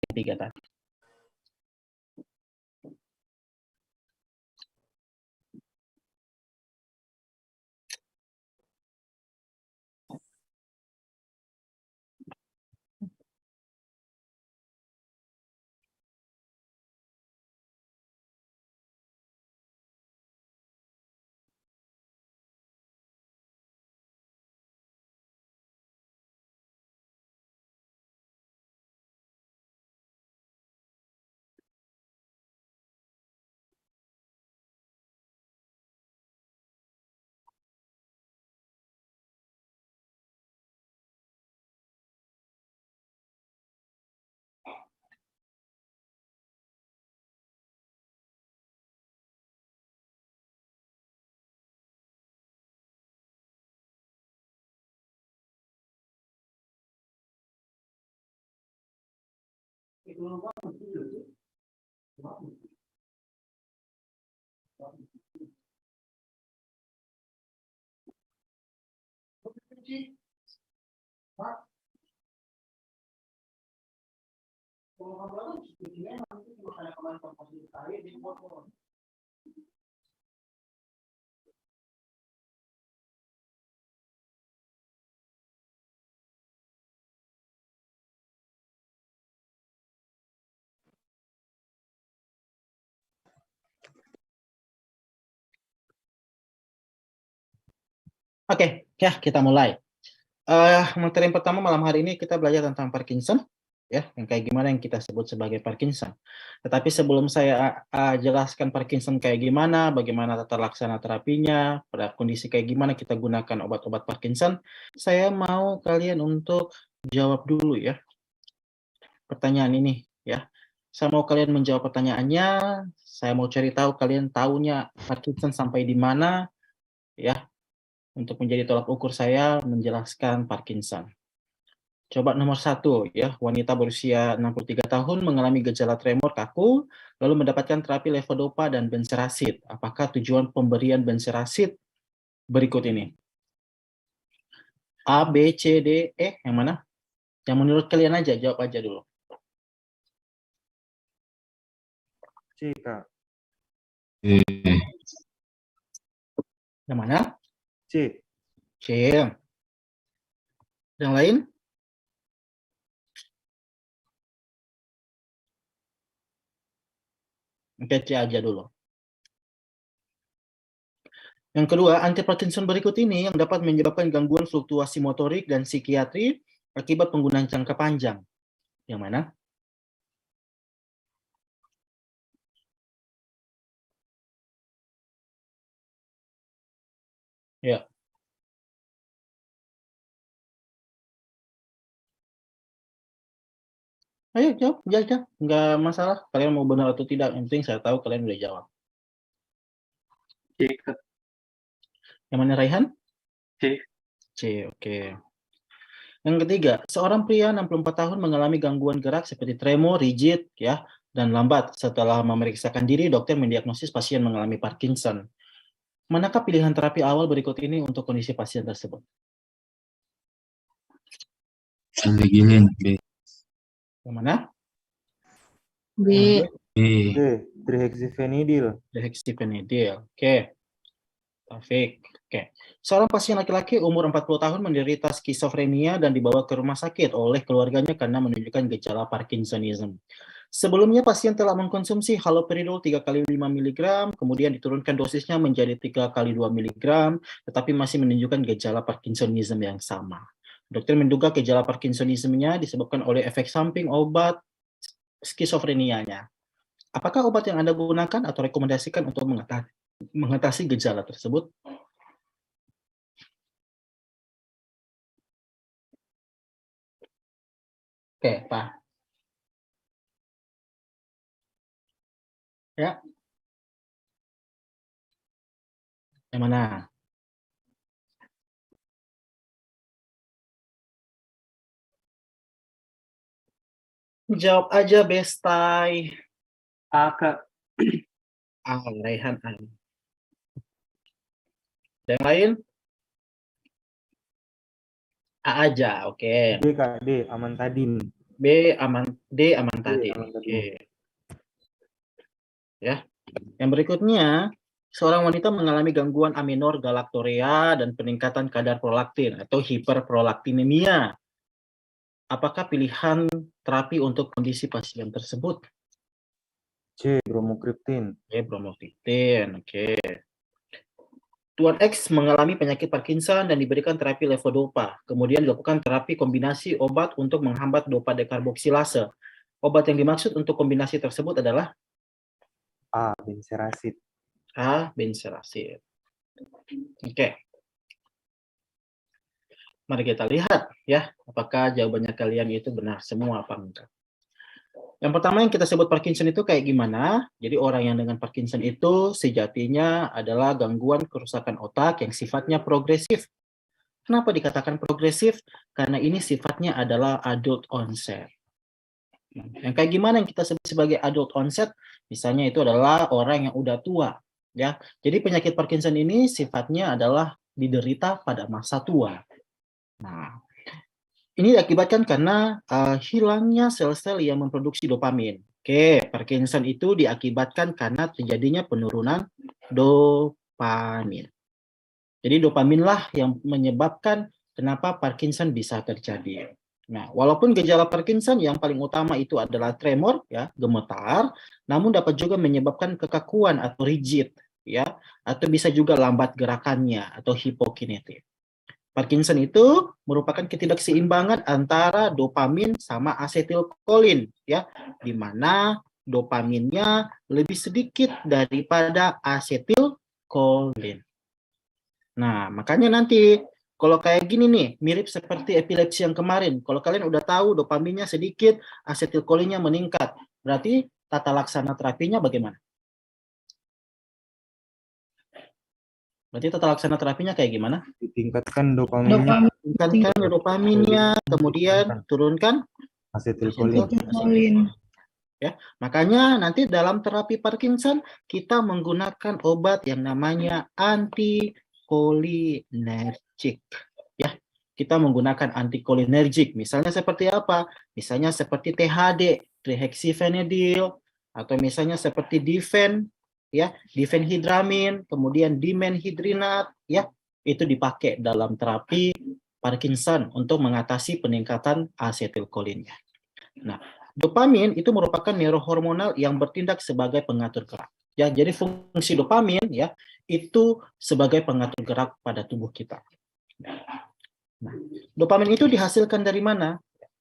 ketiga tadi. Oke, ya kita mulai. Materi yang pertama malam hari ini kita belajar tentang Parkinson, ya, yang kayak gimana yang kita sebut sebagai Parkinson. Tetapi sebelum saya jelaskan Parkinson kayak gimana, bagaimana tata laksana terapinya, pada kondisi kayak gimana kita gunakan obat-obat Parkinson, saya mau kalian untuk jawab dulu ya pertanyaan ini, ya. Saya mau kalian menjawab pertanyaannya, saya mau cari tahu kalian tahunya Parkinson sampai di mana, ya, untuk menjadi tolak ukur saya menjelaskan Parkinson. Coba nomor 1, ya, wanita berusia 63 tahun mengalami gejala tremor kaku, lalu mendapatkan terapi levodopa dan benserasid. Apakah tujuan pemberian benserasid berikut ini? A, B, C, D, E, yang mana? Yang menurut kalian aja, jawab aja dulu. C, Kak. Yang mana? C. C. Yang lain? Oke, C aja dulu. Yang kedua, anti-Parkinson berikut ini yang dapat menyebabkan gangguan fluktuasi motorik dan psikiatri akibat penggunaan jangka panjang. Yang mana? Ya. Ayo jawab, aja. Nggak masalah. Kalian mau benar atau tidak, yang penting saya tahu kalian udah jawab. C, Kak. Yang mana Raihan? C. C, oke. Yang ketiga, seorang pria 64 tahun mengalami gangguan gerak seperti tremor, rigid, ya, dan lambat. Setelah memeriksakan diri, dokter mendiagnosis pasien mengalami Parkinson. Manakah pilihan terapi awal berikut ini untuk kondisi pasien tersebut? B. Yang mana? B. B. D. Trihexyphenidyl. Dextrogenidil. Oke. Taufik. Oke. Seorang pasien laki-laki umur 40 tahun menderita skizofrenia dan dibawa ke rumah sakit oleh keluarganya karena menunjukkan gejala Parkinsonism. Sebelumnya pasien telah mengkonsumsi haloperidol 3 kali 5 mg, kemudian diturunkan dosisnya menjadi 3 kali 2 mg, tetapi masih menunjukkan gejala Parkinsonism yang sama. Dokter menduga gejala Parkinsonismnya disebabkan oleh efek samping obat skizofrenianya. Apakah obat yang Anda gunakan atau rekomendasikan untuk mengatasi gejala tersebut? Oke, Pak. Ya. Yang mana? Jawab aja, Bestai. A, Kak. Raihan A. Yang lain? A aja, oke. D, Kak. D. Amantadin. D amantadin. amantadin. Oke. Ya. Yang berikutnya, seorang wanita mengalami gangguan aminor galaktorea dan peningkatan kadar prolaktin atau hiperprolaktinemia. Apakah pilihan terapi untuk kondisi pasien tersebut? C. Bromokriptin. Oke, bromokriptin. Oke. Tuan X mengalami penyakit Parkinson dan diberikan terapi levodopa. Kemudian dilakukan terapi kombinasi obat untuk menghambat dopa dekarboksilase. Obat yang dimaksud untuk kombinasi tersebut adalah A. Benzerasid. A. Benzerasid. Oke. Mari kita lihat ya, apakah jawabannya kalian itu benar semua apa enggak. Yang pertama yang kita sebut Parkinson itu kayak gimana? Jadi orang yang dengan Parkinson itu sejatinya adalah gangguan kerusakan otak yang sifatnya progresif. Kenapa dikatakan progresif? Karena ini sifatnya adalah adult onset. Yang kayak gimana yang kita sebut sebagai adult onset? Misalnya itu adalah orang yang udah tua, ya. Jadi penyakit Parkinson ini sifatnya adalah diderita pada masa tua. Nah, ini diakibatkan karena hilangnya sel-sel yang memproduksi dopamin. Oke, Parkinson itu diakibatkan karena terjadinya penurunan dopamin. Jadi dopaminlah yang menyebabkan kenapa Parkinson bisa terjadi. Nah, walaupun gejala Parkinson yang paling utama itu adalah tremor, ya, gemetar, namun dapat juga menyebabkan kekakuan atau rigid, ya, atau bisa juga lambat gerakannya atau hipokinetik. Parkinson itu merupakan ketidakseimbangan antara dopamin sama asetilkolin, ya, di mana dopaminnya lebih sedikit daripada asetilkolin. Nah, makanya nanti kalau kayak gini nih, mirip seperti epilepsi yang kemarin. Kalau kalian udah tahu dopaminnya sedikit, asetilkolinnya meningkat, berarti tata laksana terapinya bagaimana? Berarti tata laksana terapinya kayak gimana? Ditingkatkan dopaminnya. Tingkatkan dopaminnya, kemudian turunkan Asetilkolin. Asetilkolin. Ya, makanya nanti dalam terapi Parkinson kita menggunakan obat yang namanya antikolinergik. Ya, kita menggunakan antikolinergik. Misalnya seperti apa? Misalnya seperti THD, trihexyphenidyl, atau misalnya seperti Difen, ya, difenhidramin, kemudian dimenhidrinat, ya, itu dipakai dalam terapi Parkinson untuk mengatasi peningkatan asetilkolinnya. Nah, dopamin itu merupakan neurohormonal yang bertindak sebagai pengatur gerak. Ya, jadi fungsi dopamin ya itu sebagai pengatur gerak pada tubuh kita. Nah, dopamin itu dihasilkan dari mana?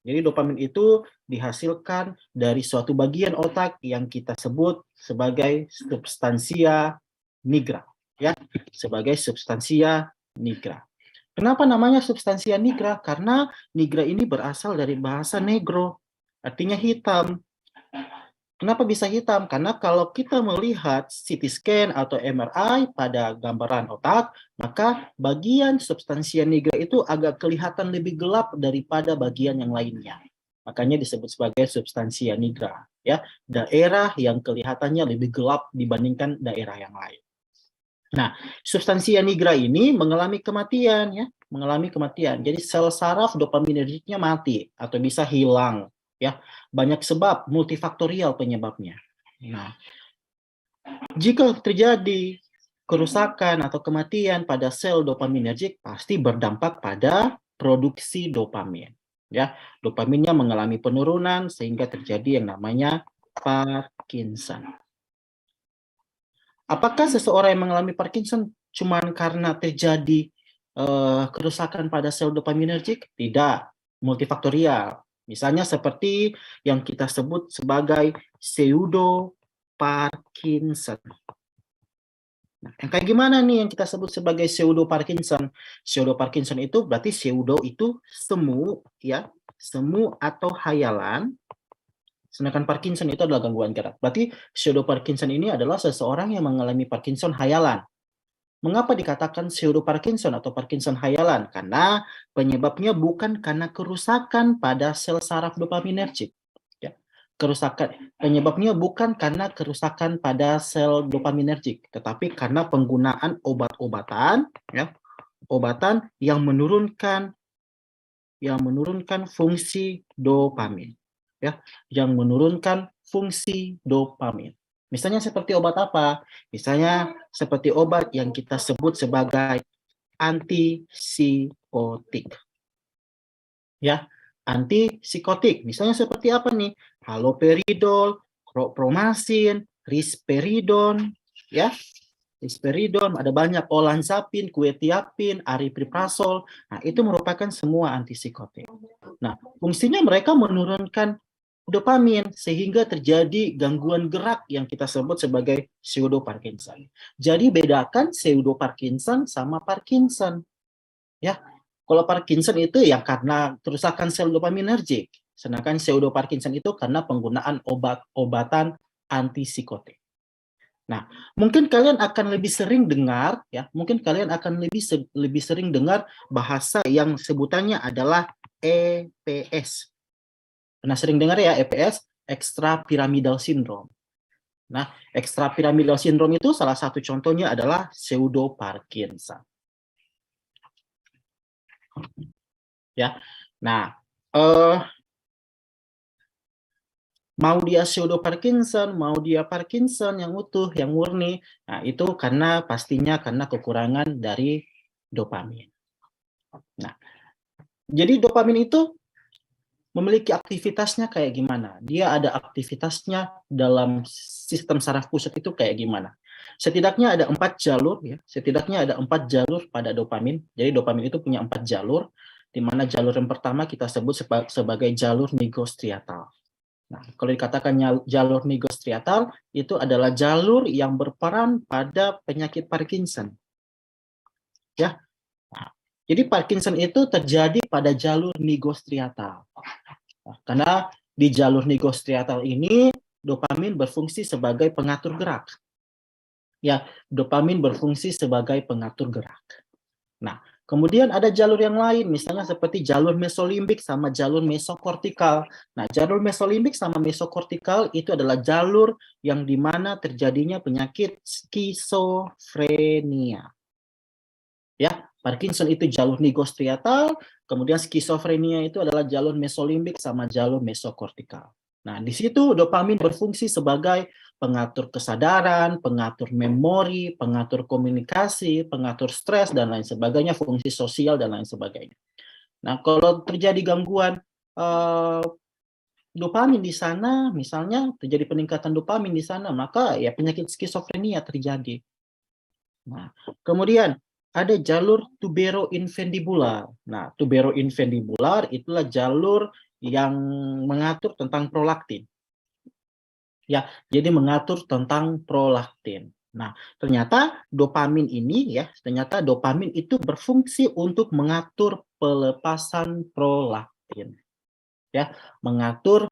Jadi dopamin itu dihasilkan dari suatu bagian otak yang kita sebut sebagai substansia nigra, ya, sebagai substansia nigra. Kenapa namanya substansia nigra? Karena nigra ini berasal dari bahasa negro, artinya hitam. Kenapa bisa hitam? Karena kalau kita melihat CT scan atau MRI pada gambaran otak, maka bagian substansia nigra itu agak kelihatan lebih gelap daripada bagian yang lainnya. Makanya disebut sebagai substansia nigra, ya, daerah yang kelihatannya lebih gelap dibandingkan daerah yang lain. Nah, substansia nigra ini mengalami kematian, ya, mengalami kematian. Jadi sel saraf dopaminergiknya mati atau bisa hilang, ya. Banyak sebab, multifaktorial penyebabnya. Nah, jika terjadi kerusakan atau kematian pada sel dopaminergik, pasti berdampak pada produksi dopamin. Ya, dopaminnya mengalami penurunan sehingga terjadi yang namanya Parkinson. Apakah seseorang yang mengalami Parkinson cuma karena terjadi kerusakan pada sel dopaminergik? Tidak, multifaktorial. Misalnya seperti yang kita sebut sebagai pseudo Parkinson. Nah, yang kayak gimana nih yang kita sebut sebagai pseudo Parkinson? Pseudo Parkinson itu berarti pseudo itu semu, ya, semu atau hayalan. Sedangkan Parkinson itu adalah gangguan gerak. Berarti pseudo Parkinson ini adalah seseorang yang mengalami Parkinson hayalan. Mengapa dikatakan pseudo Parkinson atau Parkinson hayalan? Karena penyebabnya bukan karena kerusakan pada sel saraf dopaminergik. Ya. Penyebabnya bukan karena kerusakan pada sel dopaminergik, tetapi karena penggunaan obat-obatan, ya, obatan yang menurunkan fungsi dopamin. ya, yang menurunkan fungsi dopamin. Misalnya seperti obat apa? Misalnya seperti obat yang kita sebut sebagai antipsikotik. Ya, antipsikotik. Misalnya seperti apa nih? Haloperidol, promasin, risperidon, ya. Risperidon, ada banyak, olanzapin, quetiapin, aripiprazol. Nah, itu merupakan semua antipsikotik. Nah, fungsinya mereka menurunkan dopamin sehingga terjadi gangguan gerak yang kita sebut sebagai pseudo Parkinson. Jadi bedakan pseudo Parkinson sama Parkinson. Ya, kalau Parkinson itu ya karena kerusakan sel dopaminergic, sedangkan pseudo Parkinson itu karena penggunaan obat-obatan antipsikotik. Nah, mungkin kalian akan lebih sering dengar ya, mungkin kalian akan lebih sering dengar bahasa yang sebutannya adalah EPS. Pernah sering dengar ya EPS, extrapyramidal syndrome. Nah, extrapyramidal syndrome itu salah satu contohnya adalah pseudo Parkinson. Ya. Nah, mau dia pseudo Parkinson, mau dia Parkinson yang utuh, yang murni, nah itu pastinya karena kekurangan dari dopamin. Nah, jadi dopamin itu memiliki aktivitasnya kayak gimana? Dia ada aktivitasnya dalam sistem saraf pusat itu kayak gimana? Setidaknya ada 4 jalur ya. Setidaknya ada 4 jalur pada dopamin. Jadi dopamin itu punya 4 jalur, di mana jalur yang pertama kita sebut sebagai jalur nigrostriatal. Nah, kalau dikatakan jalur nigrostriatal itu adalah jalur yang berperan pada penyakit Parkinson. Ya. Nah, jadi Parkinson itu terjadi pada jalur nigrostriatal. Nah, karena di jalur nigrostriatal ini dopamin berfungsi sebagai pengatur gerak. Ya, dopamin berfungsi sebagai pengatur gerak. Nah, kemudian ada jalur yang lain, misalnya seperti jalur mesolimbik sama jalur mesokortikal. Nah, jalur mesolimbik sama mesokortikal itu adalah jalur yang dimana terjadinya penyakit skizofrenia. Ya, Parkinson itu jalur nigrostriatal, kemudian skizofrenia itu adalah jalur mesolimbik sama jalur mesokortikal. Nah, di situ dopamin berfungsi sebagai pengatur kesadaran, pengatur memori, pengatur komunikasi, pengatur stres, dan lain sebagainya, fungsi sosial, dan lain sebagainya. Nah, kalau terjadi gangguan dopamin di sana, misalnya terjadi peningkatan dopamin di sana, maka ya penyakit skizofrenia terjadi. Nah, kemudian ada jalur tuberoinfundibular. Nah, tuberoinfundibular itulah jalur yang mengatur tentang prolaktin. Ya, jadi mengatur tentang prolaktin. Nah, ternyata dopamin ini ya, ternyata dopamin itu berfungsi untuk mengatur pelepasan prolaktin. Ya, mengatur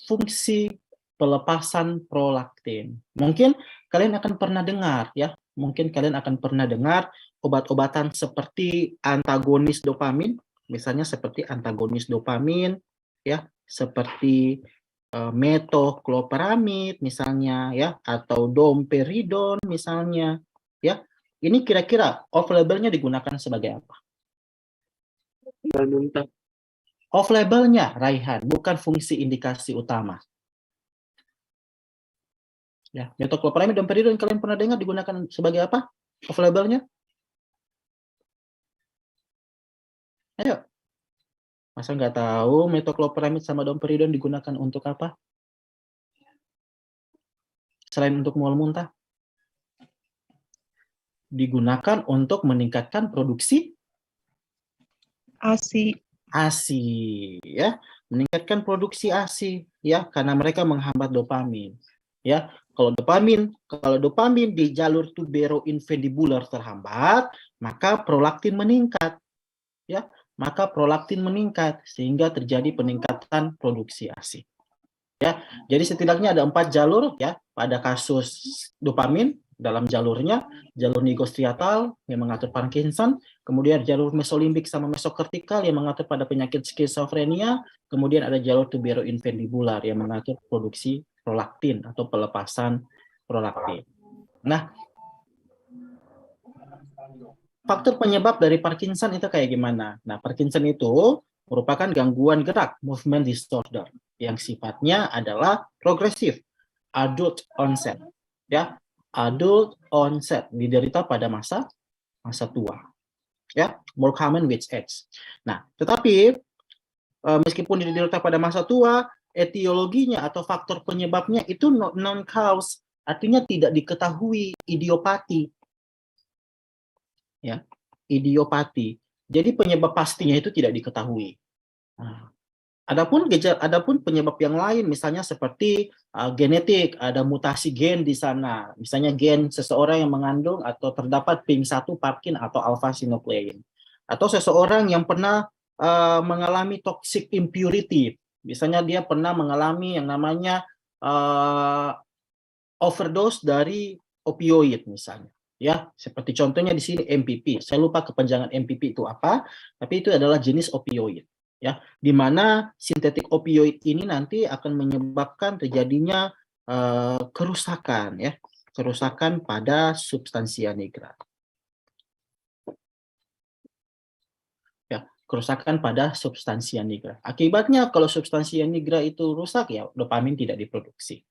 fungsi pelepasan prolaktin. Mungkin kalian akan pernah dengar ya, mungkin kalian akan pernah dengar obat-obatan seperti antagonis dopamin, misalnya seperti antagonis dopamin ya, seperti metocloperamid misalnya ya, atau domperidon misalnya ya. Ini kira-kira off labelnya digunakan sebagai apa? Off labelnya Raihan, bukan fungsi indikasi utama. Ya, metocloperamid dan domperidon kalian pernah dengar digunakan sebagai apa? Off labelnya? Ayo. Masa nggak tahu metocloperamid sama domperidon digunakan untuk apa? Selain untuk mual muntah? Digunakan untuk meningkatkan produksi ASI. ASI, ya, meningkatkan produksi ASI, ya, karena mereka menghambat dopamin, ya. Kalau dopamin di jalur tuberoinfundibular terhambat, maka prolaktin meningkat, ya, maka prolaktin meningkat sehingga terjadi peningkatan produksi ASI. Ya, jadi setidaknya ada 4 jalur ya pada kasus dopamin dalam jalurnya, jalur nigrostriatal yang mengatur Parkinson, kemudian jalur mesolimbik sama mesokortikal yang mengatur pada penyakit skizofrenia, kemudian ada jalur tuberoinfundibular yang mengatur produksi prolaktin atau pelepasan prolaktin. Nah, faktor penyebab dari Parkinson itu kayak gimana? Nah, Parkinson itu merupakan gangguan gerak, movement disorder, yang sifatnya adalah progresif, adult onset, ya, adult onset, diderita pada masa tua, ya, more common with age. Nah, tetapi meskipun diderita pada masa tua, etiologinya atau faktor penyebabnya itu non cause, artinya tidak diketahui, idiopati, ya, idiopati. Jadi penyebab pastinya itu tidak diketahui. Nah, adapun penyebab yang lain, misalnya seperti genetik, ada mutasi gen di sana, misalnya gen seseorang yang mengandung atau terdapat PINK1, parkin atau alpha-synuclein, atau seseorang yang pernah mengalami toxic impurity, misalnya dia pernah mengalami yang namanya overdose dari opioid misalnya. Ya, seperti contohnya di sini MPP. Saya lupa kepanjangan MPP itu apa, tapi itu adalah jenis opioid, ya, di mana sintetik opioid ini nanti akan menyebabkan terjadinya kerusakan, ya, kerusakan pada substansia nigra. Ya, kerusakan pada substansia nigra. Akibatnya kalau substansia nigra itu rusak, ya, dopamin tidak diproduksi.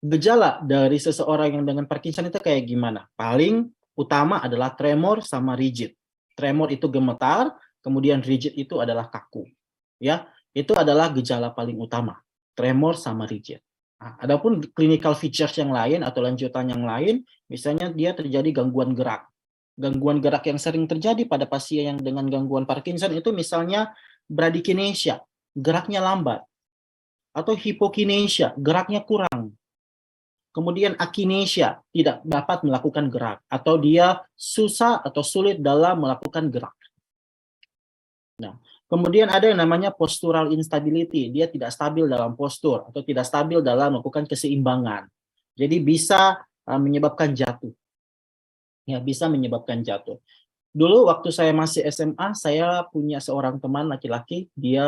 Gejala dari seseorang yang dengan Parkinson itu kayak gimana? Paling utama adalah tremor sama rigid. Tremor itu gemetar, kemudian rigid itu adalah kaku. Ya, itu adalah gejala paling utama. Tremor sama rigid. Nah, adapun clinical features yang lain atau lanjutan yang lain, misalnya dia terjadi gangguan gerak. Gangguan gerak yang sering terjadi pada pasien yang dengan gangguan Parkinson itu misalnya bradykinesia, geraknya lambat, atau hipokinesia, geraknya kurang. Kemudian akinesia, tidak dapat melakukan gerak, atau dia susah atau sulit dalam melakukan gerak. Nah, kemudian ada yang namanya postural instability, dia tidak stabil dalam postur atau tidak stabil dalam melakukan keseimbangan. Jadi bisa menyebabkan jatuh. Ya, bisa menyebabkan jatuh. Dulu waktu saya masih SMA, saya punya seorang teman laki-laki, dia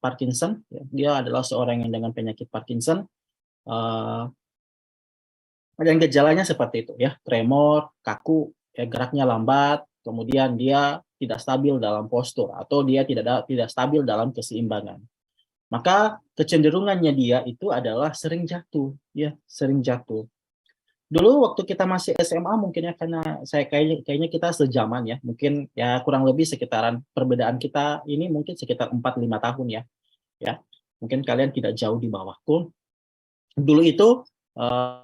Parkinson, ya. Dia adalah seorang yang dengan penyakit Parkinson. Dan gejalanya seperti itu, ya, tremor, kaku, ya, geraknya lambat, kemudian dia tidak stabil dalam postur atau dia tidak stabil dalam keseimbangan. Maka kecenderungannya dia itu adalah sering jatuh, ya, sering jatuh. Dulu waktu kita masih SMA mungkin, ya, karena saya kayaknya kita sejaman, ya, mungkin ya kurang lebih sekitaran perbedaan kita ini mungkin sekitar 4-5 tahun, ya. Ya. Mungkin kalian tidak jauh di bawahku. Dulu itu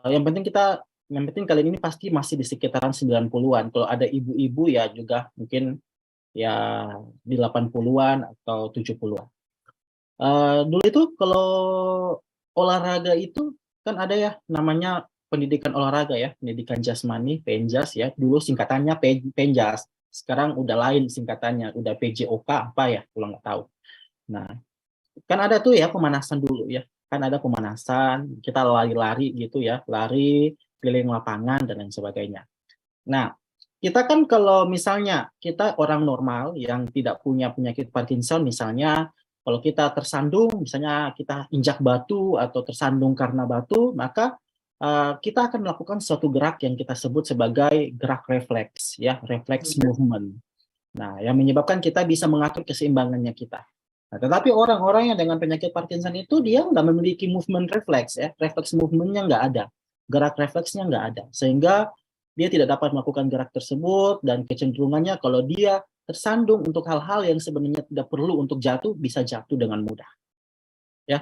yang penting kalian ini pasti masih di sekitaran 90-an. Kalau ada ibu-ibu ya juga mungkin ya di 80-an atau 70-an. Dulu itu kalau olahraga itu kan ada ya namanya pendidikan olahraga, ya, pendidikan jasmani, Penjas, ya. Dulu singkatannya Penjas. Sekarang udah lain singkatannya, udah PJOK apa ya, kalau nggak tahu. Nah, kan ada tuh ya pemanasan dulu, ya. Kan ada pemanasan, kita lari-lari gitu, ya, lari keliling lapangan dan lain sebagainya. Nah, kita kan kalau misalnya kita orang normal yang tidak punya penyakit Parkinson, misalnya kalau kita tersandung, misalnya kita injak batu atau tersandung karena batu, maka kita akan melakukan suatu gerak yang kita sebut sebagai gerak refleks, ya, reflex movement. Nah, yang menyebabkan kita bisa mengatur keseimbangannya kita. Nah, tetapi orang-orang yang dengan penyakit Parkinson itu dia nggak memiliki movement reflex, ya, reflex movementnya nggak ada, gerak refleksnya nggak ada, sehingga dia tidak dapat melakukan gerak tersebut dan kecenderungannya kalau dia tersandung untuk hal-hal yang sebenarnya tidak perlu untuk jatuh bisa jatuh dengan mudah, ya.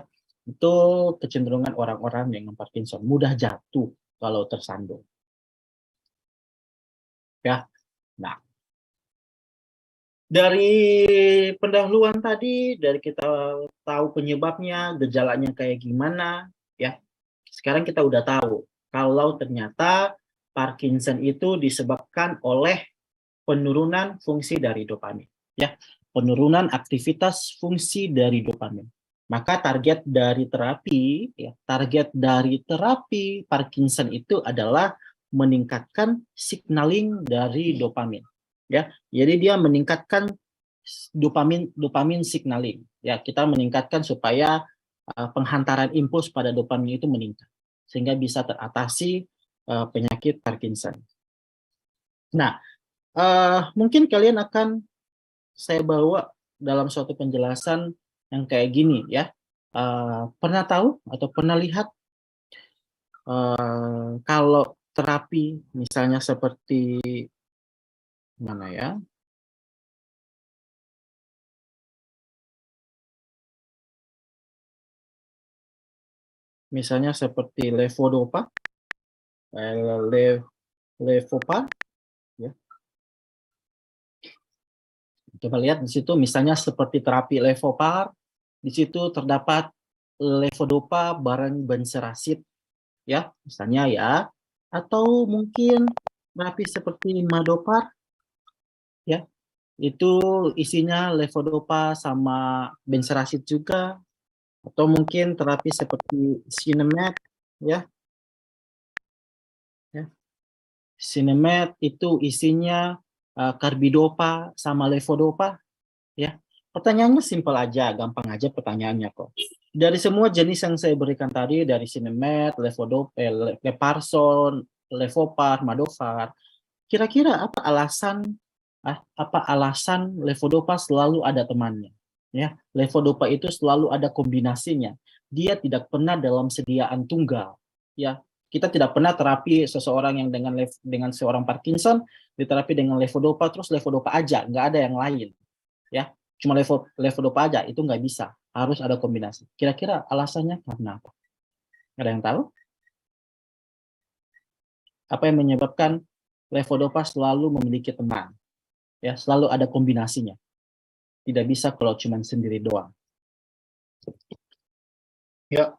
Itu kecenderungan orang-orang yang Parkinson, mudah jatuh kalau tersandung, ya. Nah, dari pendahuluan tadi, dari kita tahu penyebabnya, gejalanya kayak gimana, ya. Sekarang kita udah tahu kalau ternyata Parkinson itu disebabkan oleh penurunan fungsi dari dopamin, ya. Penurunan aktivitas fungsi dari dopamin. Maka target dari terapi, ya, target dari terapi Parkinson itu adalah meningkatkan signaling dari dopamin. Ya, jadi dia meningkatkan dopamin signaling. Ya, kita meningkatkan supaya penghantaran impuls pada dopamin itu meningkat sehingga bisa teratasi penyakit Parkinson. Nah, Mungkin kalian akan saya bawa dalam suatu penjelasan yang kayak gini ya. Pernah tahu atau pernah lihat kalau terapi misalnya seperti mana ya? Misalnya seperti levodopa, levopa, ya. Coba lihat di situ misalnya seperti terapi levopar, di situ terdapat levodopa bareng benserasit ya, misalnya ya. Atau mungkin terapi seperti madopar ya, itu isinya levodopa sama benserasit juga. Atau mungkin terapi seperti Sinemet ya. Sinemet itu isinya karbidopa sama levodopa ya. Pertanyaannya simpel aja, gampang aja pertanyaannya kok. Dari semua jenis yang saya berikan tadi, dari Sinemet, levodopa, leparson, levopar, madofar, kira-kira apa alasan levodopa selalu ada temannya? Ya, levodopa itu selalu ada kombinasinya. Dia tidak pernah dalam sediaan tunggal. Ya, kita tidak pernah terapi seseorang yang dengan seorang Parkinson diterapi dengan levodopa terus levodopa aja, nggak ada yang lain. Ya, cuma levodopa aja itu nggak bisa. Harus ada kombinasi. Kira-kira alasannya karena apa? Ada yang tahu? Apa yang menyebabkan levodopa selalu memiliki teman? Ya, selalu ada kombinasinya. Tidak bisa kalau cuma sendiri doang. Ya.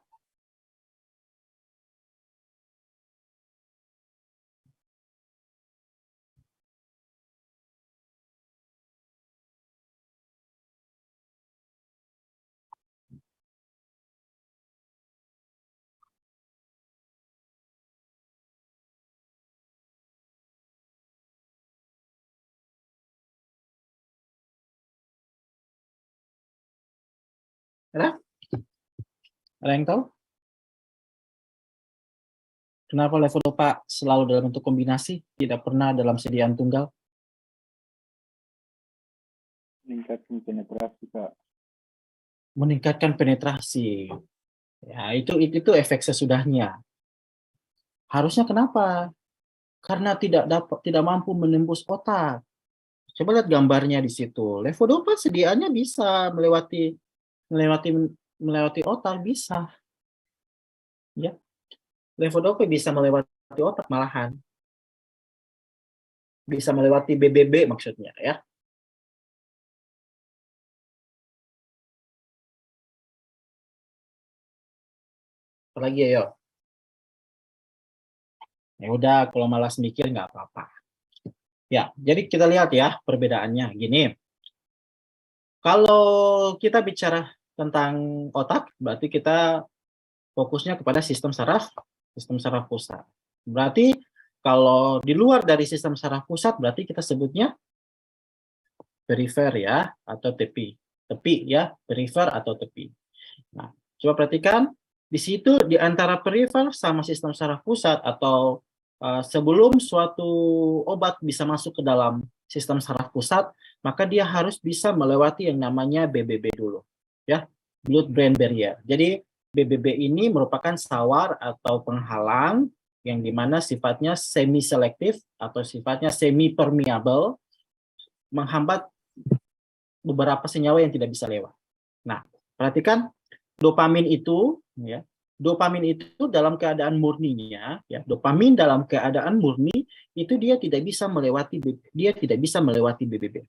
Ada? Ada yang tahu? Kenapa levodopa selalu dalam bentuk kombinasi, tidak pernah dalam sediaan tunggal? Meningkatkan penetrasi, Kak. Meningkatkan penetrasi. Ya, itu efek sesudahnya. Harusnya kenapa? Karena tidak mampu menembus otak. Coba lihat gambarnya di situ. Levodopa sediaannya bisa melewati otak bisa. Ya. Levodopa bisa melewati otak malahan. Bisa melewati BBB maksudnya ya. Apalagi ya, ya udah kalau malas mikir nggak apa-apa. Ya, jadi kita lihat ya perbedaannya. Gini, kalau kita bicara tentang otak, berarti kita fokusnya kepada sistem saraf pusat. Berarti kalau di luar dari sistem saraf pusat, berarti kita sebutnya perifer ya, atau tepi. Tepi ya, perifer atau tepi. Nah, coba perhatikan, di situ di antara perifer sama sistem saraf pusat atau sebelum suatu obat bisa masuk ke dalam sistem saraf pusat, maka dia harus bisa melewati yang namanya BBB dulu, ya, blood-brain barrier. Jadi BBB ini merupakan sawar atau penghalang yang dimana sifatnya semi-selektif atau sifatnya semi-permeable, menghambat beberapa senyawa yang tidak bisa lewat. Nah, perhatikan dopamin itu, ya, dopamin itu dalam keadaan murninya, ya, dopamin dalam keadaan murni itu dia tidak bisa melewati BBB.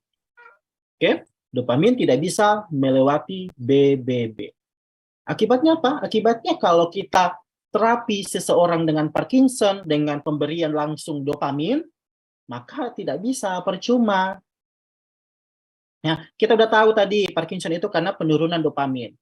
Oke, dopamin tidak bisa melewati BBB. Akibatnya apa? Akibatnya kalau kita terapi seseorang dengan Parkinson dengan pemberian langsung dopamin, maka tidak bisa, percuma. Ya, kita udah tahu tadi Parkinson itu karena penurunan dopamin.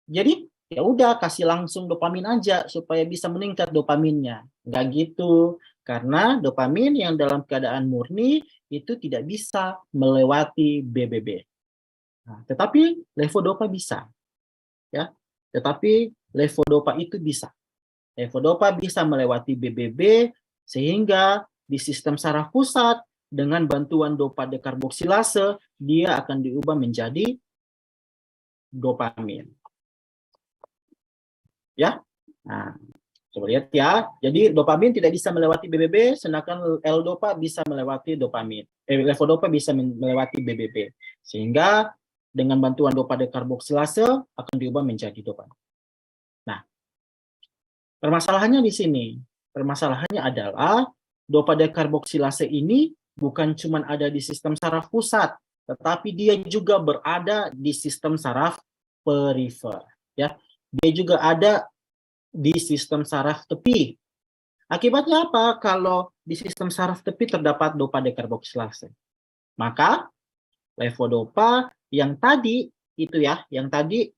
Jadi ya udah kasih langsung dopamin aja supaya bisa meningkat dopaminnya. Nggak gitu, karena dopamin yang dalam keadaan murni itu tidak bisa melewati BBB. Nah, tetapi levodopa bisa, ya. Tetapi levodopa itu bisa. Levodopa bisa melewati BBB sehingga di sistem saraf pusat dengan bantuan dopa dekarboksilase, dia akan diubah menjadi dopamin. Ya, nah, coba lihat ya. Jadi dopamin tidak bisa melewati BBB, sedangkan L-dopa bisa melewati dopamin. Levodopa bisa melewati BBB. Sehingga dengan bantuan dopa dekarboksilase akan diubah menjadi dopamin. Nah, permasalahannya di sini. Permasalahannya adalah dopa dekarboksilase ini bukan cuma ada di sistem saraf pusat, tetapi dia juga berada di sistem saraf perifer. Ya, dia juga ada di sistem saraf tepi. Akibatnya apa? Kalau di sistem saraf tepi terdapat dopa dekarboksilase, maka levodopa yang tadi itu ya, yang tadi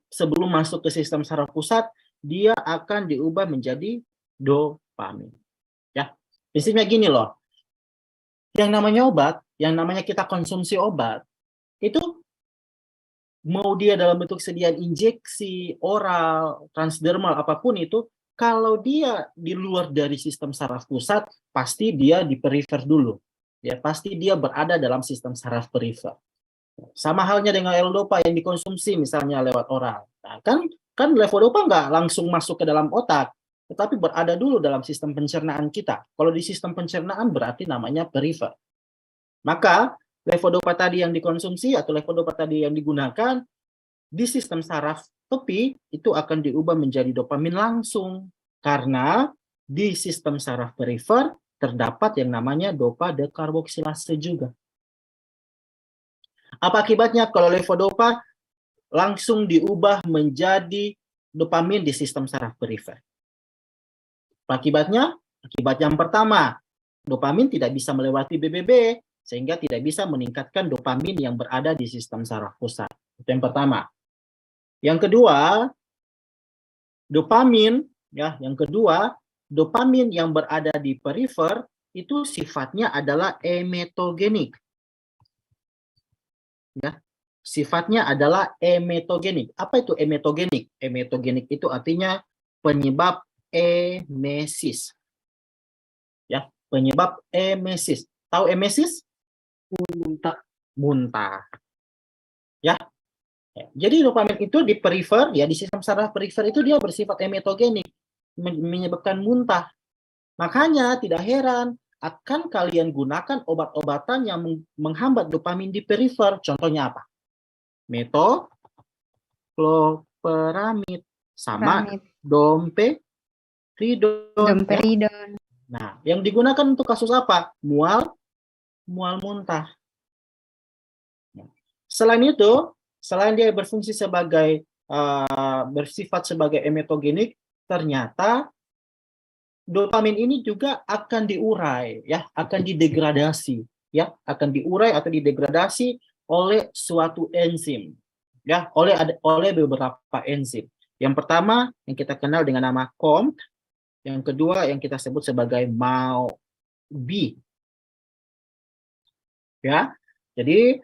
sebelum masuk ke sistem saraf pusat, dia akan diubah menjadi dopamin. Ya, prinsipnya gini loh. Yang namanya obat, yang namanya kita konsumsi obat, itu mau dia dalam bentuk sediaan injeksi, oral, transdermal, apapun itu, kalau dia di luar dari sistem saraf pusat, pasti dia di perifer dulu. Ya, pasti dia berada dalam sistem saraf perifer. Sama halnya dengan L-dopa yang dikonsumsi misalnya lewat oral. Nah, kan levodopa nggak langsung masuk ke dalam otak, tetapi berada dulu dalam sistem pencernaan kita. Kalau di sistem pencernaan berarti namanya perifer. Maka levodopa tadi yang dikonsumsi atau levodopa tadi yang digunakan di sistem saraf tepi itu akan diubah menjadi dopamin langsung karena di sistem saraf perifer terdapat yang namanya dopa dekarboksilase juga. Apa akibatnya kalau levodopa langsung diubah menjadi dopamin di sistem saraf perifer? Akibatnya yang pertama, dopamin tidak bisa melewati BBB sehingga tidak bisa meningkatkan dopamin yang berada di sistem saraf pusat. Itu yang pertama. Yang kedua, dopamin yang berada di perifer itu sifatnya adalah emetogenik. Ya, sifatnya adalah emetogenik. Apa itu emetogenik? Emetogenik itu artinya penyebab emesis. Ya, penyebab emesis. Tahu emesis? Muntah. Ya. Jadi dopamin itu di perifer, ya di sistem saraf perifer itu dia bersifat emetogenik, menyebabkan muntah. Makanya tidak heran akan kalian gunakan obat-obatan yang menghambat dopamin di perifer. Contohnya apa? Metocloperamid sama domperidon. Nah, yang digunakan untuk kasus apa? Mual muntah. Selain itu, selain dia berfungsi sebagai bersifat sebagai emetogenik, ternyata dopamin ini juga akan diurai, ya, akan didegradasi, ya, akan diurai atau didegradasi oleh suatu enzim, ya, oleh beberapa enzim. Yang pertama yang kita kenal dengan nama COMT, yang kedua yang kita sebut sebagai MAO-B, ya. Jadi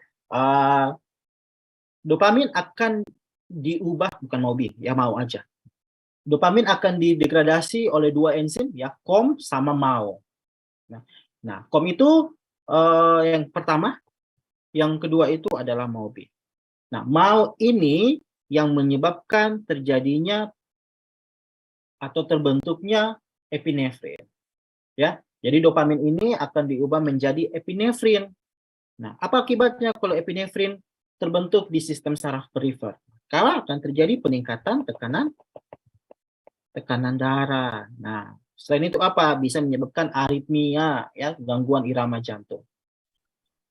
dopamin akan diubah, bukan MAO-B, ya MAO aja. Dopamin akan didegradasi oleh dua enzim, ya, COM sama MAO. Nah, COM itu yang pertama, yang kedua itu adalah MAO-B. Nah, MAO ini yang menyebabkan terjadinya atau terbentuknya epinefrin. Ya, jadi dopamin ini akan diubah menjadi epinefrin. Nah, apa akibatnya kalau epinefrin terbentuk di sistem saraf perifer? Kalau akan terjadi peningkatan tekanan darah. Nah, selain itu apa? Bisa menyebabkan aritmia, ya, gangguan irama jantung.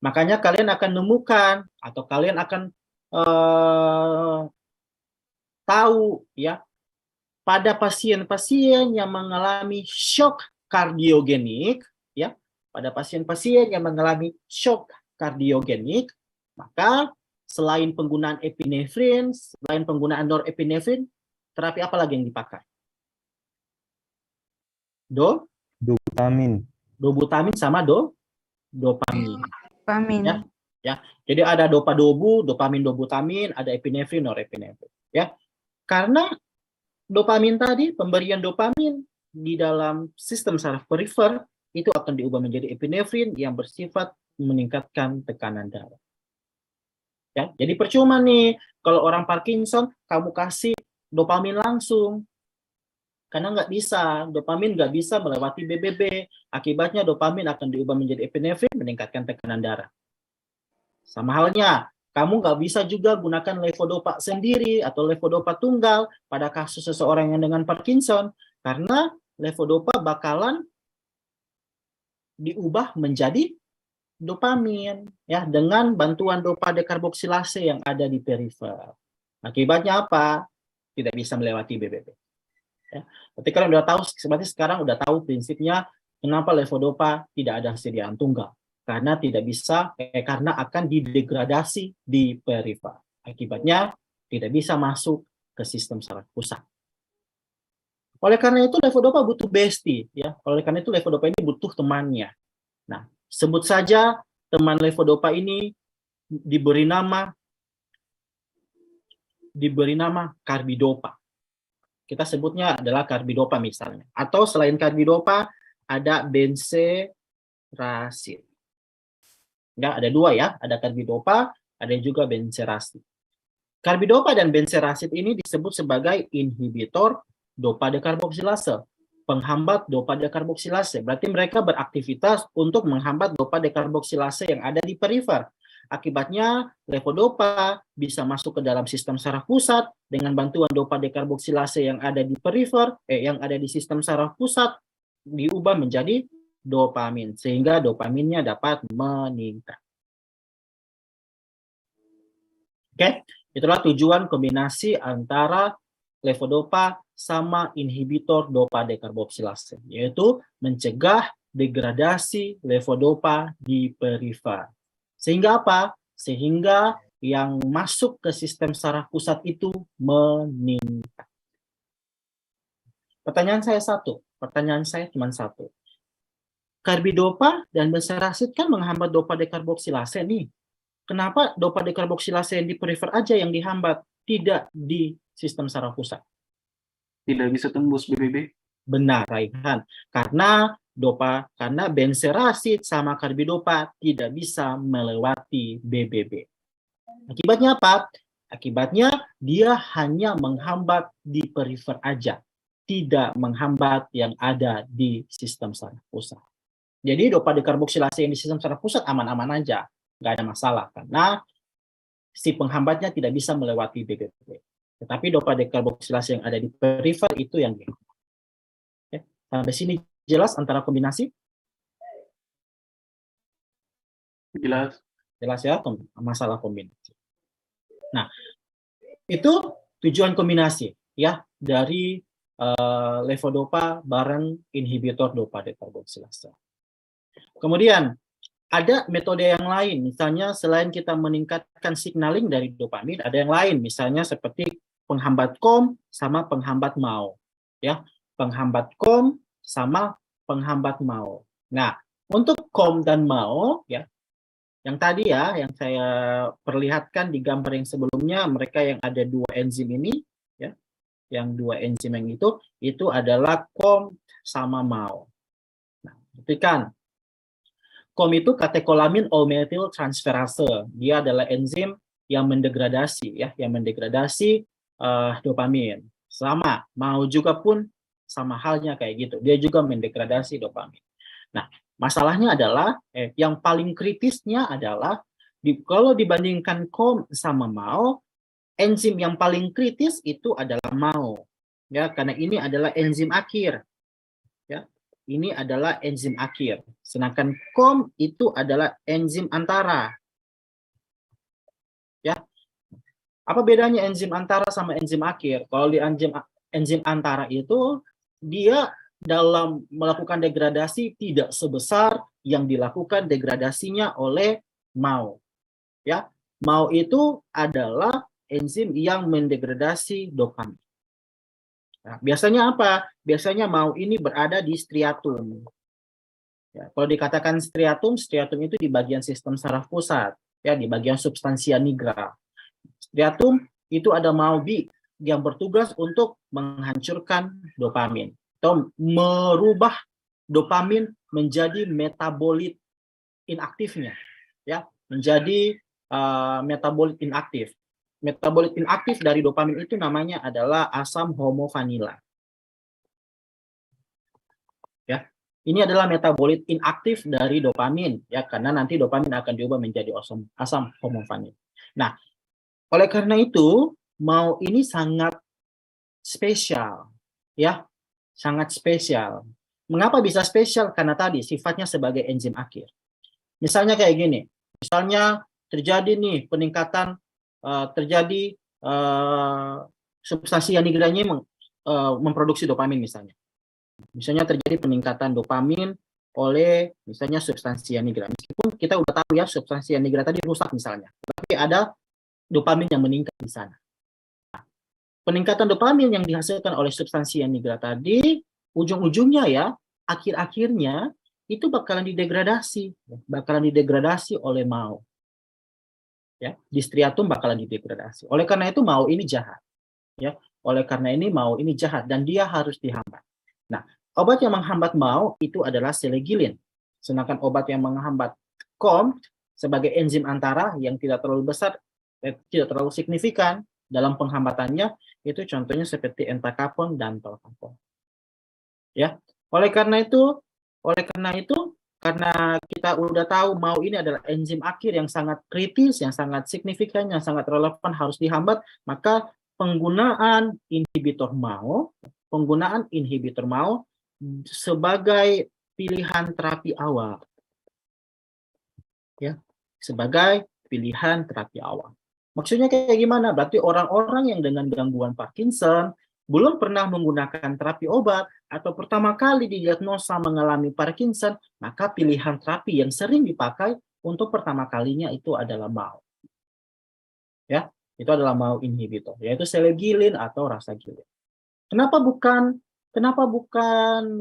Makanya kalian akan nemukan atau kalian akan tahu, ya, pada pasien-pasien yang mengalami shock kardiogenik, ya, pada pasien-pasien yang mengalami shock kardiogenik, maka selain penggunaan epinefrin, selain penggunaan norepinefrin, terapi apa lagi yang dipakai? Dobutamin sama dopamin. Ya, ya. Jadi ada dopa-dobu, dopamin, dobutamin, ada epinefrin, norepinefrin. Ya, karena dopamin tadi, pemberian dopamin di dalam sistem saraf perifer itu akan diubah menjadi epinefrin yang bersifat meningkatkan tekanan darah. Ya, jadi percuma nih kalau orang Parkinson kamu kasih dopamin langsung, karena nggak bisa, dopamin nggak bisa melewati BBB. Akibatnya dopamin akan diubah menjadi epinefrin meningkatkan tekanan darah. Sama halnya, kamu nggak bisa juga gunakan levodopa sendiri atau levodopa tunggal pada kasus seseorang yang dengan Parkinson, karena levodopa bakalan diubah menjadi dopamin ya dengan bantuan dopa dekarboksilase yang ada di perifer. Akibatnya apa? Tidak bisa melewati BBB. Ya. Berarti kalian udah tahu, berarti sekarang udah tahu prinsipnya kenapa levodopa tidak ada sediaan tunggal. Karena tidak bisa, karena akan didegradasi di perifer. Akibatnya tidak bisa masuk ke sistem saraf pusat. Oleh karena itu levodopa butuh bestie, ya. Oleh karena itu levodopa ini butuh temannya. Nah, sebut saja teman levodopa ini diberi nama karbidopa. Kita sebutnya adalah karbidopa misalnya. Atau selain karbidopa ada benzerasid. Ya, ada dua ya, ada karbidopa, ada juga benzerasid. Karbidopa dan benzerasid ini disebut sebagai inhibitor dopa dekarboksilase, penghambat dopa dekarboksilase. Berarti mereka beraktivitas untuk menghambat dopa dekarboksilase yang ada di perifer. Akibatnya levodopa bisa masuk ke dalam sistem saraf pusat dengan bantuan dopa dekarboksilase yang ada di perifer, yang ada di sistem saraf pusat diubah menjadi dopamin sehingga dopaminnya dapat meningkat. Oke, itulah tujuan kombinasi antara levodopa sama inhibitor dopa dekarboksilase, yaitu mencegah degradasi levodopa di perifer. Sehingga apa? Sehingga yang masuk ke sistem saraf pusat itu meningkat. Pertanyaan saya cuma satu. Karbidopa dan benzerasid kan menghambat dopa dekarboksilase nih. Kenapa dopa dekarboksilase yang di perifer aja yang dihambat, tidak di sistem saraf pusat? Tidak bisa tembus BBB. Benar, Raihan. Karena benzerasid sama karbidopa tidak bisa melewati BBB. Akibatnya apa? Akibatnya dia hanya menghambat di perifer aja, tidak menghambat yang ada di sistem saraf pusat. Jadi dopa dekarboksilase yang di sistem saraf pusat aman-aman aja, nggak ada masalah karena si penghambatnya tidak bisa melewati BBB. Tetapi dopa dekarboksilase yang ada di perifer itu yang dihambat. Oke, sampai sini jelas antara kombinasi? Jelas. Jelas ya masalah kombinasi. Nah, itu tujuan kombinasi ya dari levodopa bareng inhibitor dopa dekarboksilase. Kemudian ada metode yang lain, misalnya selain kita meningkatkan signaling dari dopamin, ada yang lain, misalnya seperti penghambat COM sama penghambat MAO, ya, penghambat COM sama penghambat MAO. Nah, untuk COM dan MAO, ya, yang tadi ya, yang saya perlihatkan di gambar yang sebelumnya, mereka yang ada dua enzim ini, ya, yang dua enzim yang itu adalah COM sama MAO. Nah, perhatikan. COM itu katekolamin all-methyl transferase. Dia adalah enzim yang mendegradasi dopamin. Sama, mau juga pun sama halnya kayak gitu. Dia juga mendegradasi dopamin. Nah, masalahnya adalah yang paling kritisnya adalah kalau dibandingkan COM sama MAO, enzim yang paling kritis itu adalah MAO. Ya, karena ini adalah enzim akhir. Ya. Ini adalah enzim akhir. Sedangkan COM itu adalah enzim antara. Ya. Apa bedanya enzim antara sama enzim akhir? Kalau di enzim antara itu dia dalam melakukan degradasi tidak sebesar yang dilakukan degradasinya oleh MAO. Ya. MAO itu adalah enzim yang mendegradasi dopamin. Nah, biasanya apa? Biasanya MAO ini berada di striatum. Ya, kalau dikatakan striatum itu di bagian sistem saraf pusat, ya, di bagian substansia nigra. Striatum itu ada MAO-B yang bertugas untuk menghancurkan dopamin atau merubah dopamin menjadi metabolit inaktifnya, ya, menjadi metabolit inaktif. Metabolit inaktif dari dopamin itu namanya adalah asam homovanila. Ya, ini adalah metabolit inaktif dari dopamin, ya, karena nanti dopamin akan diubah menjadi asam homovanil. Nah, oleh karena itu, MAO ini sangat spesial, ya, sangat spesial. Mengapa bisa spesial? Karena tadi sifatnya sebagai enzim akhir. Misalnya kayak gini, misalnya terjadi nih peningkatan, terjadi substansi yanigiranya memproduksi dopamin misalnya. Misalnya terjadi peningkatan dopamin oleh misalnya substansi yanigra. Meskipun kita udah tahu ya substansi yanigra tadi rusak misalnya, tapi ada dopamin yang meningkat di sana. Nah, peningkatan dopamin yang dihasilkan oleh substansi yanigra tadi, ujung-ujungnya ya, akhir-akhirnya itu bakalan didegradasi oleh MAO. Ya, di striatum bakalan didegradasi. Oleh karena itu MAO ini jahat. Ya, oleh karena ini MAO ini jahat dan dia harus dihambat. Nah, obat yang menghambat MAO itu adalah selegilin. Sedangkan obat yang menghambat COMT sebagai enzim antara yang tidak terlalu besar, tidak terlalu signifikan dalam penghambatannya, itu contohnya seperti entacapone dan tolcapone. Ya, oleh karena itu, karena kita udah tahu MAO ini adalah enzim akhir yang sangat kritis, yang sangat signifikan, yang sangat relevan harus dihambat, maka penggunaan inhibitor MAO sebagai pilihan terapi awal. Ya, sebagai pilihan terapi awal. Maksudnya kayak gimana? Berarti orang-orang yang dengan gangguan Parkinson belum pernah menggunakan terapi obat atau pertama kali didiagnosa mengalami Parkinson, maka pilihan terapi yang sering dipakai untuk pertama kalinya itu adalah MAO. Ya, itu adalah MAO inhibitor, yaitu selegilin atau rasagilin. Kenapa bukan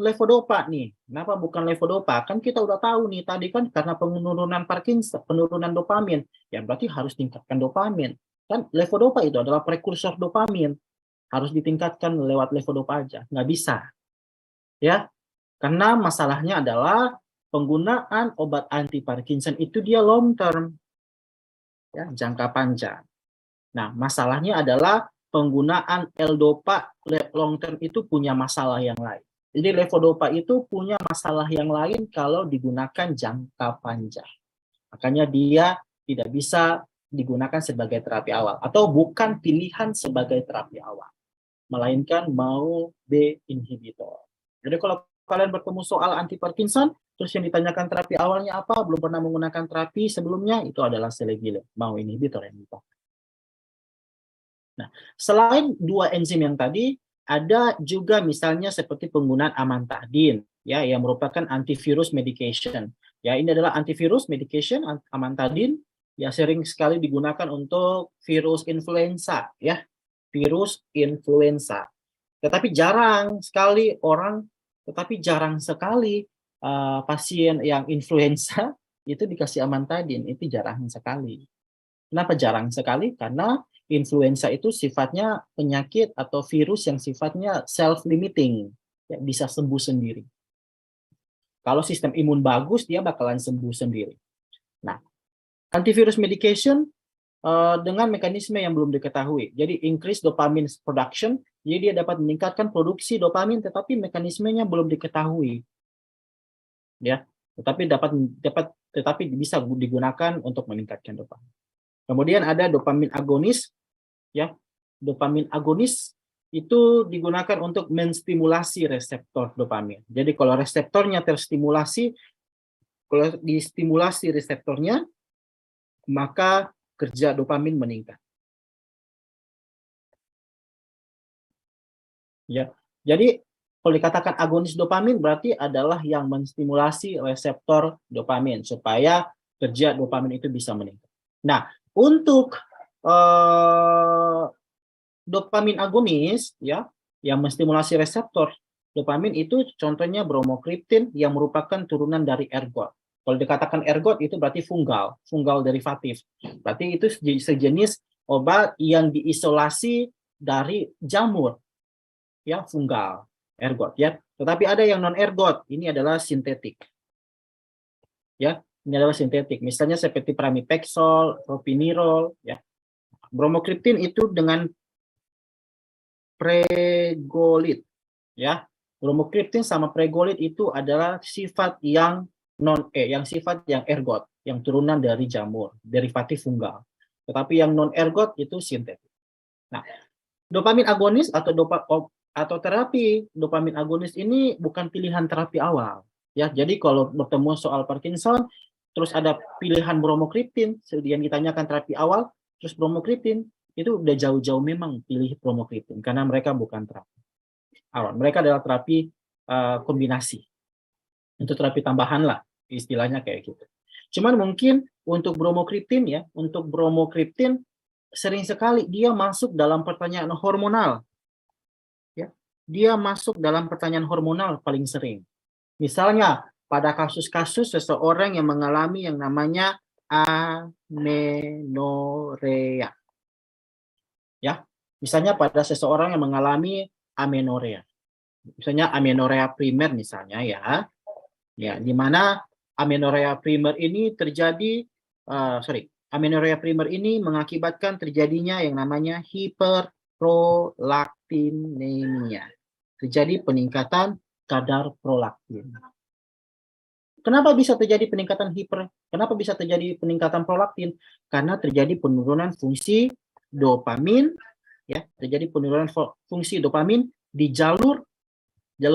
levodopa nih? Kenapa bukan levodopa? Kan kita udah tahu nih tadi kan karena penurunan Parkinson, penurunan dopamin, ya berarti harus tingkatkan dopamin. Kan levodopa itu adalah prekursor dopamin, harus ditingkatkan lewat levodopa aja, nggak bisa. Ya, karena masalahnya adalah penggunaan obat anti Parkinson itu dia long term, ya, jangka panjang. Nah, masalahnya adalah penggunaan L-dopa long term itu punya masalah yang lain. Jadi levodopa itu punya masalah yang lain kalau digunakan jangka panjang. Makanya dia tidak bisa digunakan sebagai terapi awal atau bukan pilihan sebagai terapi awal, melainkan MAO B inhibitor. Jadi kalau kalian bertemu soal anti Parkinson, terus yang ditanyakan terapi awalnya apa, belum pernah menggunakan terapi sebelumnya, itu adalah selegilin, MAO inhibitor yang dipakai. Nah, selain dua enzim yang tadi, ada juga misalnya seperti penggunaan amantadin, ya, yang merupakan antivirus medication. Ya, ini adalah antivirus medication, amantadin, ya sering sekali digunakan untuk virus influenza, ya, virus influenza. Tetapi jarang sekali pasien yang influenza itu dikasih amantadin, itu jarang sekali. Kenapa jarang sekali? Karena influenza itu sifatnya penyakit atau virus yang sifatnya self-limiting, ya, bisa sembuh sendiri. Kalau sistem imun bagus, dia bakalan sembuh sendiri. Nah, antivirus medication dengan mekanisme yang belum diketahui. Jadi increase dopamine production, jadi dia dapat meningkatkan produksi dopamin, tetapi mekanismenya belum diketahui. Ya, tetapi bisa digunakan untuk meningkatkan dopamin. Kemudian ada dopamin agonis, ya. Dopamin agonis itu digunakan untuk menstimulasi reseptor dopamin. Jadi kalau reseptornya terstimulasi, kalau distimulasi reseptornya, maka kerja dopamin meningkat. Ya. Jadi kalau dikatakan agonis dopamin berarti adalah yang menstimulasi reseptor dopamin supaya kerja dopamin itu bisa meningkat. Nah, untuk dopamin agonis, ya, yang menstimulasi reseptor dopamin itu contohnya bromokriptin yang merupakan turunan dari ergot. Kalau dikatakan ergot itu berarti fungal derivatif. Berarti itu sejenis obat yang diisolasi dari jamur, ya, fungal ergot, ya. Tetapi ada yang non-ergot, ini adalah sintetik. Ya, ini adalah sintetik. Misalnya seperti pramipexol, propinirol, ya. Bromokriptin itu dengan pregolit, ya. Bromokriptin sama pregolit itu adalah sifat yang yang sifat yang ergot, yang turunan dari jamur, derivatif funggal. Tetapi yang non-ergot itu sintetik. Nah, dopamin agonis atau terapi dopamin agonis ini bukan pilihan terapi awal, ya. Jadi kalau bertemu soal Parkinson, terus ada pilihan bromokriptin, kemudian ditanyakan terapi awal, terus bromokriptin, itu udah jauh-jauh memang pilih bromokriptin karena mereka bukan terapi awal, mereka adalah terapi kombinasi, itu terapi tambahan lah istilahnya kayak gitu. Cuman mungkin untuk bromokriptin ya, untuk bromokriptin sering sekali dia masuk dalam pertanyaan hormonal. Ya, dia masuk dalam pertanyaan hormonal paling sering. Misalnya pada kasus-kasus seseorang yang mengalami yang namanya amenorea. Ya, misalnya pada seseorang yang mengalami amenorea. Misalnya amenorea primer misalnya ya. Ya, di mana amenorea primer ini terjadi amenorea primer ini mengakibatkan terjadinya yang namanya hiperprolaktinemia. Terjadi peningkatan kadar prolaktin. Kenapa bisa terjadi peningkatan Kenapa bisa terjadi peningkatan prolaktin? Karena terjadi penurunan fungsi dopamin, ya, terjadi penurunan fungsi dopamin di jalur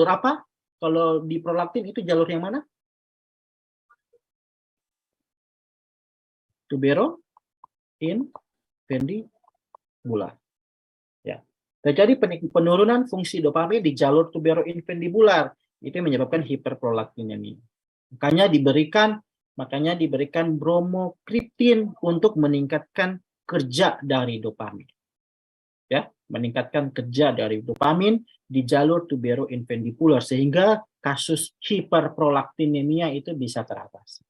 apa? Kalau di prolaktin itu jalur yang mana? Tuberoinfundibular. Ya. Terjadi penurunan fungsi dopamin di jalur tuberoinfundibular. Itu yang menyebabkan hiperprolaktinemia. Makanya diberikan bromokriptin untuk meningkatkan kerja dari dopamin. Ya, meningkatkan kerja dari dopamin di jalur tuberoinfundibular sehingga kasus hiperprolaktinemia itu bisa teratasi.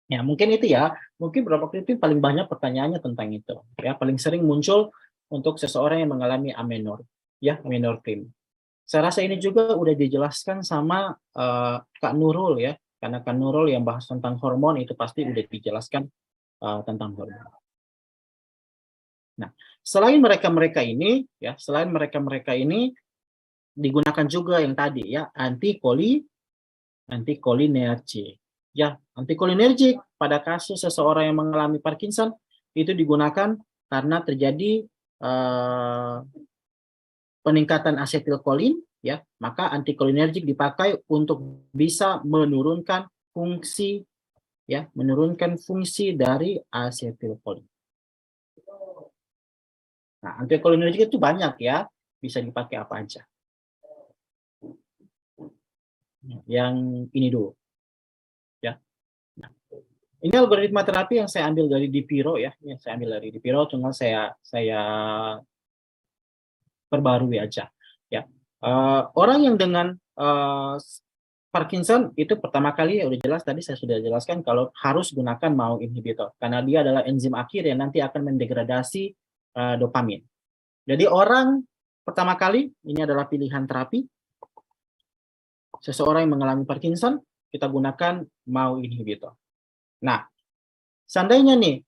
Ya, mungkin itu ya. Mungkin bromokriptin paling banyak pertanyaannya tentang itu. Ya, paling sering muncul untuk seseorang yang mengalami amenorrhea. Saya rasa ini juga udah dijelaskan sama Kak Nurul ya. Karena Kak Nurul yang bahas tentang hormon itu pasti udah dijelaskan tentang hormon. Nah, selain mereka-mereka ini digunakan juga yang tadi ya, antikolinergik. Ya, antikolinergik pada kasus seseorang yang mengalami Parkinson itu digunakan karena terjadi peningkatan asetilkolin, ya, maka antikolinergik dipakai untuk bisa menurunkan fungsi dari asetilkolin. Nah, antikolinergik itu banyak ya, bisa dipakai apa aja. Yang ini dulu. Ya. Nah, ini algoritma terapi yang saya ambil dari Dipiro ya, cuma saya perbarui aja. Ya, orang yang dengan Parkinson itu pertama kali udah jelas tadi saya sudah jelaskan kalau harus gunakan MAO inhibitor karena dia adalah enzim akhir yang nanti akan mendegradasi dopamin. Jadi orang pertama kali ini adalah pilihan terapi. Seseorang yang mengalami Parkinson kita gunakan MAO inhibitor. Nah, seandainya nih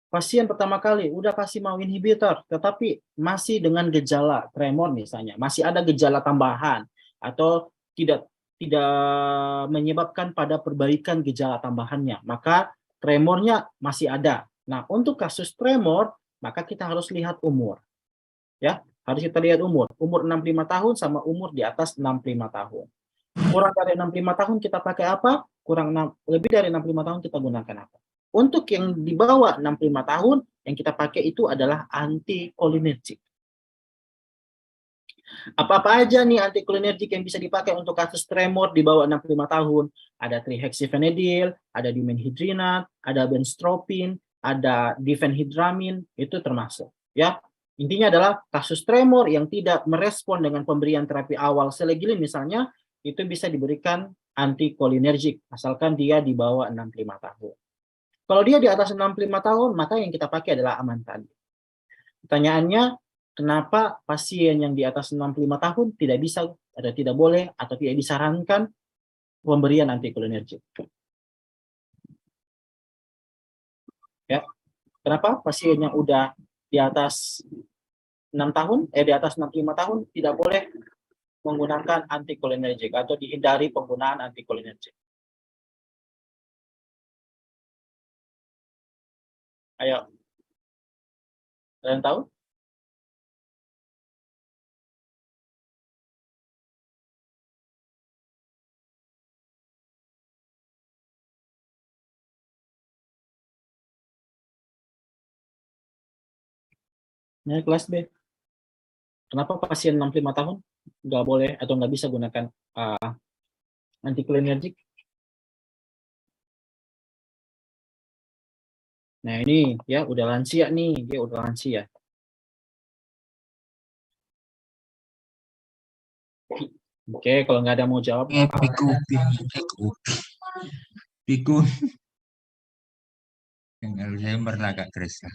pasien pertama kali udah kasih MAO inhibitor, tetapi masih dengan gejala tremor misalnya, masih ada gejala tambahan atau tidak menyebabkan pada perbaikan gejala tambahannya, maka tremornya masih ada. Nah, untuk kasus tremor, maka kita harus lihat umur. Ya, harus kita lihat umur 65 tahun sama umur di atas 65 tahun. Kurang dari 65 tahun kita pakai apa? Lebih dari 65 tahun kita gunakan apa? Untuk yang di bawah 65 tahun, yang kita pakai itu adalah antikolinergik. Apa aja nih antikolinergik yang bisa dipakai untuk kasus tremor di bawah 65 tahun? Ada trihexyphenidyl, ada dimenhydrinat, ada benztropin, ada diphenhydramin, itu termasuk. Ya, intinya adalah kasus tremor yang tidak merespon dengan pemberian terapi awal selegilim misalnya, itu bisa diberikan antikolinergik, asalkan dia di bawah 65 tahun. Kalau dia di atas 65 tahun, maka yang kita pakai adalah amantadin. Pertanyaannya, kenapa pasien yang di atas 65 tahun tidak bisa atau tidak boleh atau tidak disarankan pemberian antikolinergik. Ya, kenapa pasien yang udah di atas 6 tahun, di atas 65 tahun tidak boleh menggunakan antikolinergik atau dihindari penggunaan antikolinergik? Ayo, kalian tahu? Nah, kelas B. Kenapa pasien 65 tahun nggak boleh atau nggak bisa gunakan antikolinergik? Nah ini ya udah lansia nih, dia udah lansia. Oke, kalau nggak ada mau jawab, Pikun. Yang Alzheimer lah agak keras lah.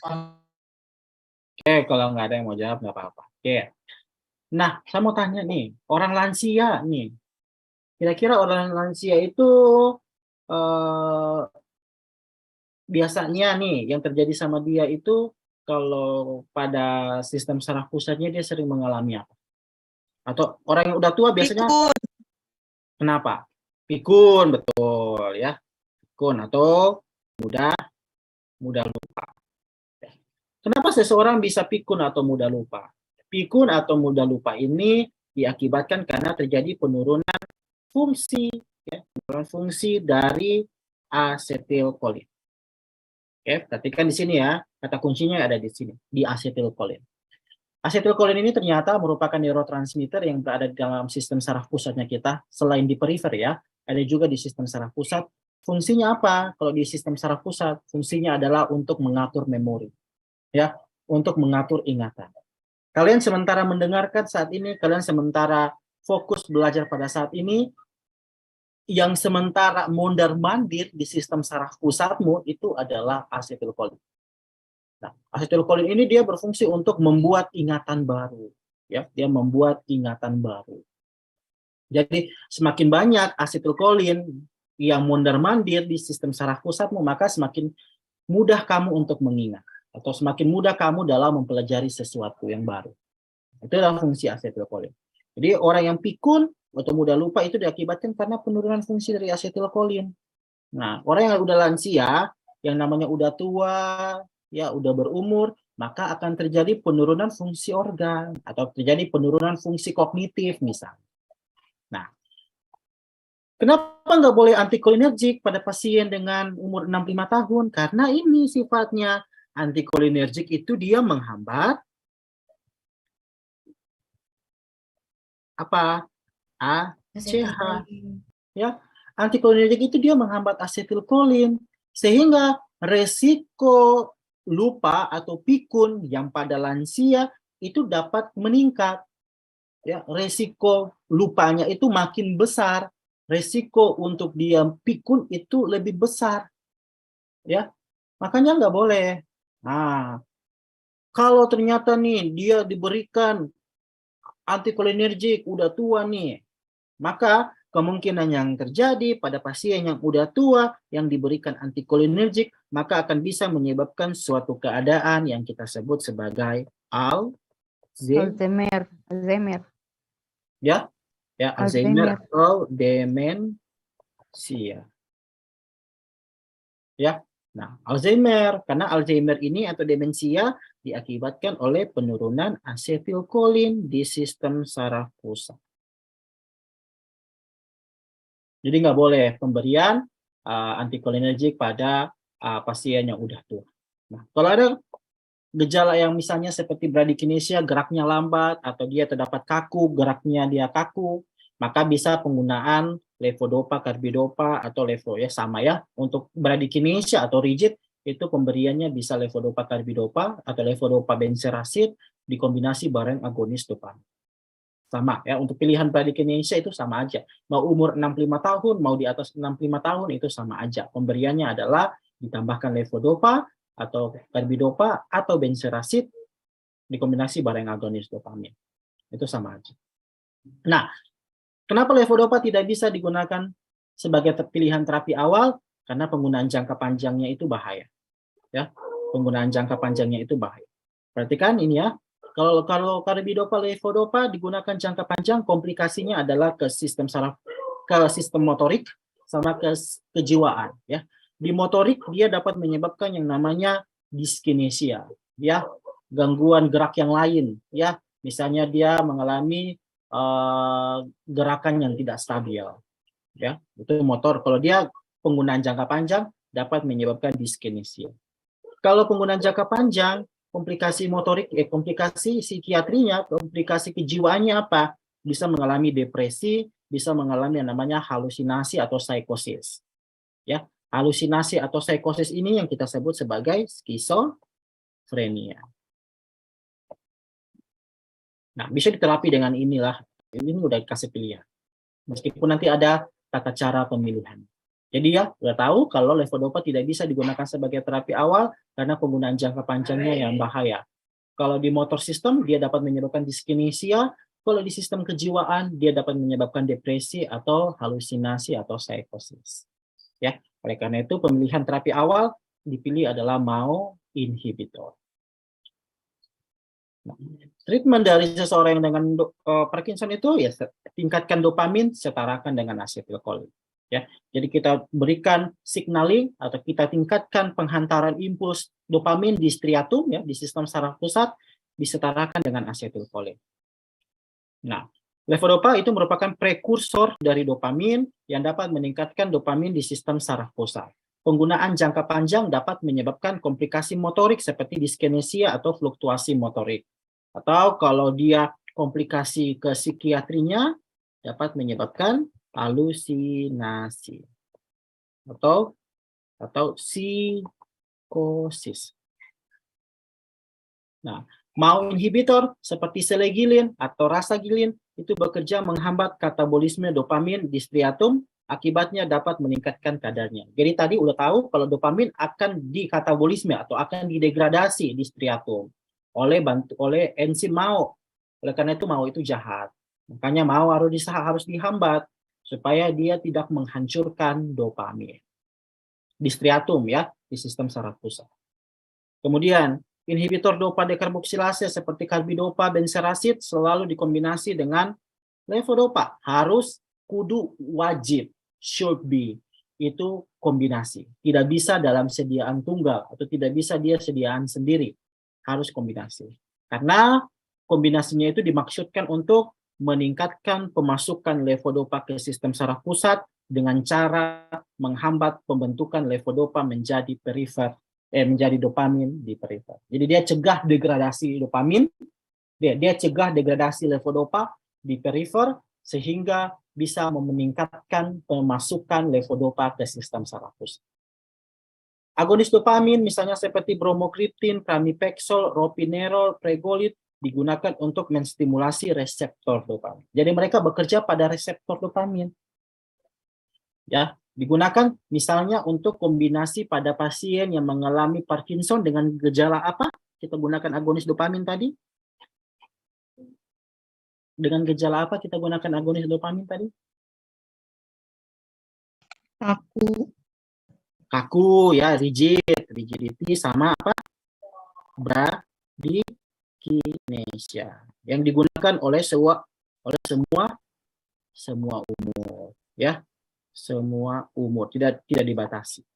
oke, kalau nggak ada yang mau jawab nggak apa-apa. Oke. Nah, saya mau tanya nih, orang lansia nih, kira-kira orang lansia itu biasanya nih yang terjadi sama dia itu kalau pada sistem saraf pusatnya dia sering mengalami apa? Atau orang yang udah tua biasanya kenapa? Pikun, betul ya. Pikun atau mudah lupa. Kenapa seseorang bisa pikun atau mudah lupa? Pikun atau mudah lupa ini diakibatkan karena terjadi penurunan fungsi, ya, penurunan fungsi dari asetilkolin. Oke, perhatikan di sini ya, kata kuncinya ada di sini, di asetilkolin. Asetilkolin ini ternyata merupakan neurotransmitter yang berada di dalam sistem saraf pusatnya kita, selain di perifer ya, ada juga di sistem saraf pusat. Fungsinya apa? Kalau di sistem saraf pusat, fungsinya adalah untuk mengatur memori, ya, untuk mengatur ingatan. Kalian sementara mendengarkan saat ini, kalian sementara fokus belajar pada saat ini, yang sementara mondar-mandir di sistem saraf pusatmu itu adalah asetilkolin. Nah, asetilkolin ini dia berfungsi untuk membuat ingatan baru, ya, dia membuat ingatan baru. Jadi semakin banyak asetilkolin yang mondar-mandir di sistem saraf pusatmu, maka semakin mudah kamu untuk mengingat atau semakin mudah kamu dalam mempelajari sesuatu yang baru. Itu adalah fungsi asetilkolin. Jadi orang yang pikun atau mudah lupa itu diakibatkan karena penurunan fungsi dari asetilkolin. Nah, orang yang udah lansia, yang namanya udah tua, ya udah berumur, maka akan terjadi penurunan fungsi organ atau terjadi penurunan fungsi kognitif misalnya. Nah, kenapa nggak boleh antikolinergik pada pasien dengan umur 65 tahun? Karena ini sifatnya antikolinergik itu dia menghambat apa? ACH. Ya, antikolinergik itu dia menghambat asetilkolin sehingga resiko lupa atau pikun yang pada lansia itu dapat meningkat. Ya, resiko lupanya itu makin besar, resiko untuk dia pikun itu lebih besar. Ya, makanya nggak boleh. Nah, kalau ternyata nih dia diberikan antikolinergik udah tua nih, maka kemungkinan yang terjadi pada pasien yang udah tua yang diberikan antikolinergik maka akan bisa menyebabkan suatu keadaan yang kita sebut sebagai Alzheimer. ya Alzheimer atau demensia. Ya. Nah, Alzheimer karena Alzheimer ini atau demensia diakibatkan oleh penurunan asetilkolin di sistem saraf pusat. Jadi nggak boleh pemberian antikolinergik pada pasien yang udah tua. Nah, kalau ada gejala yang misalnya seperti bradykinesia, geraknya lambat, atau dia terdapat kaku, geraknya dia kaku, maka bisa penggunaan levodopa, carbidopa, atau levo ya sama ya. Untuk bradykinesia atau rigid, itu pemberiannya bisa levodopa, carbidopa, atau levodopa benzerasid dikombinasi bareng agonis dopamina. Sama ya, untuk pilihan bradykinesia itu sama aja. Mau umur 65 tahun, mau di atas 65 tahun itu sama aja. Pemberiannya adalah ditambahkan levodopa atau carbidopa atau benzerasid dikombinasi bareng agonis dopamin. Itu sama aja. Nah, kenapa levodopa tidak bisa digunakan sebagai pilihan terapi awal? Karena penggunaan jangka panjangnya itu bahaya. Ya, penggunaan jangka panjangnya itu bahaya. Perhatikan ini ya. Kalau karbidopa, levodopa digunakan jangka panjang, komplikasinya adalah ke sistem saraf, ke sistem motorik sama ke kejiwaan. Ya, di motorik dia dapat menyebabkan yang namanya dyskinesia, ya, gangguan gerak yang lain, ya, misalnya dia mengalami gerakan yang tidak stabil, ya, itu motor. Kalau dia penggunaan jangka panjang dapat menyebabkan dyskinesia. Kalau penggunaan jangka panjang, komplikasi motorik, komplikasi psikiatrinya, komplikasi kejiwaannya apa? Bisa mengalami depresi, bisa mengalami yang namanya halusinasi atau psikosis. Ya, halusinasi atau psikosis ini yang kita sebut sebagai skizofrenia. Nah, bisa diterapi dengan inilah. Ini udah dikasih pilihan. Meskipun nanti ada tata cara pemilihan. Jadi ya, udah tahu kalau levodopa tidak bisa digunakan sebagai terapi awal karena penggunaan jangka panjangnya yang bahaya. Kalau di motor sistem, dia dapat menyebabkan dyskinesia. Kalau di sistem kejiwaan, dia dapat menyebabkan depresi atau halusinasi atau psikosis. Ya, oleh karena itu pemilihan terapi awal dipilih adalah MAO inhibitor. Nah, treatment dari seseorang yang dengan Parkinson itu ya tingkatkan dopamin, setarakan dengan asetilkolin. Ya, jadi kita berikan signaling atau kita tingkatkan penghantaran impuls dopamin di striatum, ya, di sistem saraf pusat, disetarakan dengan asetilkolin. Nah, levodopa itu merupakan prekursor dari dopamin yang dapat meningkatkan dopamin di sistem saraf pusat. Penggunaan jangka panjang dapat menyebabkan komplikasi motorik seperti dyskinesia atau fluktuasi motorik. Atau kalau dia komplikasi ke psikiatrinya dapat menyebabkan halusinasi atau psikosis. Nah, MAO inhibitor seperti selegilin atau rasagilin itu bekerja menghambat katabolisme dopamin di striatum, akibatnya dapat meningkatkan kadarnya. Jadi tadi udah tahu kalau dopamin akan dikatabolisme atau akan didegradasi di striatum oleh enzim MAO. Oleh karena itu MAO itu jahat. Makanya MAO harus dihambat supaya dia tidak menghancurkan dopamin di striatum, ya, di sistem saraf pusat. Kemudian inhibitor dopa dekarboksilase seperti karbidopa, benzerasid selalu dikombinasi dengan levodopa. Harus, kudu, wajib, should be. Itu kombinasi. Tidak bisa dalam sediaan tunggal atau tidak bisa dia sediaan sendiri. Harus kombinasi. Karena kombinasinya itu dimaksudkan untuk meningkatkan pemasukan levodopa ke sistem saraf pusat dengan cara menghambat pembentukan levodopa menjadi perifer, menjadi dopamin di perifer. Jadi dia cegah degradasi dopamin, dia cegah degradasi levodopa di perifer sehingga bisa meningkatkan pemasukan levodopa ke sistem saraf pusat. Agonis dopamin misalnya seperti bromokriptin, pramipexol, ropinirol, pregolid digunakan untuk menstimulasi reseptor dopamin. Jadi mereka bekerja pada reseptor dopamin. Ya, digunakan misalnya untuk kombinasi pada pasien yang mengalami Parkinson dengan gejala apa? Kita gunakan agonis dopamin tadi. Dengan gejala apa kita gunakan agonis dopamin tadi? Kaku, ya, rigidity sama apa? Bradykinesia. Yang digunakan oleh semua umur, ya. Semua umur, tidak dibatasi.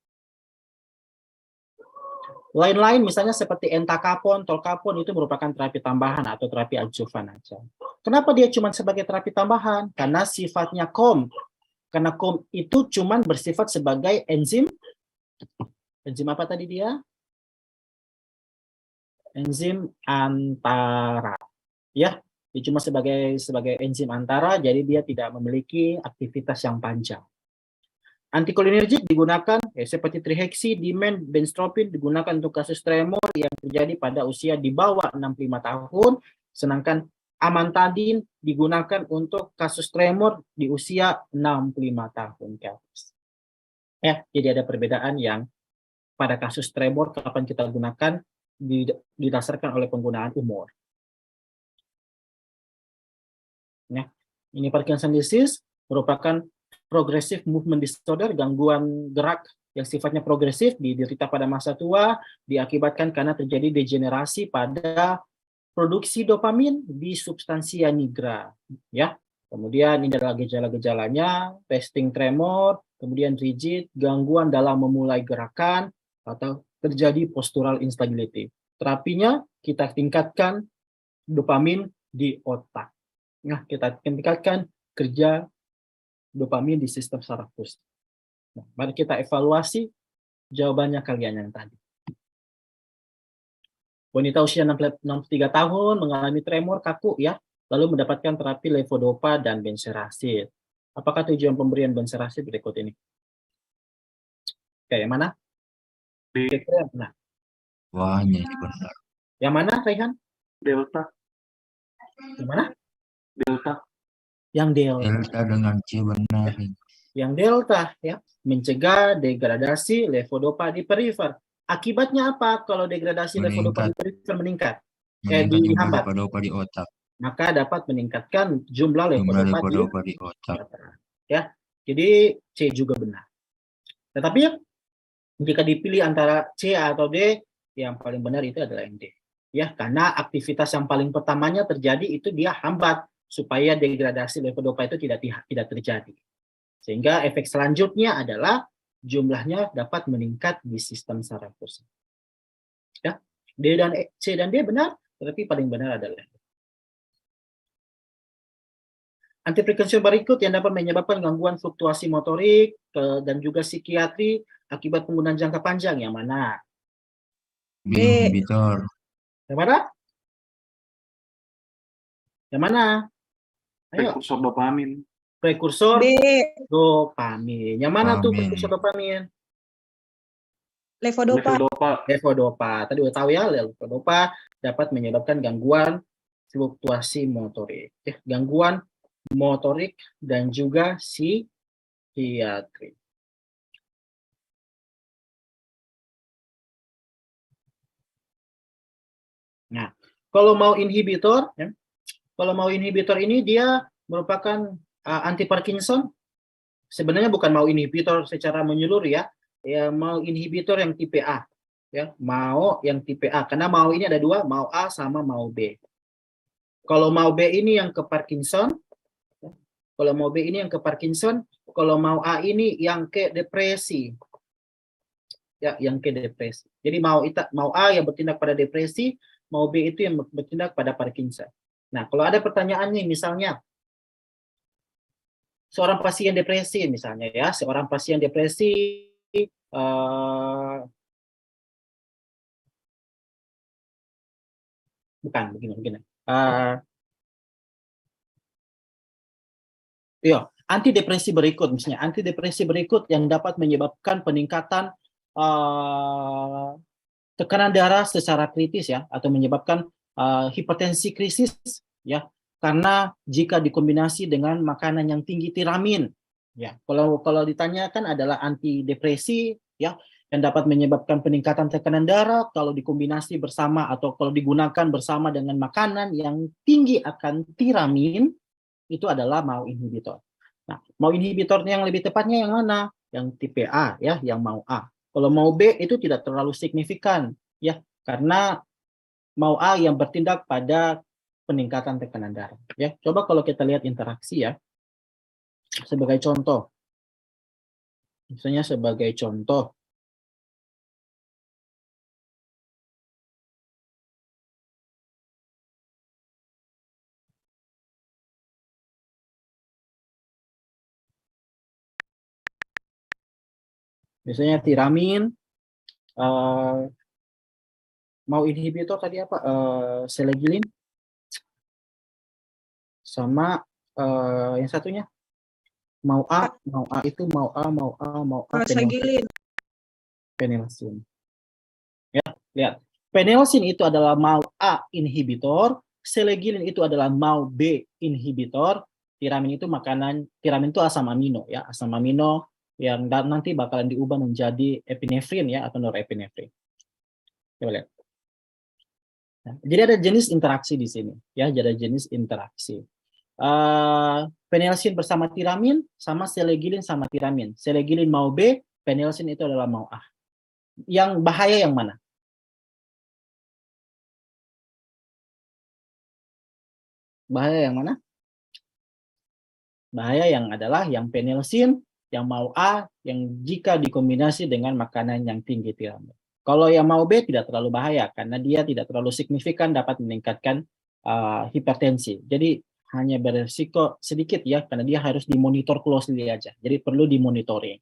Lain-lain misalnya seperti entacapone, tolcapone itu merupakan terapi tambahan atau terapi adjuvan aja. Kenapa dia cuma sebagai terapi tambahan? Karena sifatnya COM. Karena COM itu cuma bersifat sebagai enzim apa tadi dia? Enzim antara. Ya, dia cuma sebagai enzim antara, jadi dia tidak memiliki aktivitas yang panjang. Antikolinergik digunakan seperti triheksi, dimen, benztropin digunakan untuk kasus tremor yang terjadi pada usia di bawah 65 tahun, sedangkan amantadin digunakan untuk kasus tremor di usia 65 tahun ke atas. Ya, jadi ada perbedaan yang pada kasus tremor kapan kita gunakan didasarkan oleh penggunaan umur. Ini Parkinson disease merupakan progressive movement disorder, gangguan gerak yang sifatnya progresif, diderita pada masa tua, diakibatkan karena terjadi degenerasi pada produksi dopamin di substansia nigra, ya. Kemudian ini adalah gejala-gejalanya, resting tremor, kemudian rigid, gangguan dalam memulai gerakan, atau terjadi postural instability. Terapinya kita tingkatkan dopamin di otak. Nah, kita tingkatkan kerja dopamin di sistem saraf pusat. Nah, mari kita evaluasi jawabannya kalian yang tadi. Wanita usia 63 tahun mengalami tremor kaku ya, lalu mendapatkan terapi levodopa dan benzeracid. Apakah tujuan pemberian benzeracid berikut ini? Oke, yang mana? B. Kira-kira yang mana? Wah, ini benar. Yang mana, Raihan? Delta. Yang mana? Delta. Yang delta. Delta dengan C benar. Yang delta ya, mencegah degradasi levodopa di perifer. Akibatnya apa kalau degradasi levodopa di perifer meningkat? Meningkat jumlah Dihambat. levodopa di otak. Maka dapat meningkatkan jumlah Jumlah levodopa levodopa di otak. ya. Jadi C juga benar. Tetapi ya, jika dipilih antara C atau D, yang paling benar itu adalah yang D. Ya, karena aktivitas yang paling pertamanya terjadi itu dia hambat supaya degradasi levodopa itu tidak terjadi. Sehingga efek selanjutnya adalah jumlahnya dapat meningkat di sistem saraf pusat. Ya, C dan D benar, tetapi paling benar adalah antiprekension berikut yang dapat menyebabkan gangguan fluktuasi motorik dan juga psikiatri akibat penggunaan jangka panjang. Yang mana? B. Inhibitor. Yang mana? Yang mana? Ayo. Prekursor dopamin. Prekursor B. dopamin. Yang mana tuh prekursor dopamin? Levodopa. Levodopa. Levodopa. Tadi udah tahu ya, levodopa dapat menyebabkan gangguan fluktuasi motorik. Ya, gangguan motorik dan juga psikiatri. Nah, kalau mau inhibitor, ya, ini dia merupakan anti Parkinson. Sebenarnya bukan mau inhibitor secara menyeluruh ya, mau inhibitor yang tipe A, ya, mau yang tipe A. Karena mau ini ada dua, mau A sama mau B. Kalau mau B ini yang ke Parkinson, kalau mau B ini yang ke Parkinson, kalau mau A ini yang ke depresi. Ya, yang ke depresi. Jadi mau A yang bertindak pada depresi, mau B itu yang bertindak pada Parkinson. Nah, kalau ada pertanyaannya misalnya seorang pasien depresi misalnya ya, seorang pasien depresi bukan begini. Antidepresi berikut misalnya, antidepresi berikut yang dapat menyebabkan peningkatan tekanan darah secara kritis ya, atau menyebabkan hipertensi krisis ya, karena jika dikombinasi dengan makanan yang tinggi tiramin ya. Kalau ditanyakan adalah antidepresi ya, yang dapat menyebabkan peningkatan tekanan darah kalau dikombinasi bersama atau kalau digunakan bersama dengan makanan yang tinggi akan tiramin, itu adalah mau inhibitor. Nah, mau inhibitor yang lebih tepatnya yang mana? Yang tipe A ya, yang mau A. Kalau mau B itu tidak terlalu signifikan ya, karena mau A yang bertindak pada peningkatan tekanan darah ya. Coba kalau kita lihat interaksi ya. Sebagai contoh. Misalnya sebagai contoh, misalnya tiramin, mau inhibitor tadi apa? Selegilin, sama yang satunya mau A itu mau A penelsin. Ya, lihat. Penelsin itu adalah mau A inhibitor, selegilin itu adalah mau B inhibitor, tiramin itu asam amino ya, asam amino yang nanti bakalan diubah menjadi epinefrin ya, atau norepinefrin. Coba lihat. Nah, jadi ada jenis interaksi di sini ya, jadi ada jenis interaksi. Phenelsin bersama tiramin sama selegilin sama tiramin. Selegilin mau B, phenelsin itu adalah mau A. Yang bahaya yang mana? Bahaya yang mana? Bahaya yang adalah yang phenelsin, yang mau A, yang jika dikombinasi dengan makanan yang tinggi tiramin. Kalau yang mau B tidak terlalu bahaya karena dia tidak terlalu signifikan dapat meningkatkan hipertensi. Jadi hanya beresiko sedikit ya karena dia harus dimonitor closely aja. Jadi perlu dimonitoring.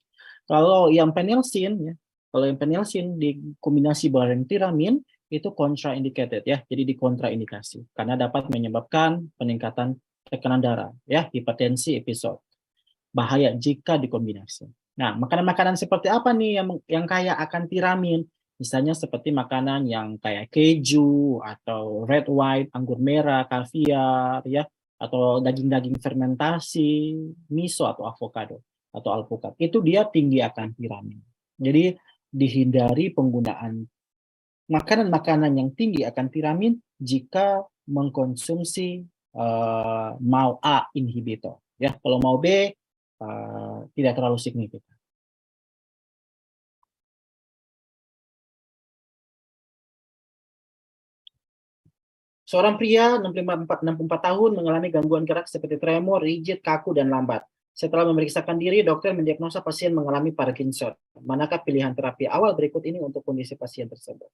Kalau yang phenelsin ya, kalau yang phenelsin dikombinasi bareng tiramin itu contraindicated ya. Jadi dikontraindikasi karena dapat menyebabkan peningkatan tekanan darah ya, hipertensi episode. Bahaya jika dikombinasi. Nah, makanan-makanan seperti apa nih yang kaya akan tiramin? Misalnya seperti makanan yang kayak keju atau red wine, anggur merah, kaviar ya, atau daging-daging fermentasi, miso atau avocado atau alpukat. Itu dia tinggi akan tiramin. Jadi dihindari penggunaan makanan-makanan yang tinggi akan tiramin jika mengkonsumsi mau A inhibitor. Ya, kalau mau B tidak terlalu signifikan. Seorang pria 64 tahun mengalami gangguan gerak seperti tremor, rigid, kaku, dan lambat. Setelah memeriksakan diri, dokter mendiagnosa pasien mengalami Parkinson. Manakah pilihan terapi awal berikut ini untuk kondisi pasien tersebut?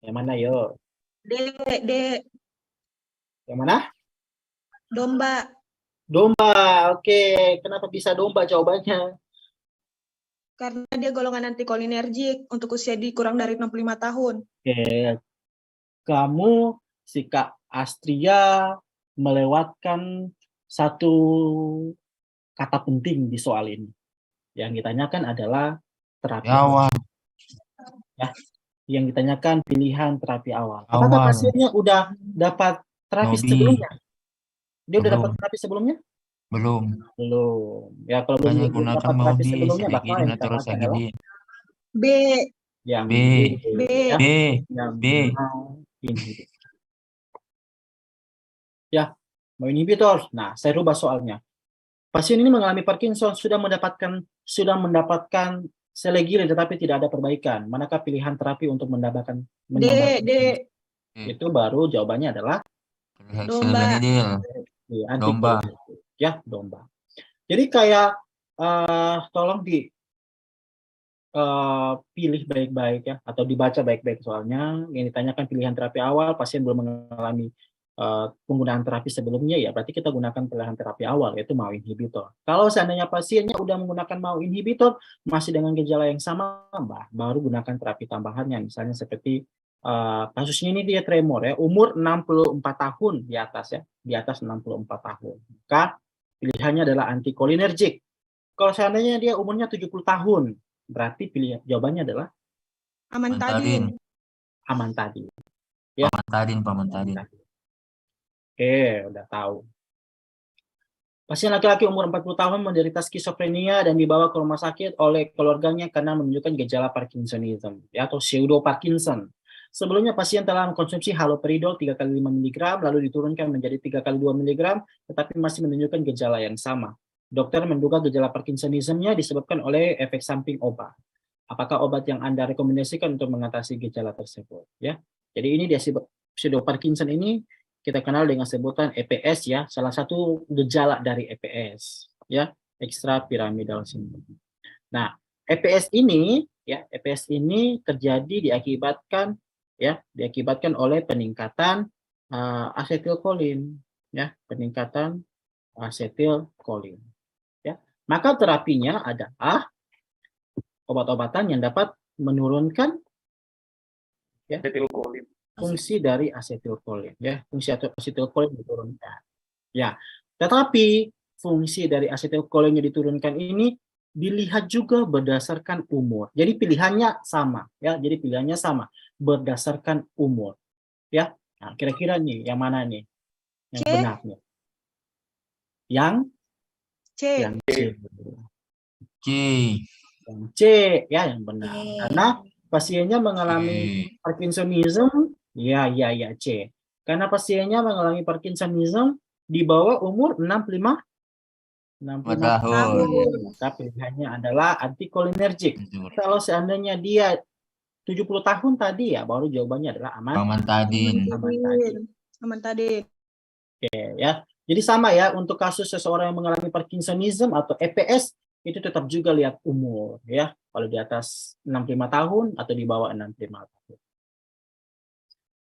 Yang mana, yo? D. Yang mana? Domba. Domba, oke. Kenapa bisa domba jawabannya? Karena dia golongan antikolinergik untuk usia kurang dari 65 tahun. Oke. Kamu, si Kak Astria, melewatkan satu kata penting di soal ini. Yang ditanyakan adalah terapi awal. Ya, yang ditanyakan pilihan terapi awal. Apakah pasiennya udah dapat terapi sebelumnya? Dia udah dapat terapi sebelumnya? Belum. Belum. Ya kalau belum dapat terapi sebelumnya, bakal yang kita pakai adalah B. Yang B. Ya. B. Yang B. mau inhibitor. Ya, mau inhibitor. Nah, saya rubah soalnya. Pasien ini mengalami Parkinson sudah mendapatkan selegilin tetapi tidak ada perbaikan. Manakah pilihan terapi untuk mendapatkan D. Itu baru jawabannya adalah Domba. Domba. Ya, domba. Jadi kayak tolong pilih baik-baik ya atau dibaca baik-baik soalnya. Yang ditanyakan pilihan terapi awal, pasien belum mengalami penggunaan terapi sebelumnya, ya berarti kita gunakan pilihan terapi awal yaitu MAO inhibitor. Kalau seandainya pasiennya udah menggunakan MAO inhibitor masih dengan gejala yang sama, baru gunakan terapi tambahannya. Misalnya seperti kasusnya ini dia tremor ya, umur 64 tahun di atas ya, di atas 64 tahun. Maka pilihannya adalah antikolinergik. Kalau seandainya dia umurnya 70 tahun, berarti pilihan jawabannya adalah Amantadin. Amantadin. Ya. Amantadin. Oke, udah tahu. Pasien laki-laki umur 40 tahun menderita skizofrenia dan dibawa ke rumah sakit oleh keluarganya karena menunjukkan gejala Parkinsonism ya, atau pseudo Parkinson. Sebelumnya pasien telah mengkonsumsi haloperidol 3 kali 5 mg lalu diturunkan menjadi 3 kali 2 mg tetapi masih menunjukkan gejala yang sama. Dokter menduga gejala Parkinsonism-nya disebabkan oleh efek samping obat. Apakah obat yang Anda rekomendasikan untuk mengatasi gejala tersebut ya? Jadi ini dia pseudo Parkinson ini kita kenal dengan sebutan EPS ya, salah satu gejala dari EPS ya, extra pyramidal syndrome. Nah, EPS ini terjadi diakibatkan oleh peningkatan asetilkolin ya, peningkatan asetilkolin ya. Maka terapinya adalah obat-obatan yang dapat menurunkan ya, Asetilkolin. Fungsi dari asetilkolin ya, fungsi asetilkolin diturunkan. Ya, tetapi fungsi dari asetilkolin yang diturunkan ini dilihat juga berdasarkan umur. Jadi pilihannya sama ya, berdasarkan umur. Ya. Nah, kira-kira nih yang mana nih yang benar nih? Yang C. Yang C. Yang C ya yang benar. Karena pasiennya mengalami Parkinsonism, ya C. Karena pasiennya mengalami Parkinsonism, di bawah umur 65 tahun. tahun. Maka pilihannya adalah antikolinergik. Kalau seandainya dia 70 tahun tadi ya, baru jawabannya adalah Amantadin. Amantadin. ya. Jadi sama ya, untuk kasus seseorang yang mengalami Parkinsonism atau EPS itu tetap juga lihat umur ya. Kalau di atas 65 tahun atau di bawah 65 tahun.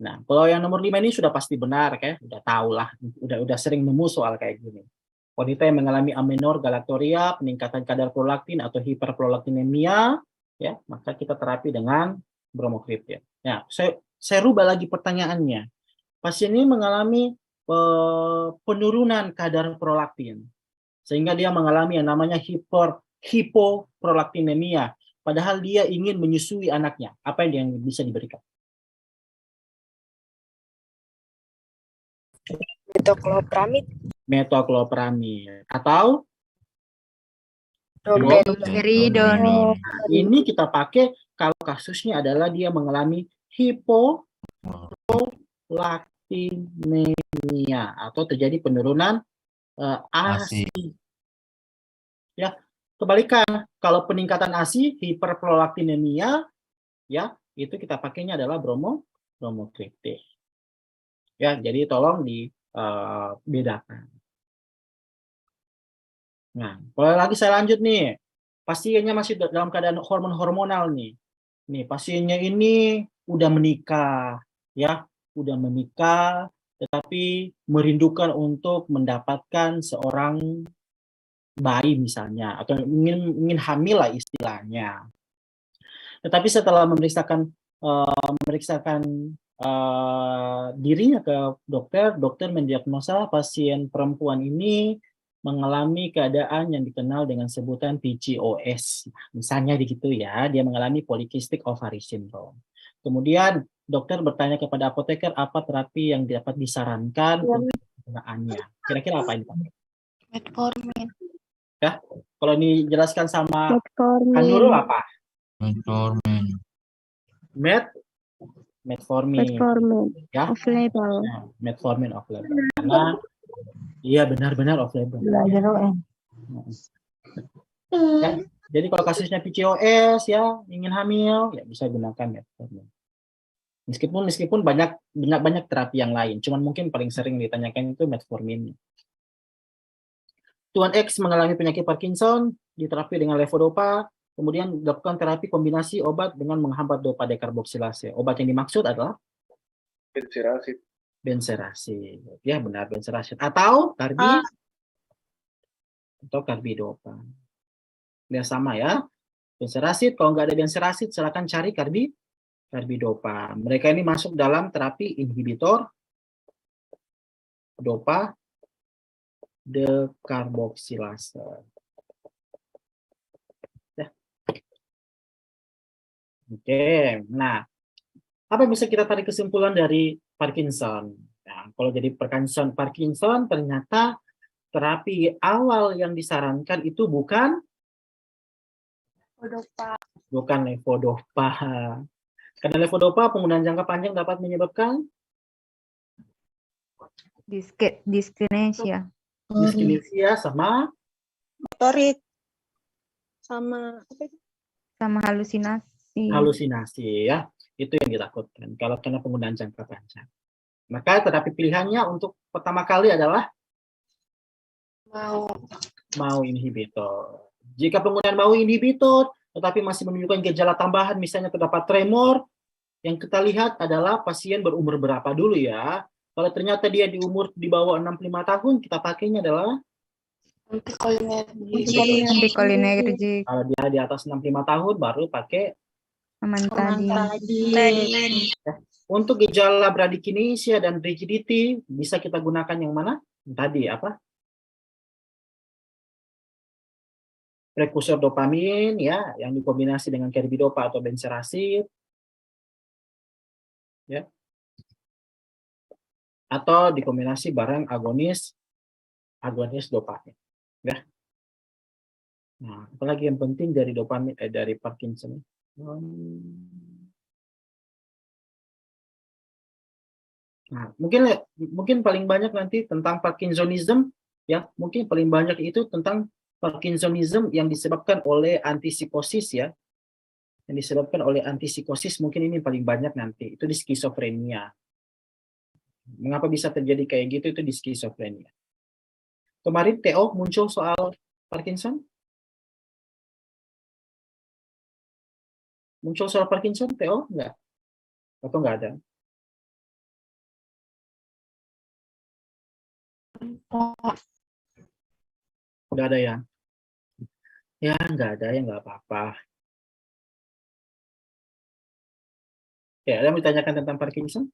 Nah, kalau yang nomor 5 ini sudah pasti benar kayak, udah tahu lah, udah sering nemu soal kayak gini. Wanita yang mengalami amenor galaktoria, peningkatan kadar prolaktin atau hiperprolaktinemia, ya, maka kita terapi dengan bromokriptid. Ya, saya rubah lagi pertanyaannya. Pasien ini mengalami penurunan kadar prolaktin, sehingga dia mengalami yang namanya hipoprolaktinemia, padahal dia ingin menyusui anaknya. Apa yang bisa diberikan? Metoclopramid atau Domperidone. ini kita pakai kalau kasusnya adalah dia mengalami hipoprolaktinemia atau terjadi penurunan ASI. Ya, kebalikan kalau peningkatan ASI hiperprolaktinemia ya, itu kita pakainya adalah bromokriptid. Ya, jadi tolong dibedakan. Nah, kalau lagi saya lanjut nih, pasiennya masih dalam keadaan hormonal nih. Nih, pasiennya ini udah menikah, ya, udah menikah, tetapi merindukan untuk mendapatkan seorang bayi misalnya, atau ingin hamil lah istilahnya. Tetapi setelah memeriksakan dirinya ke dokter, dokter mendiagnosa pasien perempuan ini mengalami keadaan yang dikenal dengan sebutan PCOS. Misalnya begitu ya, dia mengalami polycystic ovary syndrome. Kemudian dokter bertanya kepada apoteker apa terapi yang dapat disarankan untuk penggunaannya. Kira-kira apa ini Pak? Metformin. Ya, kalau ini jelaskan sama Nurul apa? Metformin. Metformin. Ya. Off label. Nah, metformin off label. Karena iya benar-benar off label. Ya, jadi kalau kasusnya PCOS ya, ingin hamil, ya bisa gunakan metformin. Meskipun banyak terapi yang lain, cuman mungkin paling sering ditanyakan itu metformin. Tuan X mengalami penyakit Parkinson, diterapi dengan levodopa, kemudian dilakukan terapi kombinasi obat dengan menghambat dopa dekarboksilase. Obat yang dimaksud adalah benzerasid. Ya benar, benzerasid. Atau karbidopa. Ya sama ya. Benzerasid, kalau nggak ada benzerasid, silakan cari karbidopa. Mereka ini masuk dalam terapi inhibitor dopa dekarboksilase. Ya. Oke, nah apa yang bisa kita tarik kesimpulan dari Parkinson? Nah, kalau jadi Parkinson ternyata terapi awal yang disarankan itu bukan levodopa. Karena levodopa penggunaan jangka panjang dapat menyebabkan Dyskinesia. sama Motorik. Sama apa itu? Sama halusinasi ya. Itu yang ditakutkan kalau kena penggunaan jangka panjang. Maka terapi pilihannya untuk pertama kali adalah MAO inhibitor. Jika penggunaan MAO inhibitor tetapi masih menunjukkan gejala tambahan, misalnya terdapat tremor, yang kita lihat adalah pasien berumur berapa dulu ya. Kalau ternyata dia di bawah 65 tahun, kita pakainya adalah Antikolinergik. kalau dia di atas 65 tahun baru pakai Amantadin. Untuk gejala bradykinesia dan rigidity bisa kita gunakan yang mana? Tadi apa? Prekursor dopamin ya, yang dikombinasi dengan karbidopa atau benzerasid. Ya. Atau dikombinasi bareng agonis dopamin. Ya. Nah, apalagi yang penting dari dopamin dari Parkinson. Nah, mungkin paling banyak nanti tentang Parkinsonism, ya, mungkin paling banyak itu tentang Parkinsonism yang disebabkan oleh antipsikosis, ya, yang disebabkan oleh antipsikosis mungkin ini paling banyak nanti itu di skizofrenia. Mengapa bisa terjadi kayak gitu itu di skizofrenia. Kemarin TO muncul soal Parkinson? Muncul soal Parkinson TO enggak? Atau enggak ada? Enggak ada ya? Ya, enggak ada ya enggak apa-apa. Ya, ada yang ditanyakan tentang Parkinson?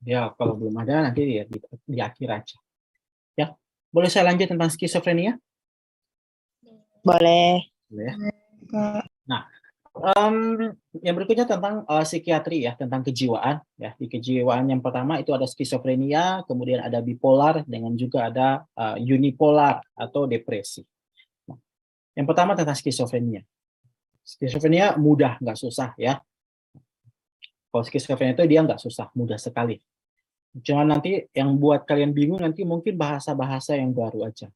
Ya, kalau belum ada nanti di akhir aja. Ya, boleh saya lanjut tentang skizofrenia? Boleh. Boleh ya. Nah, yang berikutnya tentang psikiatri ya, tentang kejiwaan ya. Di kejiwaan yang pertama itu ada skizofrenia, kemudian ada bipolar, dengan juga ada unipolar atau depresi. Nah, yang pertama tentang skizofrenia. Skizofrenia mudah, nggak susah ya. Kalau skizofrenia itu dia nggak susah, mudah sekali. Cuma nanti yang buat kalian bingung nanti mungkin bahasa-bahasa yang baru aja.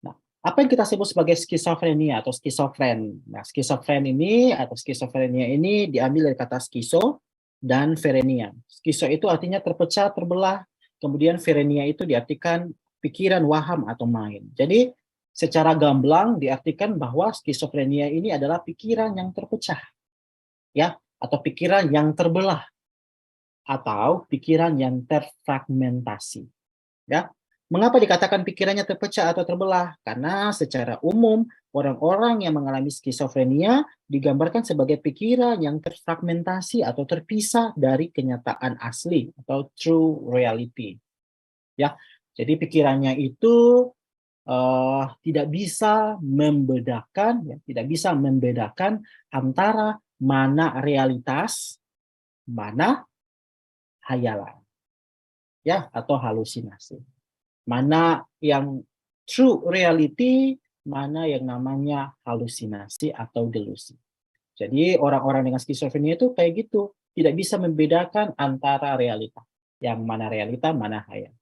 Nah, apa yang kita sebut sebagai skizofrenia atau skizofren? Nah, skizofren ini atau skizofrenia ini diambil dari kata skizo dan frenia. Skizo itu artinya terpecah, terbelah. Kemudian frenia itu diartikan pikiran, waham, atau main. Jadi, secara gamblang diartikan bahwa skizofrenia ini adalah pikiran yang terpecah, ya, atau pikiran yang terbelah, atau pikiran yang terfragmentasi. Ya, mengapa dikatakan pikirannya terpecah atau terbelah? Karena secara umum orang-orang yang mengalami skizofrenia digambarkan sebagai pikiran yang terfragmentasi atau terpisah dari kenyataan asli atau true reality. Ya, jadi pikirannya itu tidak bisa membedakan, ya, tidak bisa membedakan antara mana realitas, mana hayalan, ya, atau halusinasi. Mana yang true reality, mana yang namanya halusinasi atau delusi. Jadi orang-orang dengan skizofrenia itu kayak gitu, tidak bisa membedakan antara realita, yang mana realita, mana hayal.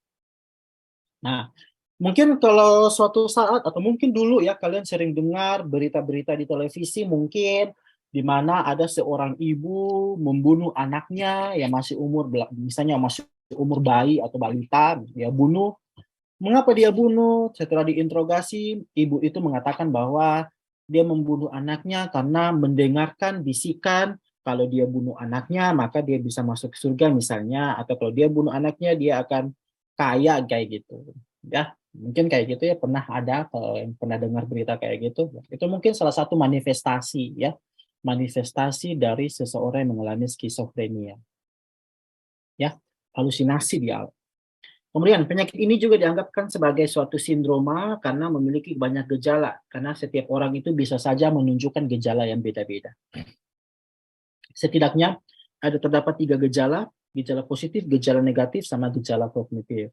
Nah, mungkin kalau suatu saat atau mungkin dulu ya kalian sering dengar berita-berita di televisi mungkin di mana ada seorang ibu membunuh anaknya yang masih umur, misalnya masih umur bayi atau balita, dia bunuh. Mengapa dia bunuh? Setelah diinterogasi, ibu itu mengatakan bahwa dia membunuh anaknya karena mendengarkan bisikan kalau dia bunuh anaknya maka dia bisa masuk surga misalnya, atau kalau dia bunuh anaknya dia akan kaya kayak gitu. Ya, mungkin kayak gitu ya, pernah ada kalau yang pernah dengar berita kayak gitu. Itu mungkin salah satu manifestasi ya, manifestasi dari seseorang yang mengalami skizofrenia. Ya, halusinasi dia. Kemudian penyakit ini juga dianggapkan sebagai suatu sindroma karena memiliki banyak gejala, karena setiap orang itu bisa saja menunjukkan gejala yang beda-beda. Setidaknya ada terdapat 3 gejala, gejala positif, gejala negatif, sama gejala kognitif.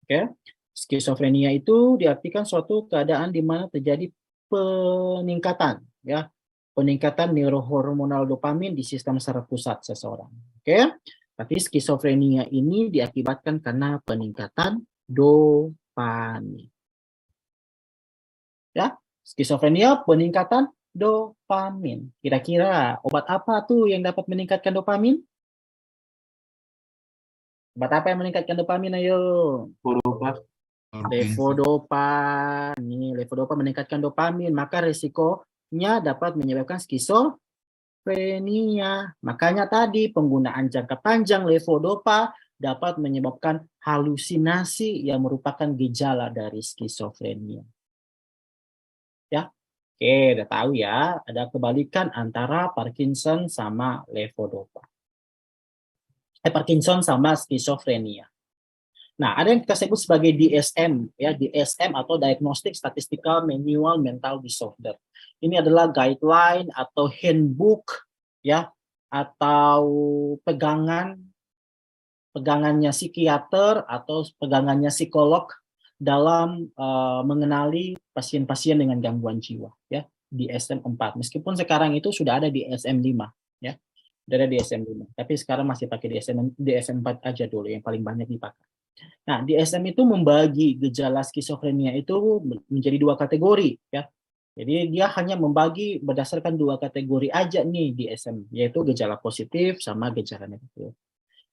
Oke, skizofrenia itu diartikan suatu keadaan di mana terjadi peningkatan, ya, peningkatan neurohormonal dopamin di sistem saraf pusat seseorang. Oke. Tapi skizofrenia ini diakibatkan karena peningkatan dopamin. Ya, skizofrenia peningkatan dopamin. Kira-kira obat apa tuh yang dapat meningkatkan dopamin? Obat apa yang meningkatkan dopamin? Ayo. Huruf Levodopa. Nih, levodopa meningkatkan dopamin, maka resikonya dapat menyebabkan skizofrenia. Makanya tadi penggunaan jangka panjang levodopa dapat menyebabkan halusinasi yang merupakan gejala dari skizofrenia. Ya, oke, udah tahu ya, ada kebalikan antara Parkinson sama levodopa. Parkinson sama skizofrenia. Nah, ada yang kita sebut sebagai DSM, ya, DSM atau Diagnostic Statistical Manual Mental Disorder. Ini adalah guideline atau handbook, ya, atau pegangannya psikiater atau pegangannya psikolog dalam mengenali pasien-pasien dengan gangguan jiwa, ya, DSM 4. Meskipun sekarang itu sudah ada DSM 5, ya. Sudah ada DSM 5, tapi sekarang masih pakai DSM 4 aja dulu yang paling banyak dipakai. Nah, DSM itu membagi gejala skizofrenia itu menjadi 2 kategori, ya. Jadi dia hanya membagi berdasarkan 2 kategori aja nih DSM, yaitu gejala positif sama gejala negatif.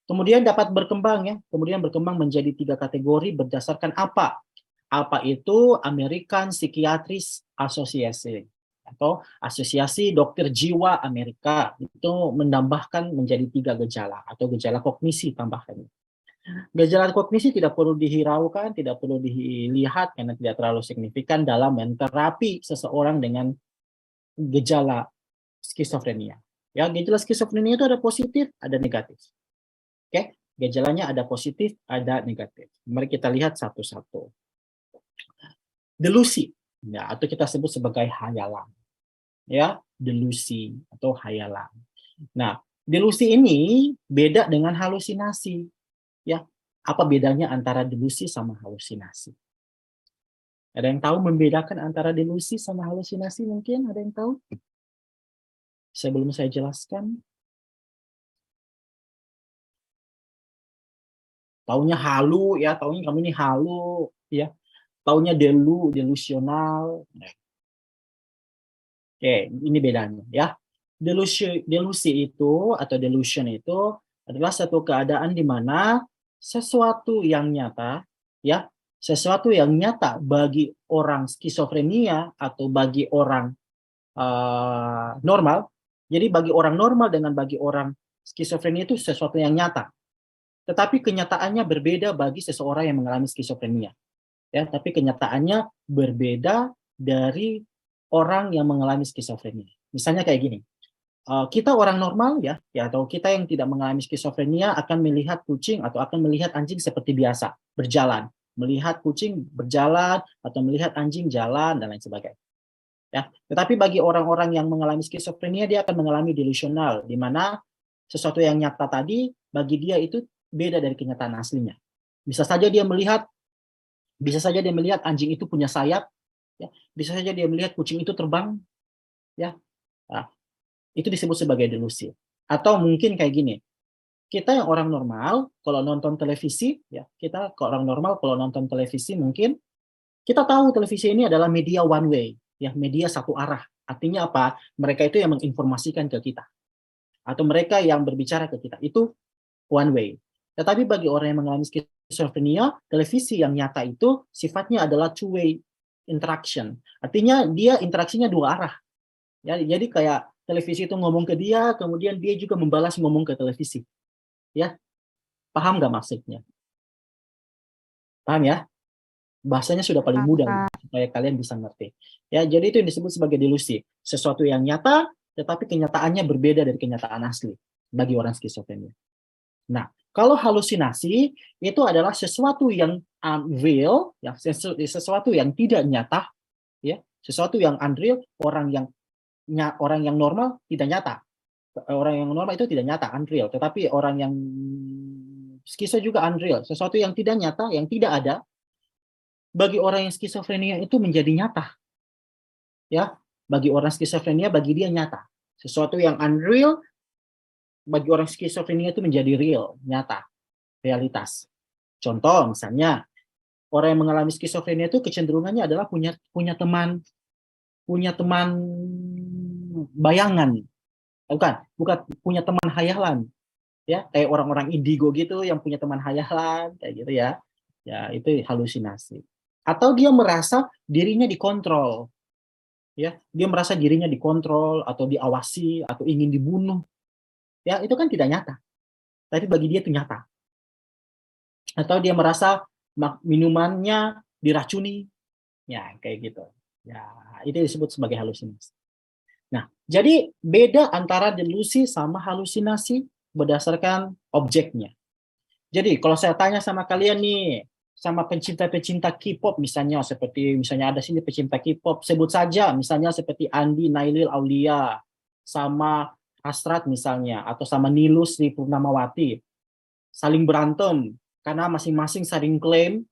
Kemudian dapat berkembang, ya. Kemudian berkembang menjadi 3 kategori berdasarkan apa? Apa itu American Psychiatric Association atau Asosiasi Dokter Jiwa Amerika itu menambahkan menjadi 3 gejala atau gejala kognisi tambahannya. Gejala kognisi tidak perlu dihiraukan, tidak perlu dilihat karena tidak terlalu signifikan dalam menterapi seseorang dengan gejala skizofrenia. Ya, gejala skizofrenia itu ada positif, ada negatif. Oke, gejalanya ada positif, ada negatif. Mari kita lihat satu-satu. Delusi, ya, atau kita sebut sebagai hayalan. Ya, delusi atau hayalan. Nah, delusi ini beda dengan halusinasi. Ya, apa bedanya antara delusi sama halusinasi? Ada yang tahu membedakan antara delusi sama halusinasi mungkin? Ada yang tahu? Sebelum saya jelaskan. Taunya halu, ya, taunya kamu ini halu, ya. Taunya delusional. Oke, ini bedanya, ya. Delusi itu atau delusion itu adalah satu keadaan di mana sesuatu yang nyata, ya, sesuatu yang nyata bagi orang skizofrenia atau bagi orang normal. Jadi bagi orang normal dengan bagi orang skizofrenia itu sesuatu yang nyata. Tetapi kenyataannya berbeda bagi seseorang yang mengalami skizofrenia. Ya, tapi kenyataannya berbeda dari orang yang mengalami skizofrenia. Misalnya kayak gini. Kita orang normal ya atau kita yang tidak mengalami skizofrenia akan melihat kucing atau akan melihat anjing seperti biasa, berjalan, melihat kucing berjalan atau melihat anjing jalan dan lain sebagainya. Ya, tetapi bagi orang-orang yang mengalami skizofrenia dia akan mengalami delusional di mana sesuatu yang nyata tadi bagi dia itu beda dari kenyataan aslinya. Bisa saja dia melihat anjing itu punya sayap, ya. Bisa saja dia melihat kucing itu terbang, ya. Nah, itu disebut sebagai delusi. Atau mungkin kayak gini, kita yang orang normal kalau nonton televisi, ya, kita kalau orang normal kalau nonton televisi mungkin kita tahu televisi ini adalah media one way, ya, media satu arah. Artinya apa? Mereka itu yang menginformasikan ke kita atau mereka yang berbicara ke kita itu one way. Tetapi bagi orang yang mengalami skizofrenia, televisi yang nyata itu sifatnya adalah two way interaction. Artinya dia interaksinya 2 arah. Ya, jadi kayak televisi itu ngomong ke dia, kemudian dia juga membalas ngomong ke televisi. Ya, paham nggak maksudnya? Paham ya? Bahasanya sudah paling mudah supaya kalian bisa ngerti. Ya, jadi itu yang disebut sebagai delusi. Sesuatu yang nyata, tetapi kenyataannya berbeda dari kenyataan asli bagi orang skizofrenia. Nah, kalau halusinasi itu adalah sesuatu yang unreal, ya, sesuatu yang tidak nyata, ya, sesuatu yang unreal, orang yang normal tidak nyata. Orang yang normal itu tidak nyata, unreal. Tetapi orang yang skizo juga unreal, sesuatu yang tidak nyata, yang tidak ada. Bagi orang yang skizofrenia itu menjadi nyata. Ya, bagi orang skizofrenia bagi dia nyata. Sesuatu yang unreal bagi orang skizofrenia itu menjadi real, nyata, realitas. Contoh misalnya orang yang mengalami skizofrenia itu kecenderungannya adalah punya teman bayangan. Bukan punya teman hayalan. Ya, kayak orang-orang indigo gitu yang punya teman hayalan kayak gitu ya. Ya, itu halusinasi. Atau dia merasa dirinya dikontrol. Ya, dia merasa dirinya dikontrol atau diawasi atau ingin dibunuh. Ya, itu kan tidak nyata. Tapi bagi dia itu nyata. Atau dia merasa minumannya diracuni. Ya, kayak gitu. Ya, itu disebut sebagai halusinasi. Nah, jadi beda antara delusi sama halusinasi berdasarkan objeknya. Jadi kalau saya tanya sama kalian nih, sama pencinta-pencinta K-pop misalnya, seperti misalnya ada sini pecinta K-pop, sebut saja misalnya seperti Andi, Nailil, Aulia, sama Hasrat misalnya, atau sama Nilus Sri Purnamawati, saling berantem karena masing-masing saling klaim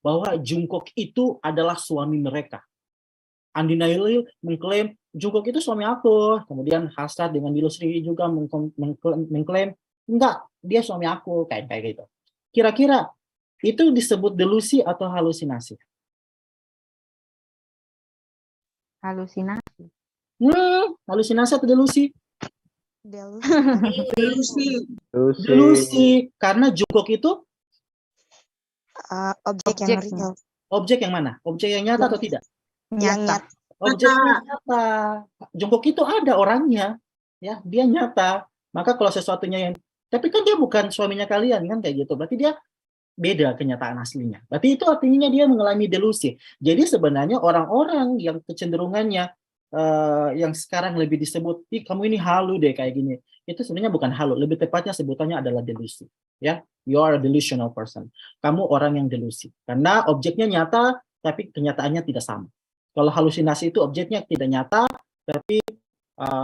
bahwa Jungkook itu adalah suami mereka. Andi Nailil mengklaim Jungkook itu suami aku, kemudian Hasrat dengan Nilus Sri juga mengklaim enggak, dia suami aku, kayak gitu. Kira-kira itu disebut delusi atau halusinasi? Halusinasi. Halusinasi atau delusi? Delusi. Delusi, karena Jungkook itu Objek yang real. objek yang mana? Objek yang nyata atau tidak? Nyata. Objek yang nyata. Jungkook itu ada orangnya, ya, dia nyata. Maka kalau sesuatunya yang, tapi kan dia bukan suaminya kalian kan kayak gitu. Berarti dia beda kenyataan aslinya. Berarti itu artinya dia mengalami delusi. Jadi sebenarnya orang-orang yang kecenderungannya yang sekarang lebih disebut, ih kamu ini halu deh kayak gini. Itu sebenarnya bukan halu, lebih tepatnya sebutannya adalah delusi. Ya, you are a delusional person. Kamu orang yang delusi. Karena objeknya nyata, tapi kenyataannya tidak sama. Kalau halusinasi itu objeknya tidak nyata, tapi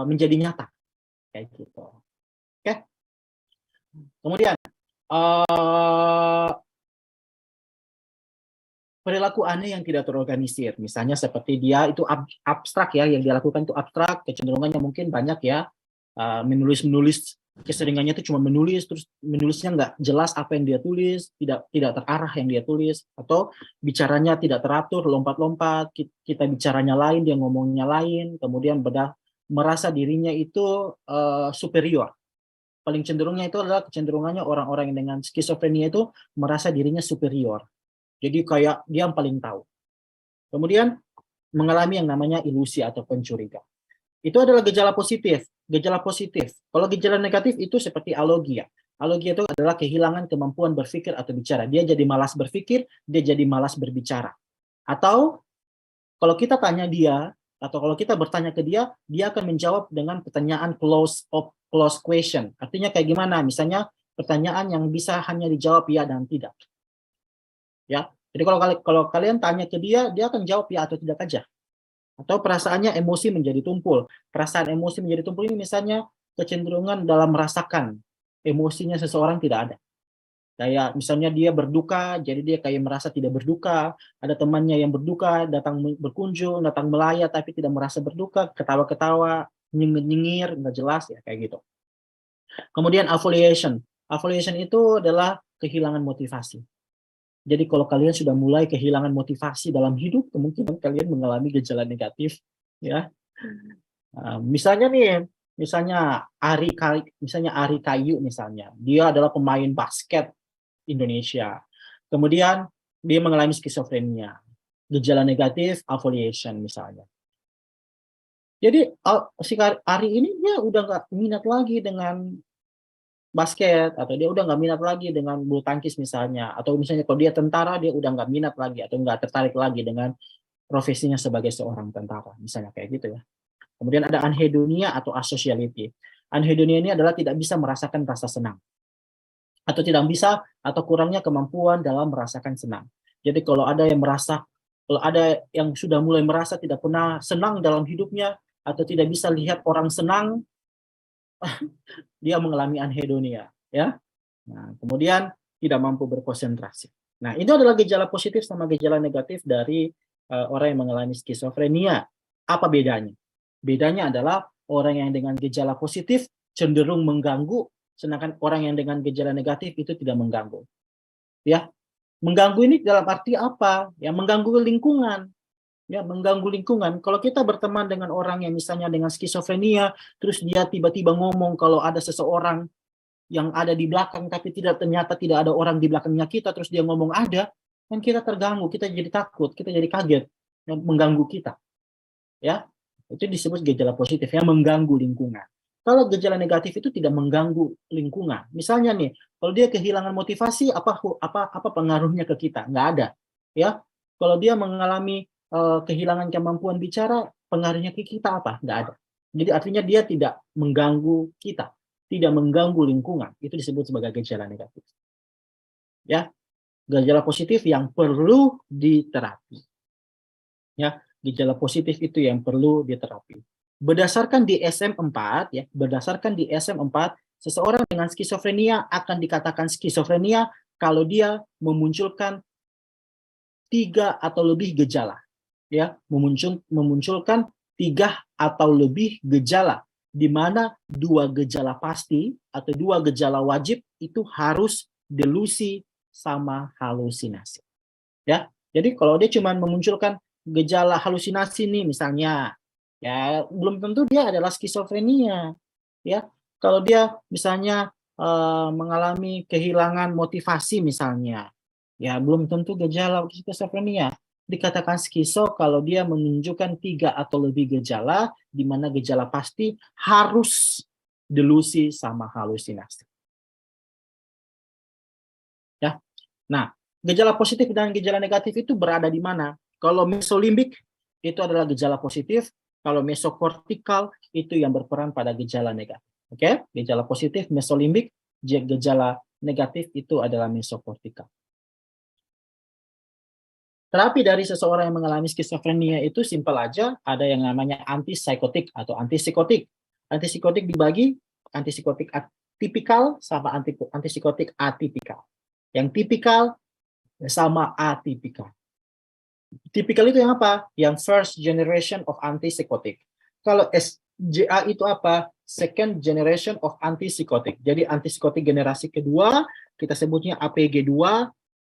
menjadi nyata. Kayak gitu. Oke. Kemudian, perilaku aneh yang tidak terorganisir. Misalnya seperti dia itu abstrak ya, yang dia lakukan itu abstrak, kecenderungannya mungkin banyak ya, menulis-menulis, keseringannya itu cuma menulis, terus menulisnya nggak jelas apa yang dia tulis, tidak terarah yang dia tulis, atau bicaranya tidak teratur, lompat-lompat, kita bicaranya lain, dia ngomongnya lain, kemudian merasa dirinya itu superior. Paling cenderungnya itu adalah kecenderungannya orang-orang yang dengan skizofrenia itu merasa dirinya superior. Jadi kayak dia yang paling tahu. Kemudian mengalami yang namanya ilusi atau pencuriga. Itu adalah gejala positif. Gejala positif. Kalau gejala negatif itu seperti alogia. Alogia itu adalah kehilangan kemampuan berpikir atau bicara. Dia jadi malas berpikir, dia jadi malas berbicara. Atau kalau kita tanya dia, atau kalau kita bertanya ke dia, dia akan menjawab dengan pertanyaan close question. Artinya kayak gimana? Misalnya pertanyaan yang bisa hanya dijawab ya dan tidak. Ya, jadi kalau kalian tanya ke dia akan jawab ya atau tidak aja. Atau perasaannya emosi menjadi tumpul. Perasaan emosi menjadi tumpul ini misalnya kecenderungan dalam merasakan emosinya seseorang tidak ada. Kayak misalnya dia berduka, jadi dia kayak merasa tidak berduka. Ada temannya yang berduka, datang berkunjung, datang melayat tapi tidak merasa berduka, ketawa-ketawa, nyengir-nyengir, nggak jelas ya kayak gitu. Kemudian affiliation. Affiliation itu adalah kehilangan motivasi. Jadi kalau kalian sudah mulai kehilangan motivasi dalam hidup, kemungkinan kalian mengalami gejala negatif, ya. Misalnya Ari Kayu misalnya, dia adalah pemain basket Indonesia. Kemudian dia mengalami skizofrenia, gejala negatif, affiliation misalnya. Jadi si Ari ini dia udah nggak minat lagi dengan basket, atau dia udah nggak minat lagi dengan bulu tangkis misalnya, atau misalnya kalau dia tentara dia udah nggak minat lagi atau nggak tertarik lagi dengan profesinya sebagai seorang tentara, misalnya kayak gitu ya. Kemudian ada anhedonia atau asociality. Anhedonia ini adalah tidak bisa merasakan rasa senang, atau tidak bisa atau kurangnya kemampuan dalam merasakan senang. Jadi kalau ada yang sudah mulai merasa tidak pernah senang dalam hidupnya atau tidak bisa lihat orang senang, dia mengalami anhedonia, ya. Nah, kemudian tidak mampu berkonsentrasi. Nah, itu adalah gejala positif sama gejala negatif dari orang yang mengalami skizofrenia. Apa bedanya? Bedanya adalah orang yang dengan gejala positif cenderung mengganggu, sedangkan orang yang dengan gejala negatif itu tidak mengganggu. Ya, mengganggu ini dalam arti apa? Ya, mengganggu lingkungan. Ya, mengganggu lingkungan. Kalau kita berteman dengan orang yang misalnya dengan skizofrenia, terus dia tiba-tiba ngomong kalau ada seseorang yang ada di belakang, tapi ternyata tidak ada orang di belakangnya kita, terus dia ngomong ada, kan kita terganggu, kita jadi takut, kita jadi kaget, yang mengganggu kita. Ya, itu disebut gejala positif, yang mengganggu lingkungan. Kalau gejala negatif itu tidak mengganggu lingkungan. Misalnya nih, kalau dia kehilangan motivasi, apa pengaruhnya ke kita? Nggak ada. Ya, kalau dia mengalami kehilangan kemampuan bicara, pengaruhnya ke kita apa? Nggak ada. Jadi artinya dia tidak mengganggu kita. tidak mengganggu lingkungan, itu disebut sebagai gejala negatif. Ya, gejala positif yang perlu diterapi. Ya, gejala positif itu yang perlu diterapi. Berdasarkan DSM-4 ya, berdasarkan DSM-4, seseorang dengan skizofrenia akan dikatakan skizofrenia kalau dia memunculkan 3 atau lebih gejala. Ya, memunculkan 3 atau lebih gejala, di mana 2 gejala pasti atau 2 gejala wajib itu harus delusi sama halusinasi. Ya, jadi kalau dia cuma memunculkan gejala halusinasi nih misalnya, ya belum tentu dia adalah skizofrenia. Ya, kalau dia misalnya mengalami kehilangan motivasi misalnya, ya belum tentu gejala skizofrenia. Dikatakan skizo kalau dia menunjukkan 3 atau lebih gejala, di mana gejala pasti harus delusi sama halusinasi. Ya, nah gejala positif dan gejala negatif itu berada di mana? Kalau mesolimbik itu adalah gejala positif, kalau mesokortikal itu yang berperan pada gejala negatif. Oke, gejala positif mesolimbik, gejala negatif itu adalah mesokortikal. Terapi dari seseorang yang mengalami skizofrenia itu simpel aja, ada yang namanya antipsikotik atau antipsikotik. Antipsikotik dibagi antipsikotik tipikal sama antipsikotik atipikal. Yang tipikal sama atipikal. Tipikal itu yang apa? Yang first generation of antipsikotik. Kalau SGA itu apa? Second generation of antipsikotik. Jadi antipsikotik generasi kedua, kita sebutnya APG2.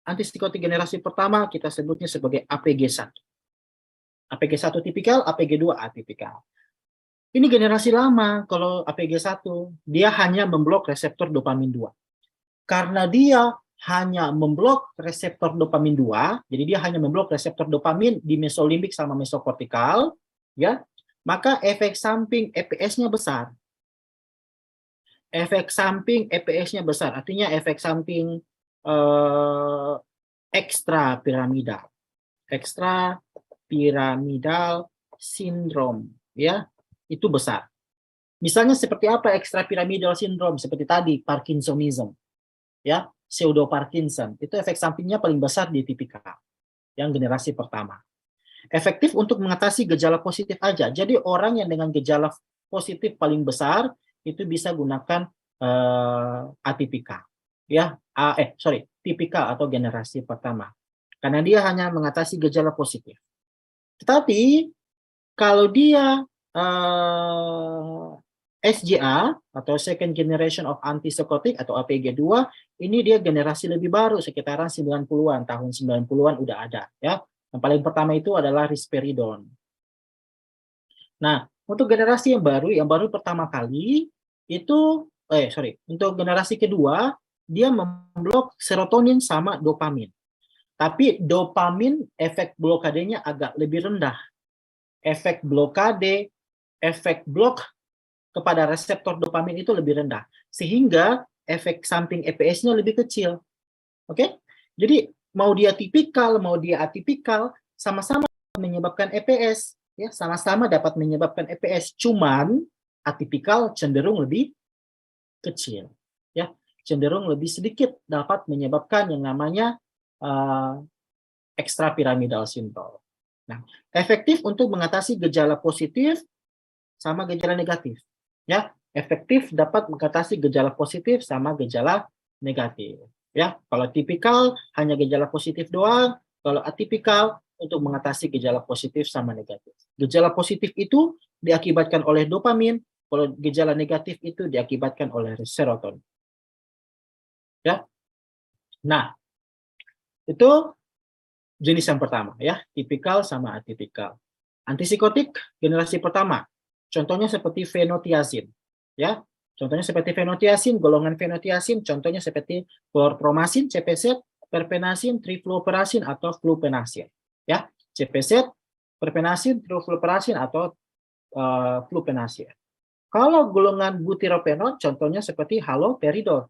Antipsikotik generasi pertama kita sebutnya sebagai APG1. APG1 tipikal, APG2 atipikal. Ini generasi lama kalau APG1, dia hanya memblok reseptor dopamin 2. Karena dia hanya memblok reseptor dopamin 2, jadi dia hanya memblok reseptor dopamin di mesolimbik sama mesokortikal, ya, maka efek samping EPS-nya besar. Efek samping EPS-nya besar, artinya efek samping ekstrapiramidal sindrom, ya, itu besar. Misalnya seperti apa ekstrapiramidal sindrom? Seperti tadi Parkinsonism, ya, pseudo Parkinson, itu efek sampingnya paling besar di tipikal, yang generasi pertama. Efektif untuk mengatasi gejala positif aja. Jadi orang yang dengan gejala positif paling besar itu bisa gunakan atipikal, ya, tipikal atau generasi pertama, karena dia hanya mengatasi gejala positif. Tetapi kalau dia SGA atau second generation of antipsychotic atau APG2, ini dia generasi lebih baru, sekitaran 90-an, tahun 90-an udah ada, ya. Yang paling pertama itu adalah risperidon. Nah, untuk generasi yang baru pertama kali itu untuk generasi kedua dia memblok serotonin sama dopamin. Tapi dopamin efek blokadenya agak lebih rendah. Efek blok kepada reseptor dopamin itu lebih rendah. Sehingga efek samping EPS-nya lebih kecil. Oke? Jadi mau dia tipikal, mau dia atipikal, sama-sama menyebabkan EPS. Ya, sama-sama dapat menyebabkan EPS. Cuman atipikal cenderung lebih kecil. Ya, cenderung lebih sedikit dapat menyebabkan yang namanya ekstrapiramidal sindrom. Nah, efektif untuk mengatasi gejala positif sama gejala negatif. Ya, efektif dapat mengatasi gejala positif sama gejala negatif. Ya, kalau tipikal hanya gejala positif doang, kalau atipikal untuk mengatasi gejala positif sama negatif. Gejala positif itu diakibatkan oleh dopamin, kalau gejala negatif itu diakibatkan oleh serotonin. Ya. Nah, itu jenis yang pertama, ya, tipikal sama atipikal. Antipsikotik generasi pertama, contohnya seperti fenotiazin, ya. Contohnya seperti fenotiazin, golongan fenotiazin, contohnya seperti chlorpromazin, CPZ, perpenazin, trifluoperasin atau flupenazin, ya. CPZ, perpenazin, trifluoperasin atau flupenazin. Kalau golongan butyropenon, contohnya seperti haloperidol,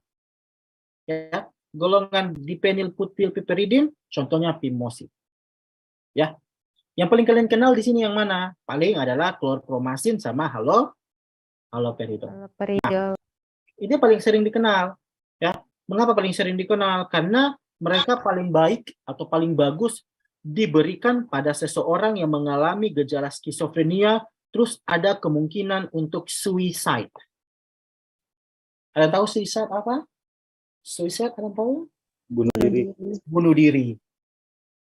ya. Golongan dipenilbutylpiperidin, contohnya pimosid. Ya. Yang paling kalian kenal di sini yang mana? Paling adalah chlorpromazin sama haloperidol. Peridol. Ini paling sering dikenal, ya. Mengapa paling sering dikenal? Karena mereka paling baik atau paling bagus diberikan pada seseorang yang mengalami gejala skizofrenia, terus ada kemungkinan untuk suicide. Ada tahu suicide apa? Suicide, ada tahu? Bunuh diri. Bunuh diri.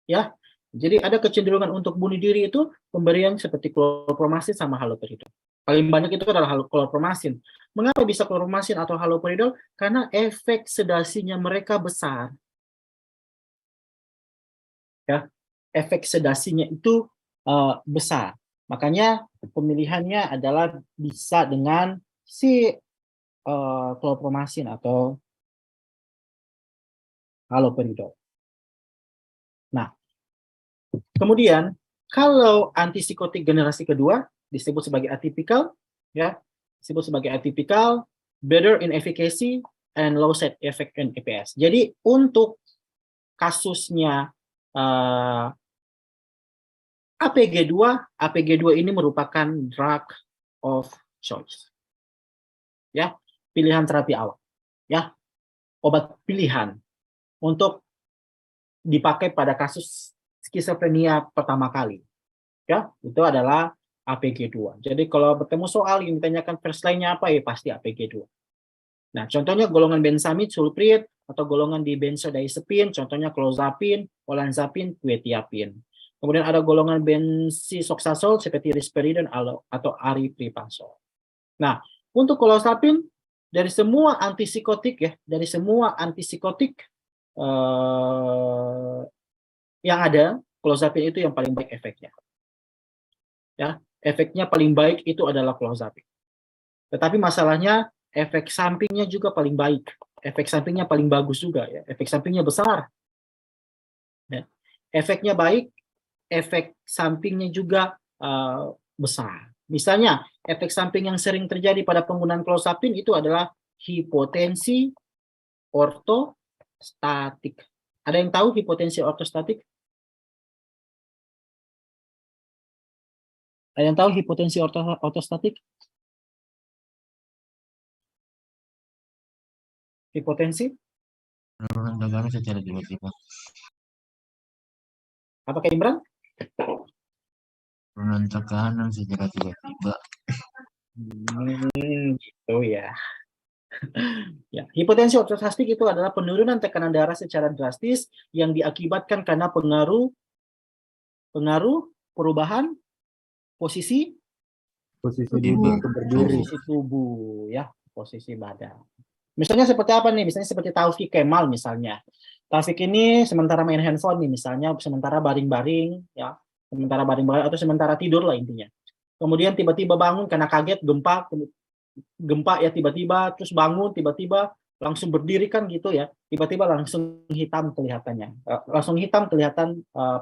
Ya. Jadi ada kecenderungan untuk bunuh diri itu pemberian seperti klorpromazin sama haloperidol. Paling banyak itu adalah klorpromazin. Mengapa bisa klorpromazin atau haloperidol? Karena efek sedasinya mereka besar. Ya, efek sedasinya itu besar. Makanya pemilihannya adalah bisa dengan si klorpromazin atau haloperidol. Nah, kemudian kalau antipsikotik generasi kedua disebut sebagai atipikal, ya, disebut sebagai atipikal, better in efficacy and low side effect in EPS. Jadi untuk kasusnya APG2 ini merupakan drug of choice. Ya, pilihan terapi awal. Ya, obat pilihan untuk dipakai pada kasus skizofrenia pertama kali. Ya, itu adalah APG2. Jadi kalau bertemu soal yang ditanyakan first line-nya apa, ya pasti APG2. Nah, contohnya golongan benzamid, sulprit, atau golongan di benzodiazepin, contohnya clozapine, olanzapine, quetiapine. Kemudian ada golongan bensisoxazole seperti risperidone atau aripiprazole. Nah, untuk clozapine dari semua antipsikotik ya, dari semua antipsikotik yang ada, clozapine itu yang paling baik efeknya. Ya, efeknya paling baik itu adalah clozapine. Tetapi masalahnya efek sampingnya juga paling baik. Efek sampingnya paling bagus juga ya. Efek sampingnya besar. Ya. Efeknya baik, efek sampingnya juga besar. Misalnya, efek samping yang sering terjadi pada penggunaan clozapine itu adalah hipotensi ortostatik. Ada yang tahu hipotensi ortostatik? Ada yang tahu hipotensi ortostatik? Hipotensi? Penurunan tekanan secara tiba-tiba. Apakah Imran? Penurunan tekanan secara tiba-tiba. Gitu ya. Ya, hipotensi ortostatik itu adalah penurunan tekanan darah secara drastis yang diakibatkan karena pengaruh perubahan posisi tubuh ya, posisi badan. Misalnya seperti apa nih? Misalnya seperti Taufik Kemal misalnya. Taufik ini sementara main handphone nih misalnya, sementara baring-baring ya, sementara baring-baring atau sementara tidur lah intinya. Kemudian tiba-tiba bangun karena kaget gempa ya, tiba-tiba terus bangun tiba-tiba langsung berdiri kan gitu ya, tiba-tiba langsung hitam kelihatannya,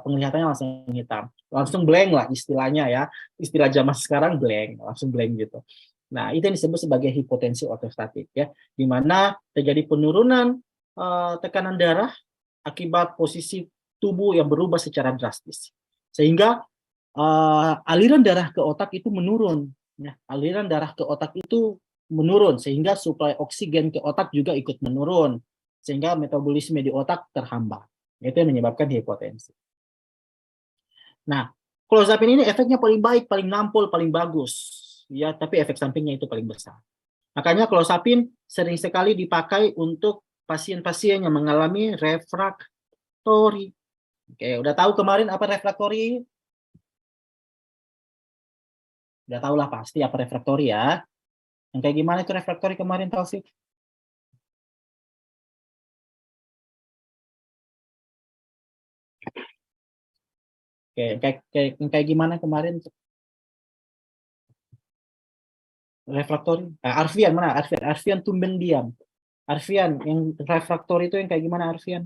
penglihatannya langsung hitam, langsung blank lah istilahnya ya, istilah zaman sekarang blank, langsung blank gitu. Nah, itu yang disebut sebagai hipotensi ortostatik ya, di mana terjadi penurunan tekanan darah akibat posisi tubuh yang berubah secara drastis, sehingga aliran darah ke otak itu menurun. Ya, aliran darah ke otak itu menurun, sehingga suplai oksigen ke otak juga ikut menurun, sehingga metabolisme di otak terhambat. Itu yang menyebabkan hipotensi. Nah, clozapine ini efeknya paling baik, paling nampol, paling bagus. Ya, tapi efek sampingnya itu paling besar. Makanya clozapine sering sekali dipakai untuk pasien-pasien yang mengalami refraktori. Oke, udah tahu kemarin apa refraktori? Udah tahu lah pasti apa refraktori ya. Yang kayak gimana itu refraktori kemarin, Taufik? Oke, kayak gimana kemarin refraktori? Arfian mana? Arfian tumben diam. Arfian, yang refraktori itu yang kayak gimana Arfian?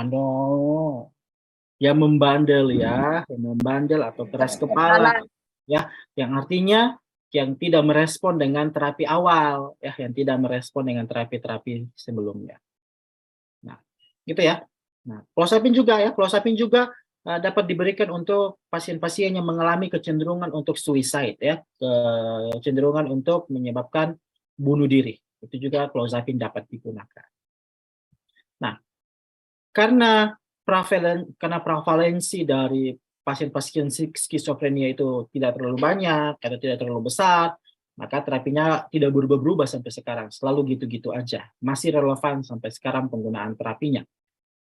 No. Yang membandel ya, yang membandel atau keras kepala ya, yang artinya yang tidak merespon dengan terapi awal ya, yang tidak merespon dengan terapi-terapi sebelumnya. Nah, gitu ya. Nah, clozapine juga ya, clozapine juga dapat diberikan untuk pasien-pasien yang mengalami kecenderungan untuk suicide ya, kecenderungan untuk menyebabkan bunuh diri. Itu juga clozapine dapat digunakan. Nah, karena prevalensi dari pasien-pasien skizofrenia itu tidak terlalu banyak atau tidak terlalu besar, maka terapinya tidak berubah-ubah sampai sekarang, selalu gitu-gitu aja. Masih relevan sampai sekarang penggunaan terapinya.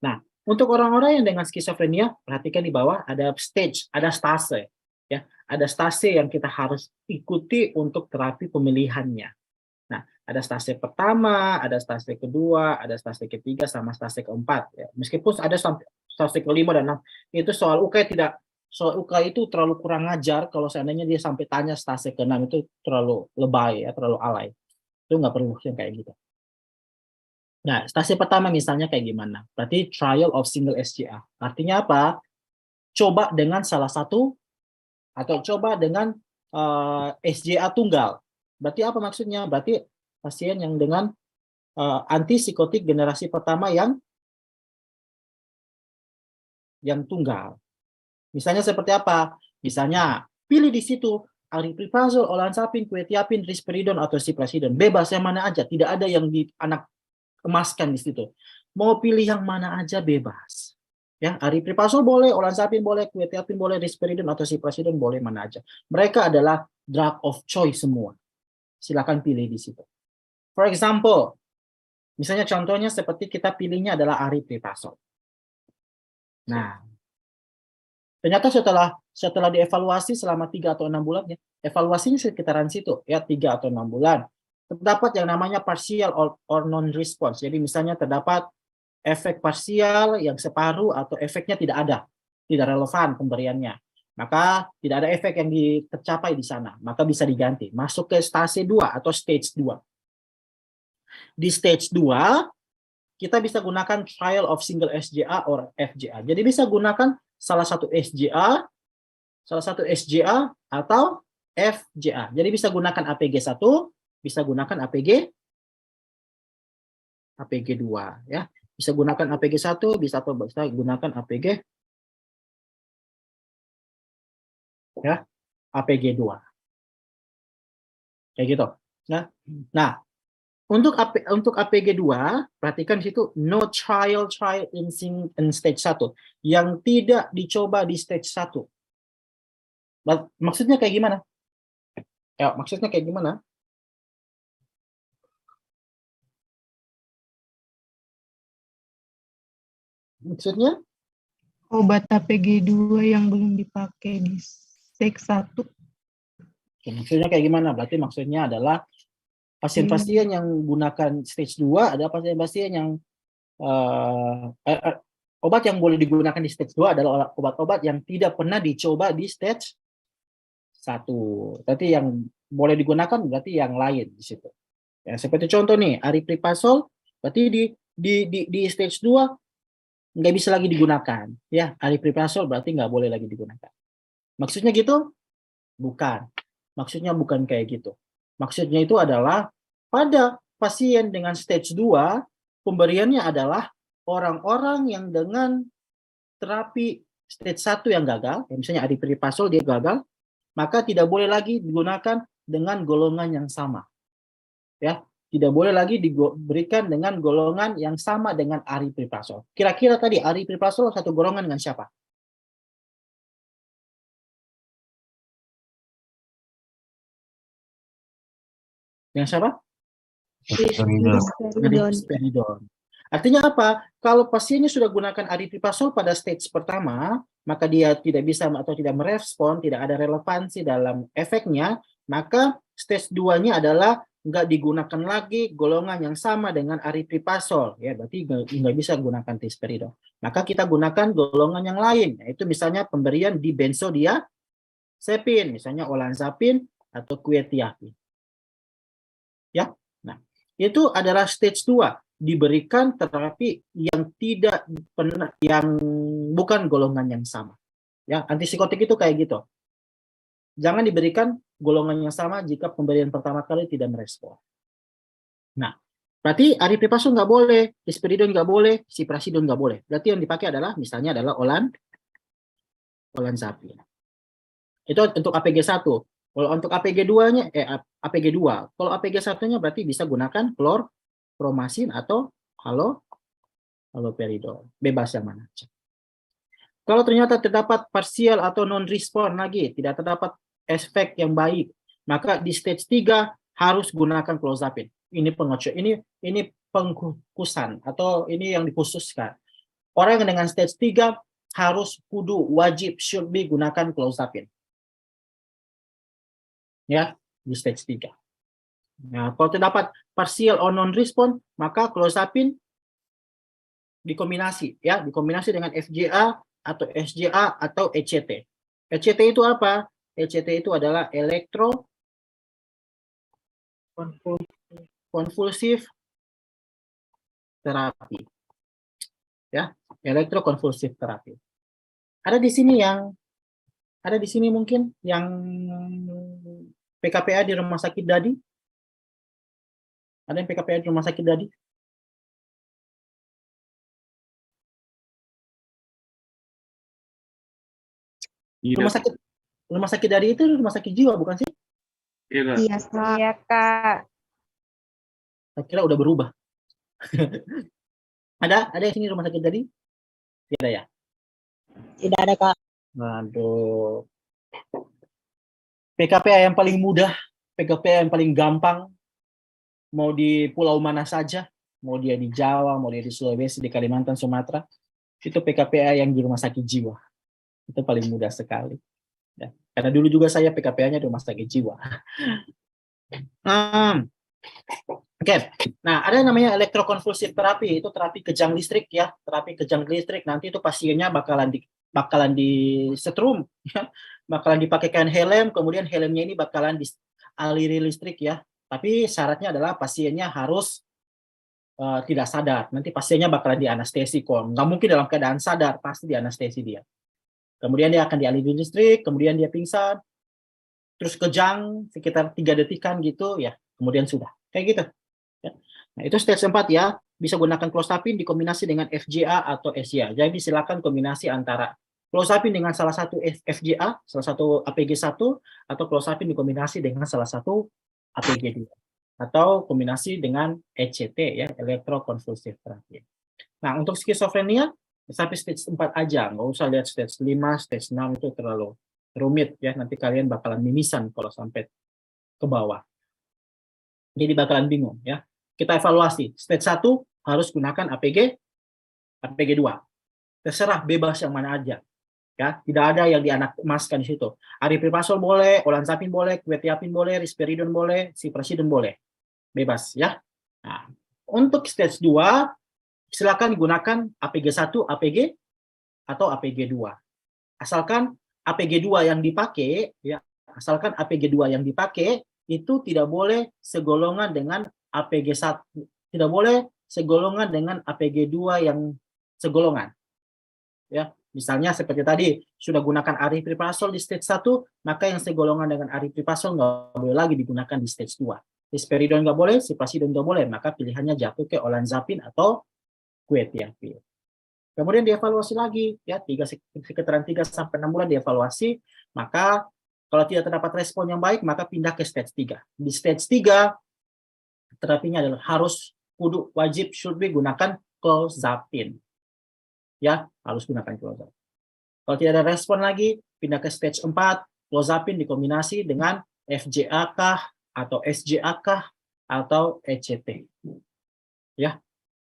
Nah, untuk orang-orang yang dengan skizofrenia, perhatikan di bawah ada stage, ada stase. Ya, ada stase yang kita harus ikuti untuk terapi pemilihannya. Nah, ada stase pertama, ada stase kedua, ada stase ketiga, sama stase keempat. Ya. Meskipun ada sampai stase kelima dan enam, itu soal UK tidak, soal UK itu terlalu kurang ajar kalau seandainya dia sampai tanya stase ke-6 itu terlalu lebay ya, terlalu alay. Itu nggak perlu yang kayak gitu. Nah, stase pertama misalnya kayak gimana? Berarti trial of single SGA. Artinya apa? Coba dengan salah satu atau coba dengan SGA tunggal. Berarti apa maksudnya? Berarti pasien yang dengan antipsikotik generasi pertama yang tunggal. Misalnya seperti apa? Misalnya pilih di situ aripiprazol, olanzapine, quetiapine, risperidon atau ciprasidon. Bebas yang mana aja, tidak ada yang di anak emaskan di situ. Mau pilih yang mana aja bebas. Ya, aripiprazol boleh, olanzapine boleh, quetiapine boleh, risperidon atau ciprasidon boleh mana aja. Mereka adalah drug of choice semua. Silakan pilih di situ. For example, misalnya contohnya seperti kita pilihnya adalah aripiprazol. Nah, ternyata setelah dievaluasi selama 3 atau 6 bulan, ya, evaluasinya sekitaran situ, ya 3 atau 6 bulan. Terdapat yang namanya partial or non-response. Jadi misalnya terdapat efek parsial yang separuh atau efeknya tidak ada, tidak relevan pemberiannya. Maka tidak ada efek yang tercapai di sana, maka bisa diganti. Masuk ke stase 2 atau stage 2. Di stage 2, kita bisa gunakan trial of single SGA or FGA. Jadi bisa gunakan salah satu SGA atau FGA. Jadi bisa gunakan APG 1, bisa gunakan APG 2 ya. Bisa gunakan APG 1, bisa gunakan APG ya, APG 2. Kayak gitu. Nah, untuk APG 2, perhatikan di situ no trial in stage 1, yang tidak dicoba di stage 1. Maksudnya kayak gimana? Ya, maksudnya kayak gimana? Maksudnya? Obat APG 2 yang belum dipakai di stage 1. Maksudnya kayak gimana? Berarti maksudnya adalah pasien-pasien yang gunakan stage 2 adalah pasien-pasien yang obat yang boleh digunakan di stage 2 adalah obat-obat yang tidak pernah dicoba di stage 1. Berarti yang boleh digunakan berarti yang lain di situ. Ya, seperti contoh nih, aripiprazol berarti di stage 2 nggak bisa lagi digunakan. Ya, aripiprazol berarti nggak boleh lagi digunakan. Maksudnya gitu? Bukan. Maksudnya bukan kayak gitu. Maksudnya itu adalah pada pasien dengan stage 2, pemberiannya adalah orang-orang yang dengan terapi stage 1 yang gagal, ya misalnya aripiprazol dia gagal, maka tidak boleh lagi digunakan dengan golongan yang sama. Ya, tidak boleh lagi diberikan dengan golongan yang sama dengan aripiprazol. Kira-kira tadi aripiprazol satu golongan dengan siapa? Dengan siapa? Risperidon. Artinya apa? Kalau pasiennya sudah gunakan aripiprazol pada stage pertama, maka dia tidak bisa atau tidak merespon, tidak ada relevansi dalam efeknya, maka stage 2-nya adalah nggak digunakan lagi golongan yang sama dengan aripiprazol. Ya, berarti nggak bisa gunakan risperidon. Maka kita gunakan golongan yang lain, yaitu misalnya pemberian di benzodiazepin, misalnya olanzapine atau quetiapine. Ya, nah itu adalah stage 2, diberikan terapi yang tidak pernah, yang bukan golongan yang sama. Ya, antipsikotik itu kayak gitu. Jangan diberikan golongan yang sama jika pemberian pertama kali tidak merespon. Nah, Berarti aripiprazol nggak boleh, risperidon nggak boleh, ciprasidon nggak boleh. Berarti yang dipakai adalah misalnya adalah olanzapin. Itu untuk APG 1. Kalau untuk APG 2-nya APG 2. Kalau APG 1-nya berarti bisa gunakan klorpromasin atau haloperidol. Bebas yang mana aja. Kalau ternyata terdapat partial atau non-respon lagi, tidak terdapat efek yang baik, maka di stage 3 harus gunakan clozapine. Ini ini pengkhususan atau ini yang dikhususkan. Orang yang dengan stage 3 harus wajib should be gunakan clozapine. Ya, di stage 3. Nah, kalau terdapat partial or non-respon, maka clozapine dikombinasi dengan FGA atau SGA atau ECT. ECT itu apa? ECT itu adalah elektrokonvulsif terapi. Ya, elektrokonvulsif terapi. Ada di sini mungkin yang PKPA di rumah sakit Dadi? Ada yang PKPA di rumah sakit Dadi? Iya, Rumah sakit Dadi itu rumah sakit jiwa bukan sih? iya Kak. Iya, Kak. Iya, Kak. Saya kira udah berubah. Ada yang sini rumah sakit Dadi? Tidak ya? Tidak ada, Kak. Waduh. PKPA yang paling mudah, PKPA yang paling gampang, mau di pulau mana saja, mau dia di Jawa, mau dia di Sulawesi, di Kalimantan, Sumatera, itu PKPA yang di rumah sakit jiwa. Itu paling mudah sekali. Ya. Karena dulu juga saya PKPA-nya di rumah sakit jiwa. Oke. Nah, ada yang namanya elektrokonvulsif terapi, itu terapi kejang listrik ya, terapi kejang listrik. Nanti itu pasiennya bakalan disetrum, ya. Bakalan dipakaikan helm, kemudian helmnya ini bakalan dialiri listrik ya. Tapi syaratnya adalah pasiennya harus tidak sadar. Nanti pasiennya bakalan dianestesi kok. Nggak mungkin dalam keadaan sadar, pasti dianestesi dia. Kemudian dia akan dialiri listrik, kemudian dia pingsan, terus kejang sekitar 3 detikan gitu ya. Kemudian sudah kayak gitu. Ya. Nah, itu stage 4 ya. Bisa gunakan clozapine dikombinasi dengan FGA atau SGA. Jadi silakan kombinasi antara clozapine dengan salah satu FGA, salah satu APG 1, atau clozapine dikombinasi dengan salah satu APG 2. Atau kombinasi dengan ECT ya, elektrokonvulsif terapi. Nah, untuk skizofrenia sampai stage 4 aja, nggak usah lihat stage 5, stage 6 itu terlalu rumit ya, nanti kalian bakalan mimisan kalau sampai ke bawah. Jadi bakalan bingung ya. Kita evaluasi, stage 1 harus gunakan APG 2. Terserah, bebas yang mana aja. Ya, tidak ada yang dianakmaskan di situ. Aripiprazol boleh, olanzapin boleh, quetiapin boleh, risperidon boleh, ciprasidon boleh. Bebas ya. Nah, untuk stage 2 silakan gunakan APG 1, APG atau APG 2. Asalkan APG 2 yang dipakai ya, itu tidak boleh segolongan dengan APG 1. Tidak boleh segolongan dengan APG 2 yang segolongan. Ya, misalnya seperti tadi sudah gunakan aripiprazol di stage 1, maka yang segolongan dengan aripiprazol nggak boleh lagi digunakan di stage 2. Risperidon nggak boleh, ciprasidon nggak boleh, maka pilihannya jatuh ke olanzapin atau quetiapin. Kemudian dievaluasi lagi ya, sekitaran 3 sampai 6 bulan dievaluasi, maka kalau tidak terdapat respon yang baik maka pindah ke stage 3. Di stage 3 terapinya adalah wajib should be gunakan clozapine. Ya, harus gunakan clozapine. Kalau tidak ada respon lagi, pindah ke stage 4, clozapine dikombinasi dengan FGA kah atau SGA kah atau ECT. Ya.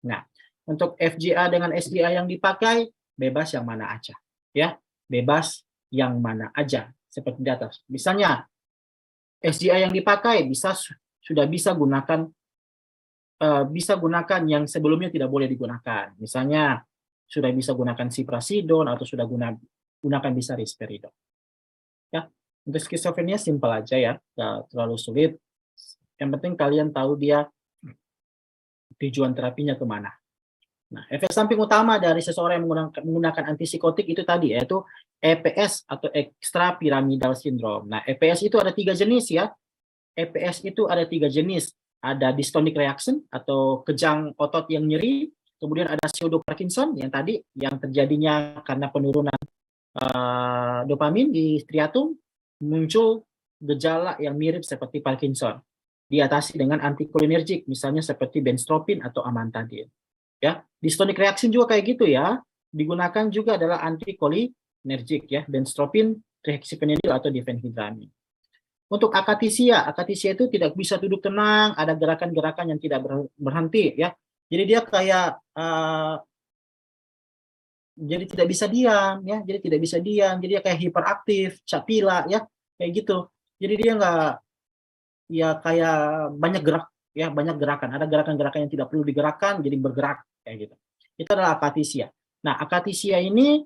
Nah, untuk FGA dengan SGA yang dipakai, bebas yang mana aja. Ya, bebas yang mana aja. Seperti di atas. Misalnya, SGA yang dipakai sudah bisa gunakan yang sebelumnya tidak boleh digunakan. Misalnya, sudah bisa gunakan ciprasidon atau sudah gunakan bisa risperidon. Ya, untuk skizofrenia simpel aja ya, nggak terlalu sulit. Yang penting kalian tahu dia tujuan terapinya kemana. Nah, efek samping utama dari seseorang yang menggunakan antipsikotik itu tadi, yaitu EPS atau extrapyramidal syndrome. Nah, EPS itu ada 3 jenis ya. EPS itu ada 3 jenis. ada dystonic reaction atau kejang otot yang nyeri, kemudian ada pseudo Parkinson yang tadi yang terjadinya karena penurunan dopamin di striatum, muncul gejala yang mirip seperti Parkinson. Diatasi dengan antikolinergik, misalnya seperti benztropin atau amantadin. Ya, dystonic reaction juga kayak gitu ya. Digunakan juga adalah antikolinergik ya, benztropin, trihexyphenidyl atau diphenhydramine. Untuk akatisia itu tidak bisa duduk tenang, ada gerakan-gerakan yang tidak berhenti ya. Jadi dia kayak jadi tidak bisa diam ya, jadi dia kayak hiperaktif, capila ya, kayak gitu. Jadi dia nggak ya kayak banyak gerak ya, banyak gerakan. Ada gerakan-gerakan yang tidak perlu digerakkan jadi bergerak kayak gitu. Itu adalah akatisia. Nah, akatisia ini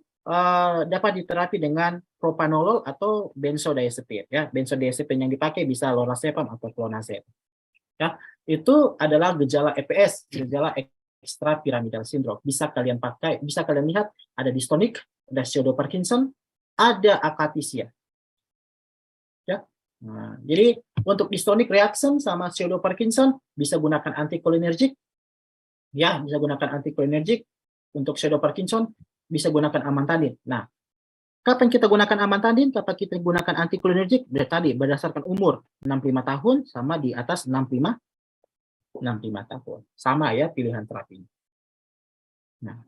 dapat diterapi dengan propanolol atau benzodiazepin ya. Benzodiazepin yang dipakai bisa lorazepam atau clonazepam. Ya, itu adalah gejala EPS, gejala extrapiramidal syndrome. Bisa kalian pakai, bisa kalian lihat ada dystonic, ada pseudo Parkinson, ada akatisia. Ya. Nah, jadi untuk dystonic reaction sama pseudo Parkinson bisa gunakan antikolinergik. Ya, bisa gunakan antikolinergik. Untuk pseudo Parkinson bisa gunakan amantadin. Nah, kapan kita gunakan amantadin? Kapan kita gunakan antikolinergik? Tadi berdasarkan umur 65 tahun sama di atas 65 tahun. Sama ya pilihan terapinya. Nah,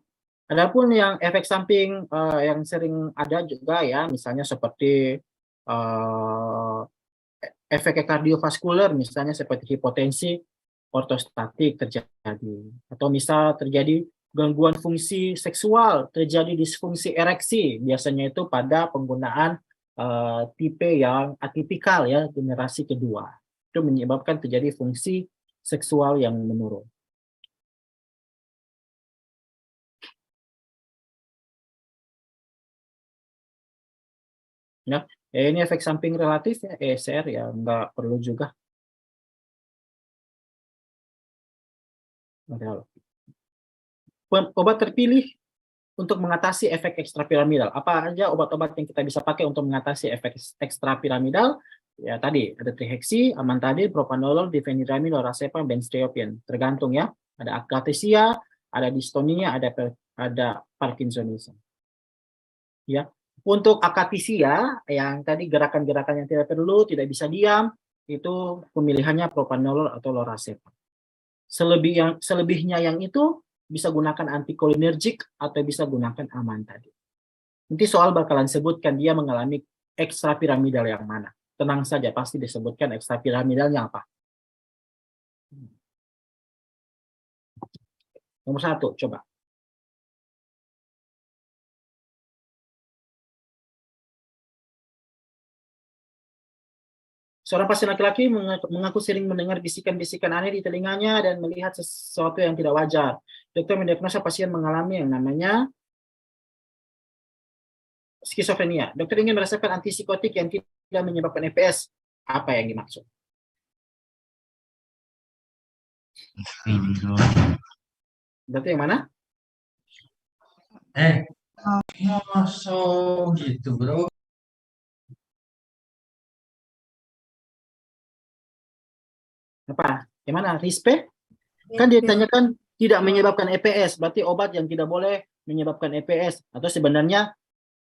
adapun yang efek samping yang sering ada juga ya, misalnya seperti efek kardiovaskuler, misalnya seperti hipotensi ortostatik terjadi, atau misal terjadi gangguan fungsi seksual, terjadi disfungsi ereksi, biasanya itu pada penggunaan tipe yang atipikal ya, generasi kedua. Itu menyebabkan terjadi fungsi seksual yang menurun. Ya, ini efek samping relatif ya, ESR ya, nggak perlu juga. Obat terpilih untuk mengatasi efek ekstrapiramidal. Apa aja obat-obat yang kita bisa pakai untuk mengatasi efek ekstrapiramidal? Ya tadi ada trihexy, amantadin, propanolol, diphenhydramine, lorazepam, benztropin. Tergantung ya. Ada akatesia, ada dystonia, ada Parkinsonism. Ya. Untuk akatesia yang tadi gerakan-gerakan yang tidak perlu, tidak bisa diam, itu pemilihannya propanolol atau lorazepam. Selebihnya yang itu bisa gunakan antikolinergik atau bisa gunakan amantadin. Nanti soal bakalan sebutkan dia mengalami ekstrapiramidal yang mana. Tenang saja, pasti disebutkan ekstrapiramidalnya apa. Nomor 1, coba. Seorang pasien laki-laki mengaku sering mendengar bisikan-bisikan aneh di telinganya dan melihat sesuatu yang tidak wajar. Dokter mendiagnosa pasien mengalami yang namanya skizofrenia. Dokter ingin merasakan antipsikotik yang tidak menyebabkan EPS. Apa yang dimaksud? Berarti yang mana? Masuk gitu bro. Apa? Yang mana? Rispe? Kan ditanyakan tidak menyebabkan EPS, berarti obat yang tidak boleh menyebabkan EPS. Atau sebenarnya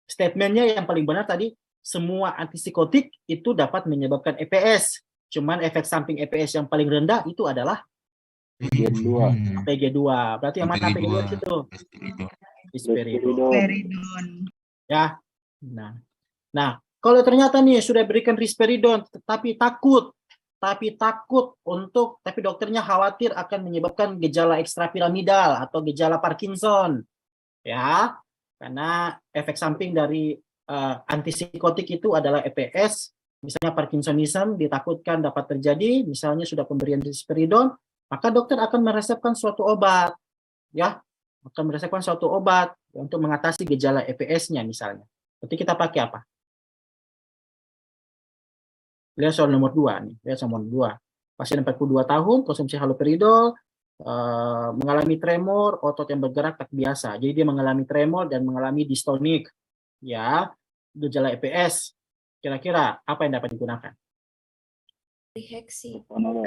statementnya yang paling benar tadi, semua antipsikotik itu dapat menyebabkan EPS. Cuman efek samping EPS yang paling rendah itu adalah PG2. PG2. Berarti yang mana PG2 itu? Risperidon. Ya. Nah, kalau ternyata nih sudah berikan risperidon tapi dokternya khawatir akan menyebabkan gejala ekstrapiramidal atau gejala Parkinson. Ya. Karena efek samping dari antipsikotik itu adalah EPS, misalnya Parkinsonism ditakutkan dapat terjadi, misalnya sudah pemberian risperidon, maka dokter akan meresepkan suatu obat, ya, untuk mengatasi gejala EPS-nya misalnya. Berarti kita pakai apa? Lihat soal nomor 2 nih, lihat soal nomor 2. Pasien 42 tahun, konsumsi haloperidol, mengalami tremor, otot yang bergerak tak biasa. Jadi dia mengalami tremor dan mengalami dystonik. Ya, gejala EPS. Kira-kira apa yang dapat digunakan? Trihexy. Propanolol.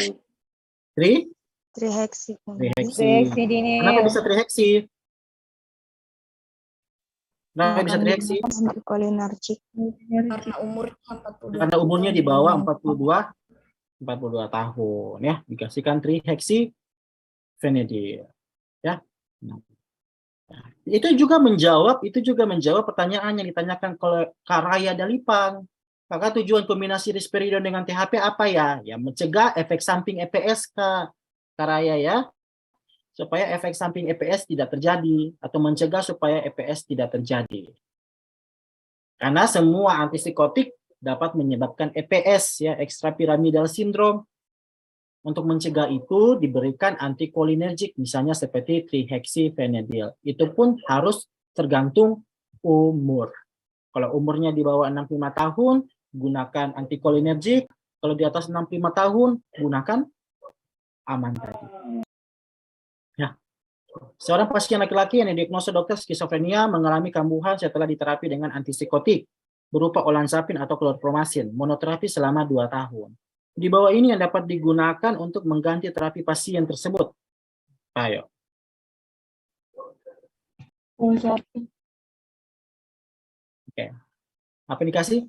Triheksi. Reaksi dini. Kenapa bisa triheksi? Kenapa bisa triheksi? Antikolinergik. Karena umurnya 42 Karena umurnya di bawah 42 tahun ya, dikasihkan triheksi Fenadil ya. Nah, itu juga menjawab pertanyaan yang ditanyakan oleh Kak Raya Dalipang. Maka tujuan kombinasi risperidon dengan THP apa ya? Ya mencegah efek samping EPS Kak Raya ya. Supaya efek samping EPS tidak terjadi atau mencegah supaya EPS tidak terjadi. Karena semua antipsikotik dapat menyebabkan EPS ya, extrapyramidal syndrome. Untuk mencegah itu diberikan antikolinergik misalnya seperti trihexyphenidyl. Itu pun harus tergantung umur. Kalau umurnya di bawah 65 tahun gunakan antikolinergik, kalau di atas 65 tahun gunakan aman tadi. Ya. Seorang pasien laki-laki yang didiagnosa dokter skizofrenia mengalami kambuhan setelah diterapi dengan antipsikotik berupa olanzapin atau klorpromazin, monoterapi selama 2 tahun. Di bawah ini yang dapat digunakan untuk mengganti terapi pasien tersebut. Ayo. Oke. Apa dikasih?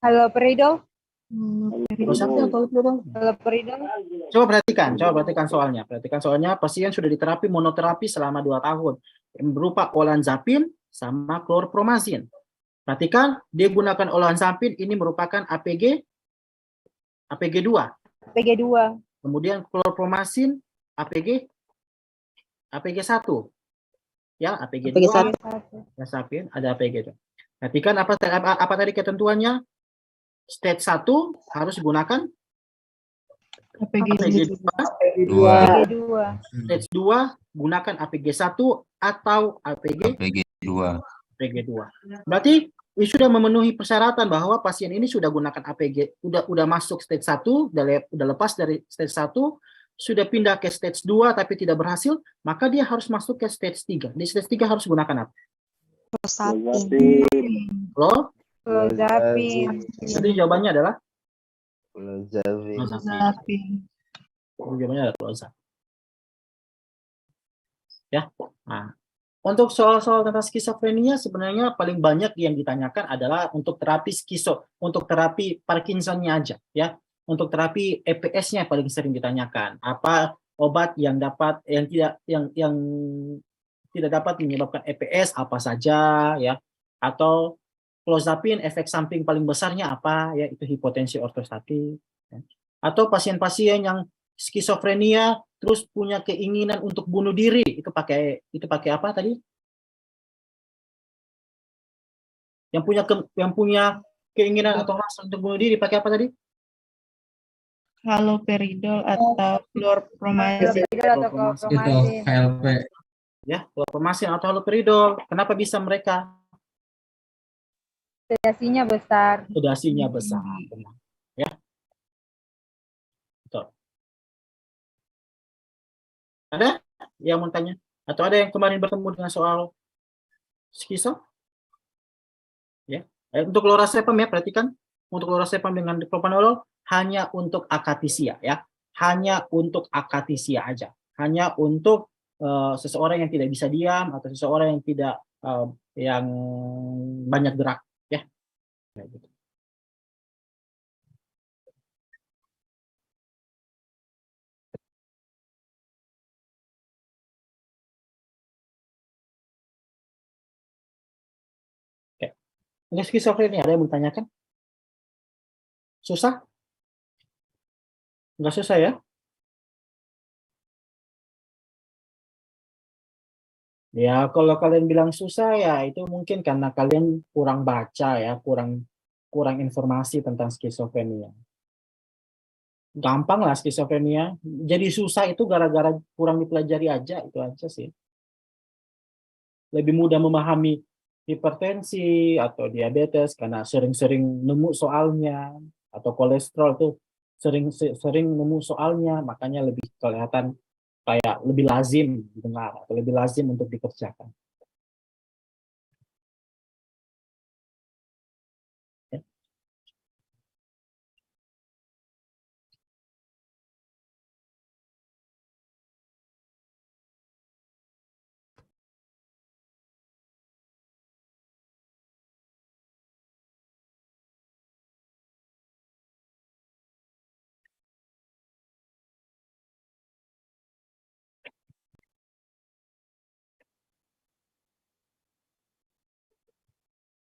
Haloperidol. Haloperidol. Haloperidol. Coba perhatikan soalnya. Perhatikan soalnya, pasien sudah diterapi monoterapi selama 2 tahun yang berupa olanzapin sama klorpromazin. Perhatikan, dia gunakan olanzapin ini merupakan APG 2. APG 2. Kemudian klorpromazin APG 1. Ya, APG 2. Olanzapin ada APG 2. Perhatikan apa tadi ketentuannya? Stage 1 harus gunakan APG APG 2. 2. Stage 2 gunakan APG 1 atau APG 2. Berarti sudah memenuhi persyaratan bahwa pasien ini sudah gunakan APG, udah masuk stage 1, udah lepas dari stage 1, sudah pindah ke stage 2 tapi tidak berhasil, maka dia harus masuk ke stage 3. Di stage 3 harus gunakan apa? Clozapin. Jadi jawabannya adalah Clozapin. jawabannya adalah clozapin. Ya. Nah, untuk soal-soal tentang skizofrenia sebenarnya paling banyak yang ditanyakan adalah untuk terapi untuk terapi Parkinson-nya aja ya. Untuk terapi EPS-nya paling sering ditanyakan. Apa obat yang tidak dapat menyebabkan EPS apa saja ya. Atau clozapin efek samping paling besarnya apa ya, itu hipotensi ortostatik ya. Atau pasien-pasien yang skizofrenia terus punya keinginan untuk bunuh diri, itu pakai apa tadi? Yang punya keinginan atau rasa untuk bunuh diri pakai apa tadi? Haloperidol atau klorpromazin. HLP. Ya, klorpromazin atau haloperidol. Kenapa bisa mereka? Sedasinya besar. Sedasinya besar, benar. Ya. Betul. Ada yang mau tanya? Atau ada yang kemarin bertemu dengan soal skizo? Ya. Untuk lorazepam ya, perhatikan. Untuk lorazepam dengan propranolol hanya untuk akatisia ya. Hanya untuk akatisia aja. Hanya untuk seseorang yang tidak bisa diam atau seseorang yang tidak yang banyak gerak ya. Kayak gitu. Untuk skizofrenia ada yang bertanyakan? Susah? Enggak susah ya? Ya, kalau kalian bilang susah ya itu mungkin karena kalian kurang baca ya, kurang informasi tentang skizofrenia. Gampang lah skizofrenia. Jadi susah itu gara-gara kurang dipelajari aja, itu aja sih. Lebih mudah memahami hipertensi atau diabetes karena sering-sering nemu soalnya, atau kolesterol tuh sering nemu soalnya, makanya lebih kelihatan kayak lebih lazim didengar atau lebih lazim untuk dikerjakan. Ya.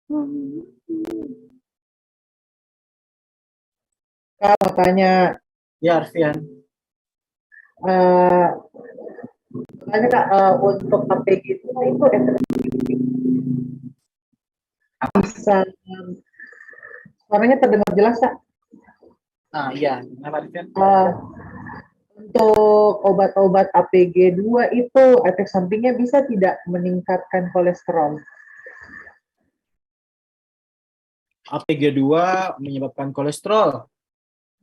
Kak, mau tanya, Ya, Arfian. eh tanya Kak, untuk APG itu efek bisa suaranya terdengar jelas Kak? Ah, iya. Kenapa, Arfian? Untuk obat-obat APG 2 itu efek sampingnya bisa tidak meningkatkan kolesterol? APG 2 menyebabkan kolesterol.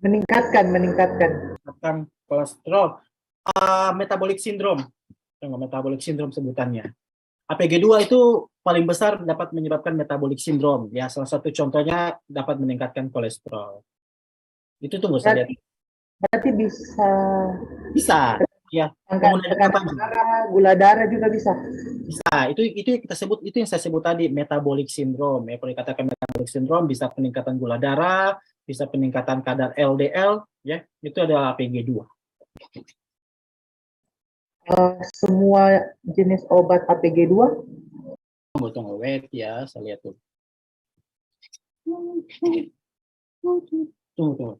Meningkatkan. Menyebabkan kolesterol. Metabolic syndrome. Metabolic syndrome sebutannya. APG 2 itu paling besar dapat menyebabkan metabolic syndrome. Ya, salah satu contohnya dapat meningkatkan kolesterol. Itu tunggu saya lihat. Berarti Bisa. Ya, gula darah juga bisa. Bisa. Itu yang kita sebut, itu yang saya sebut tadi, metabolic syndrome. Ya, kalau dikatakan metabolic syndrome bisa peningkatan gula darah, bisa peningkatan kadar LDL, ya. Itu adalah APG 2. Semua jenis obat APG 2? Tunggu, wait ya, saya lihat tuh. Tunggu.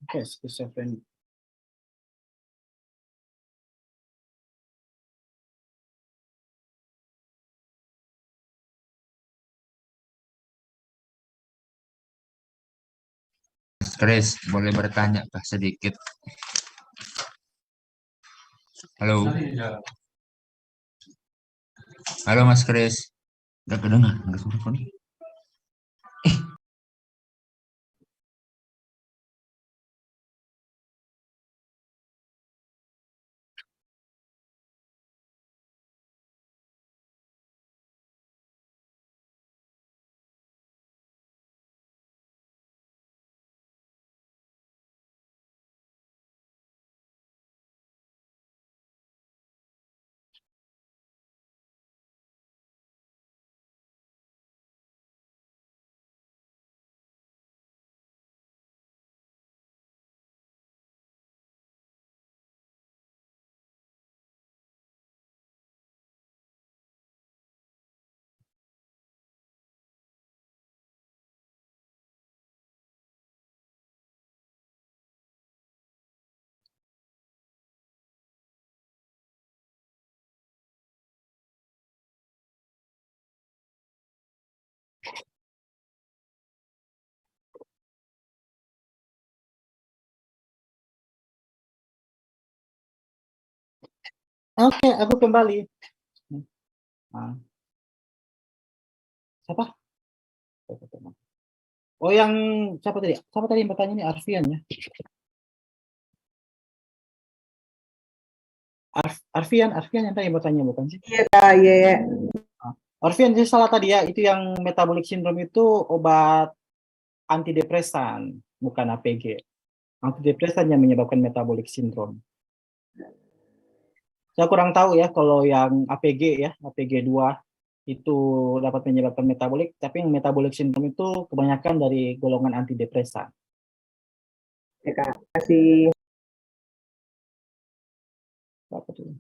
Oke, schizophrenia. Chris, boleh bertanya Pak sedikit? Halo. Halo Mas Chris. Udah kedengar? Nggak suara phone? Oke, aku kembali. Siapa? Oh, yang siapa tadi? Siapa tadi yang bertanya ini? Arfian ya? Arfian yang tadi yang bertanya, bukan sih? Iya. Arfian, jadi salah tadi ya, itu yang metabolic syndrome itu obat antidepresan, bukan APG. Antidepresan yang menyebabkan metabolic syndrome. Saya kurang tahu ya kalau yang APG ya, APG 2 itu dapat menyebabkan metabolik, tapi yang metabolic syndrome itu kebanyakan dari golongan antidepresan. Ya Kak, kasih. Apa tuh?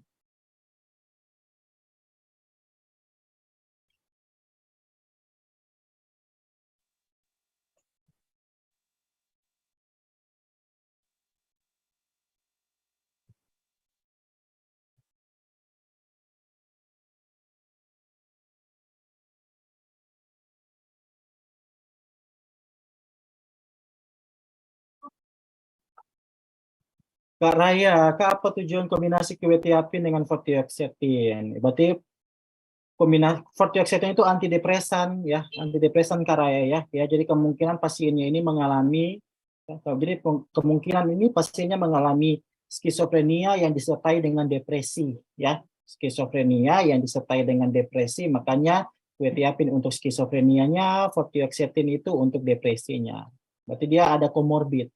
Kak Raya, Kak, apa tujuan kombinasi quetiapin dengan vortioxetine? Berarti kombinasi vortioxetine itu antidepresan ya, antidepresan Kak Raya ya. Ya, jadi kemungkinan pasiennya ini mengalami jadi kemungkinan ini pasiennya mengalami skizofrenia yang disertai dengan depresi ya. Skizofrenia yang disertai dengan depresi, makanya quetiapin untuk skizofrenianya, vortioxetine itu untuk depresinya. Berarti dia ada komorbid